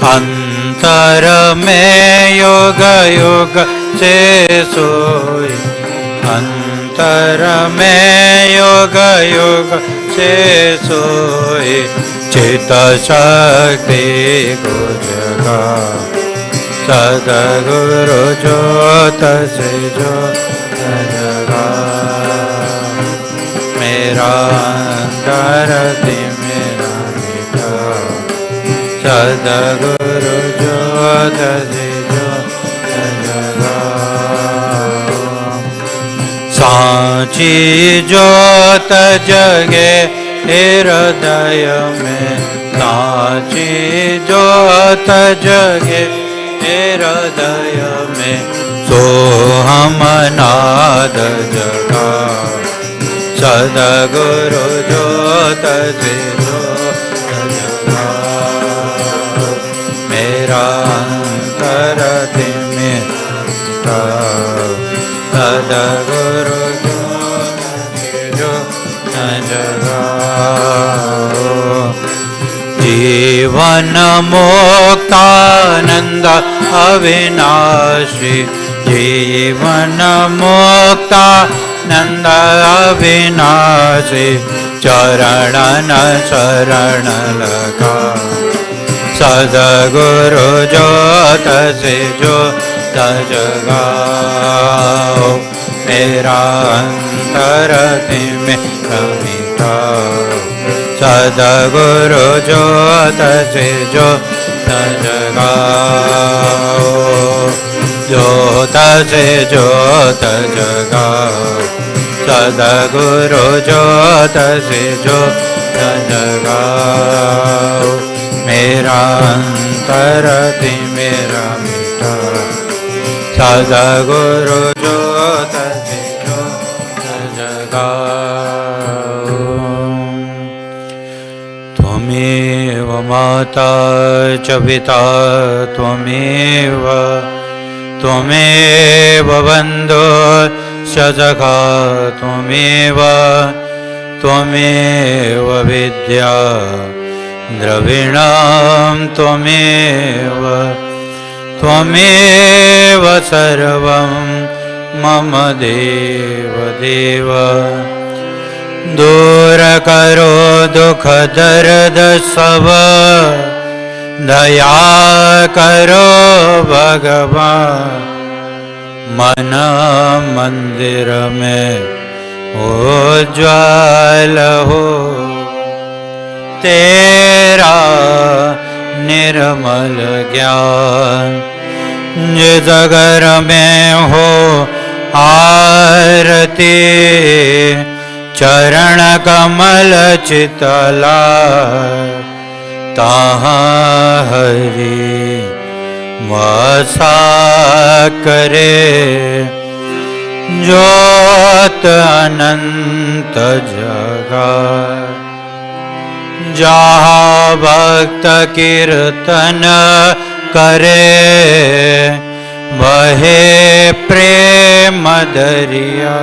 A: अंतर में योग योग से सोई अंतर में योग योग से सोई चित शक्ति को जगाओ सदगुरु ज्योत से ज्योत जगाओ मेरा अंतर मेरा मिटाओ सदगुरु ज्योत से ज्योत जगाओ सांची ज्योत जगे हृदय में सांची ज्योत जगे हृदय में सोहम नाद जगा सदगुरु ज्योत से ज्योत जगाओ मेरा अंतर में मिटाओ सदगुरु ज्योत से ज्योत जगाओ जीवन मुक्तानंद अविनाशी जीवन मुक्तानंद अविनाशी चरणन शरण लगा सद्गुरु ज्योत से ज्योत जगाओ मेरा अंतर में मिटाओ सद्गुरु ज्योत से ज्योत जगाओ ज्योत से ज्योत जगाओ सद्गुरु ज्योत से ज्योत जगाओ मेरा अंतर मेरा मिटा सद्गुरु ज्योत से ज्योत जगाओ त्वमेव माता च पिता त्वमेव त्वमेव बन्धो च सखा त्वमेव त्वमेव विद्या द्रविणं त्वमेव त्वमेव सर्वं मम देव देव दूर करो दुख दर्द सब दया करो भगवान मन मंदिर में उज्ज्वल हो तेरा निर्मल ज्ञान जिस घर में हो आरती चरण कमल चितला ताहाँ हरि वासा करे ज्योत अनंत जगा जहाँ भक्त कीर्तन करे बहे प्रेम दरिया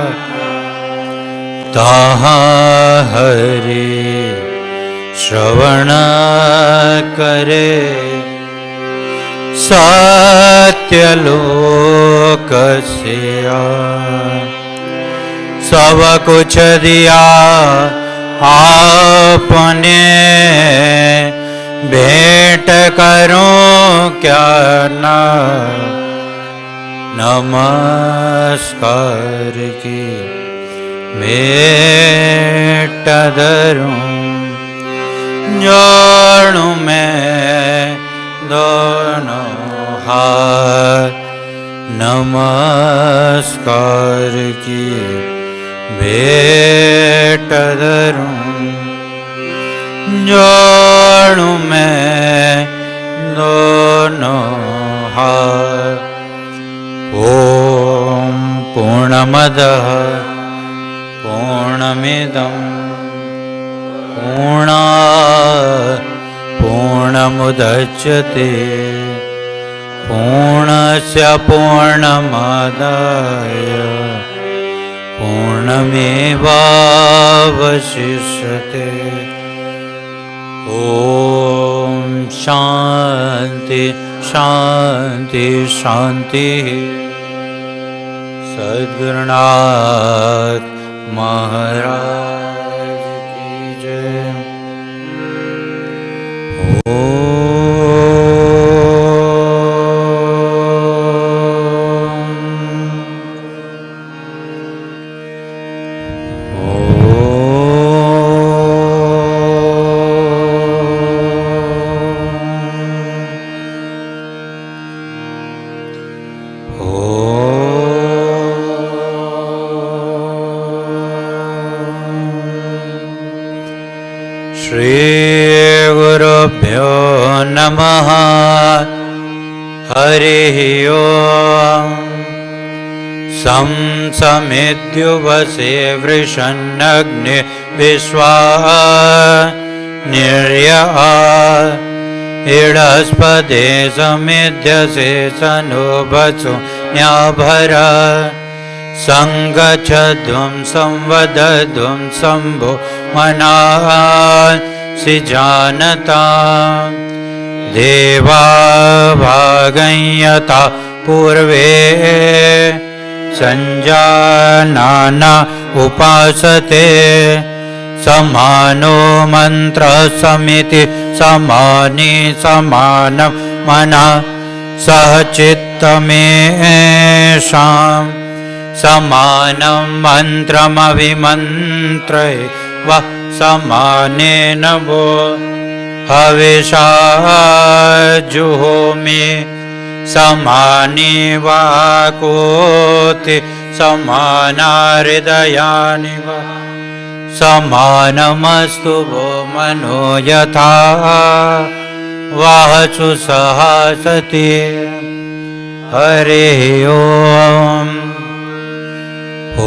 A: तहाँ हरि श्रवण करे सत्यलोक सिया सब कुछ दिया आपने भेंट करूं क्या ना नमस्कार की भेंट धरूं जोड़ूं मैं दोनों हाथ नमस्कार की भेंट धरूं जोड़ूं मैं दोनों हाथ ओम पूर्णमदः पूर्णमिदं पूर्णात् पूर्णमुदच्यते पूर्णस्य पूर्णमादाय पूर्णमेवावशिष्यते ॐ शान्ति शान्ति शान्तिः सद्गुरुनाथ महाराज की जय। श्रीगुरुभ्यो नमः हरिः ओम् संसमेत्युवसे वृषन्नग्नि विश्वाः निर्यः इडस्पदे समेध्यसे सनोभसु न्याभर संगच्छध्वं संवदध्वं शम्भो मनासि जानताम् देवा भागयता पूर्वे संजानाना उपासते समानो मंत्र समिति समानि समानं मना सह चित्तमेषां समानं मन्त्रमभिमन्त्रे वः समानेन वो हविषा जुहोमि समानि वाकोति समाना हृदयानि वा समानमस्तु वो मनो यथा वाचु सहसति हरिः ओम् ॐ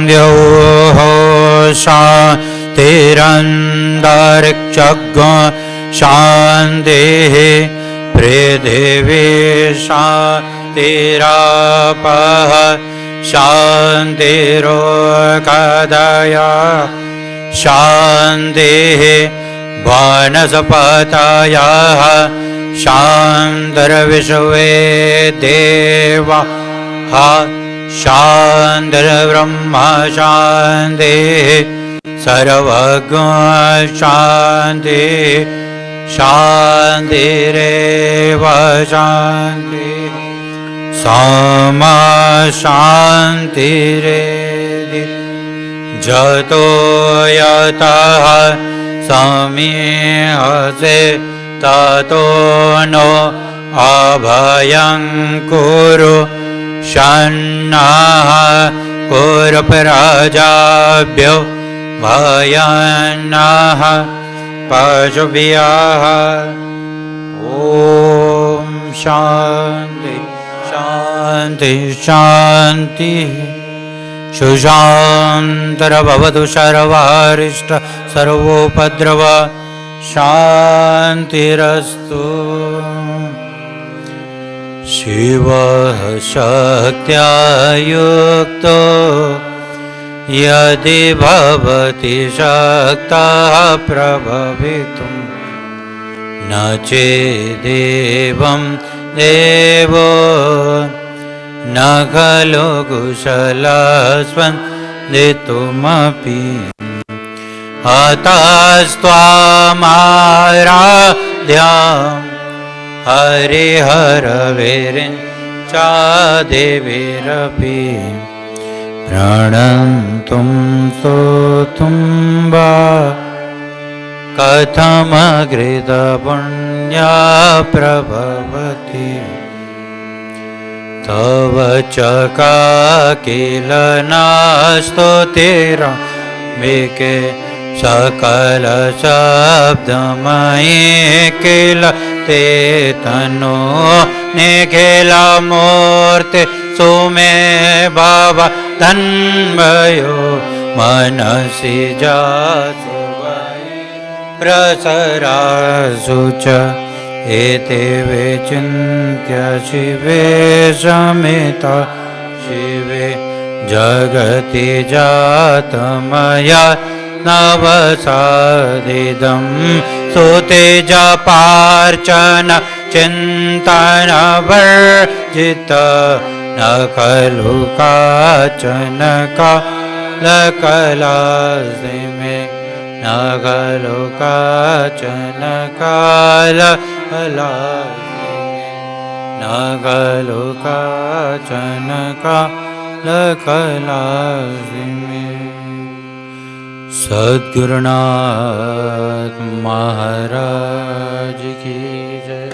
A: द्यौः शान्तिरन्तरिक्षं शान्तिः पृथिवी शान्तिरापः शान्तिरोषधयः शान्तिः वनस्पतयः शान्तिर्विश्वे देवाः शान्तिर्ब्रह्म शान्तिः सर्वज्ञ शान्तिः शान्तिरेव शान्तिः सामा शान्तिरेधि जतो यतः समीहसे ततो नो अभयं कुरु शन्नः कुरु प्रजाभ्यो भयन्नः पशुभ्यः ॐ शान्ति शान्ति शान्ति सुशान्तरभवतु सर्वारिष्ट सर्वोपद्रव शान्तिरस्तु शिवः शक्त्या युक्तो यदि भवति शक्तः प्रभवितुं न चेदेवं देवो न खलु कुशलस्पन्दितुमपि अतस्त्वामाराध्यां हरिहरविरिञ्चा देवीरपि प्रणन्तुं स्तोतुं वा कथमकृतपुण्या प्रभवति तव च किल नास्तुतिरम्बिके सकलशब्दमयी किल ते तनो निखिलमूर्ति सुमे भव तन्मयो मनसि जासु प्रसरासु च एते विचिन्त्य शिवे समिता शिवे जगति जातमया नवसादिदं स्तुतिजपार्चन चिन्तनवर्जित न खलु काचन कालकलासिमे न खलु काचन कालकलासिमे न खलु काचन कालकलासिमे। सद्गुरुनाथ महाराज की जय।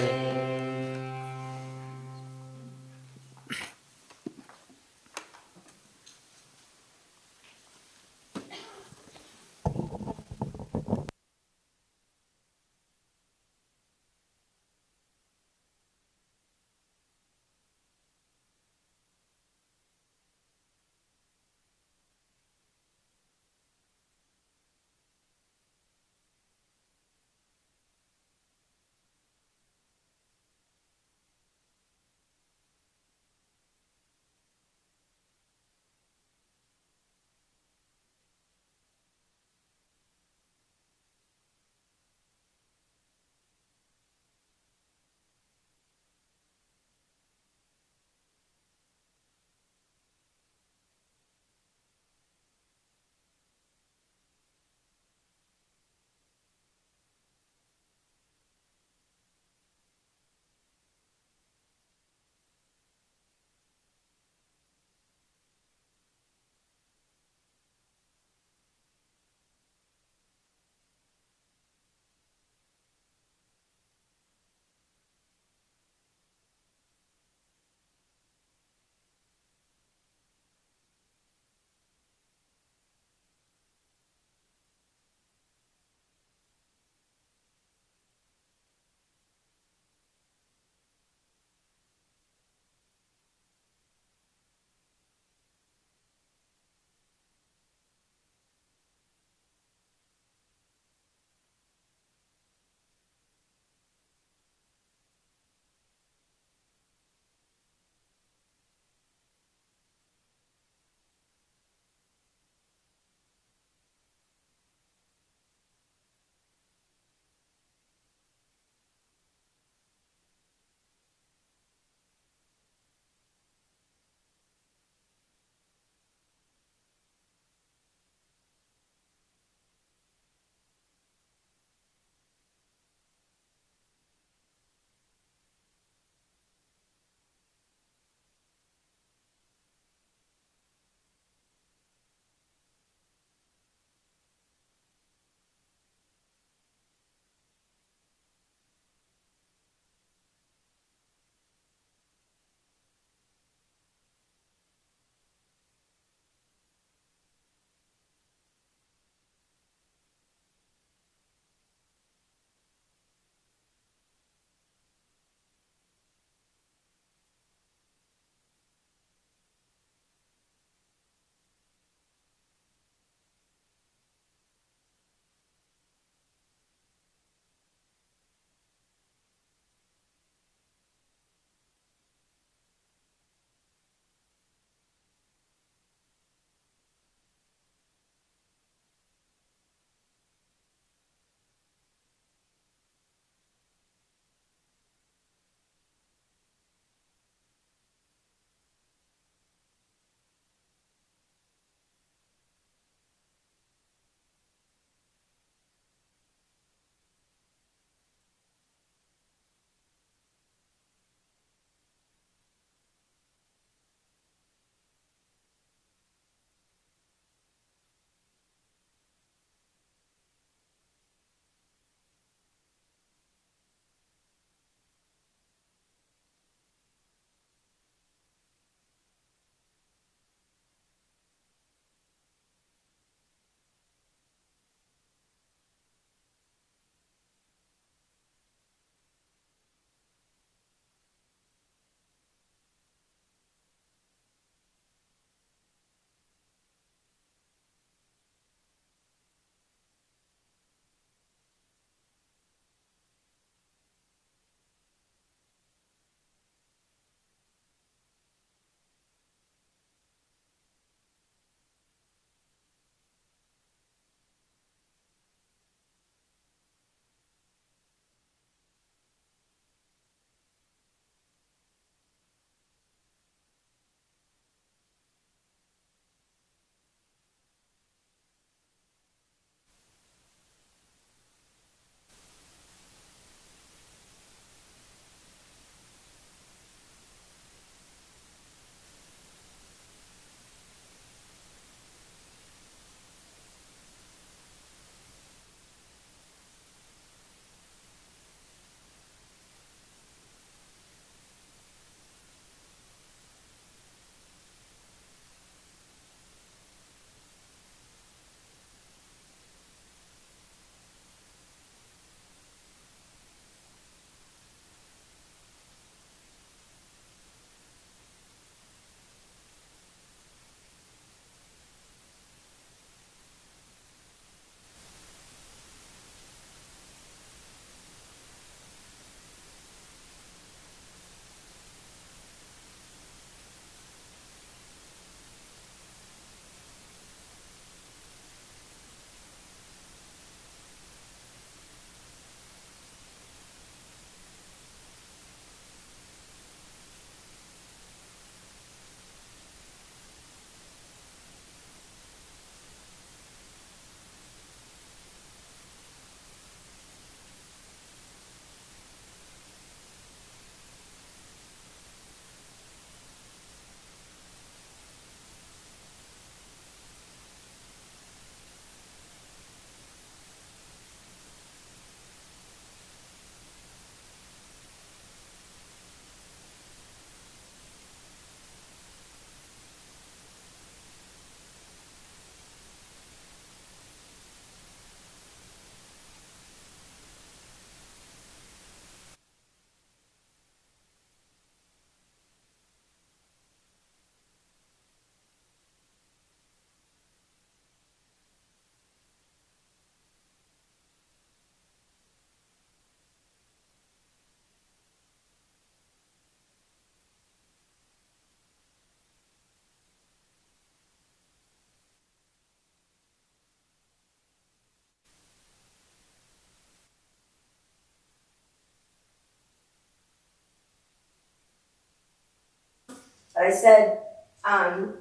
C: But I said,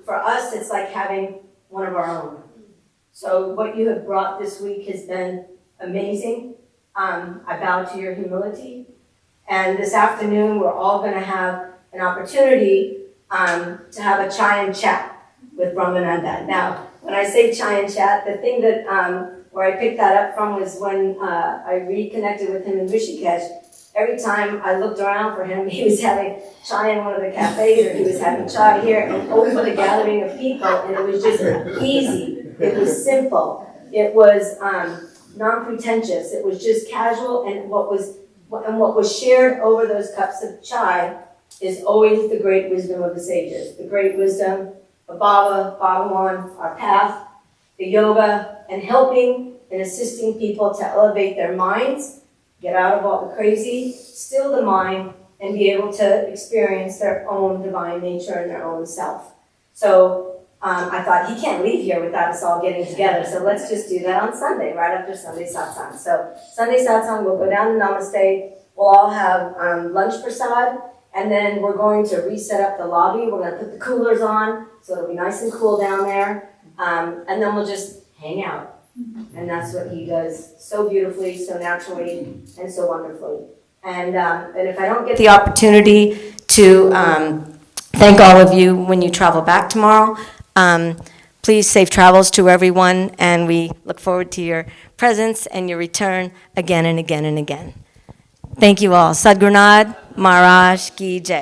C: for us, it's like having one of our own. So what you have brought this week has been amazing. I bow to your humility. And this afternoon, we're all going to have an opportunity to have a chai and chat with Brahmananda. Now, when I say chai and chat, the thing that where I picked that up from was when I reconnected with him in Rishikesh. Every time I looked around for him, he was having chai in one of the cafes, or he was having chai here, and over the gathering of people, and it was just easy. It was simple. It was non-pretentious. It was just casual, and what was shared over those cups of chai is always the great wisdom of the sages, the great wisdom of Baba, Bhagawan, our path, the yoga, and helping and assisting people to elevate their minds, get out of all the crazy, still the mind, and be able to experience their own divine nature and their own self. So I thought, he can't leave here without us all getting together, so let's just do that on Sunday, right after Sunday Satsang. So Sunday Satsang, we'll go down to Namaste, we'll all have lunch prasad, and then we're going to reset up the lobby. We're going to put the coolers on, so it'll be nice and cool down there, and then we'll just hang out. And that's what he does so beautifully, so naturally, and so wonderfully. And if I don't get the opportunity to thank all of you when you travel back tomorrow, please safe travels to everyone, and we look forward to your presence and your return again and again and again. Thank you all. Sadhgurunad Maharaj Ki Jai.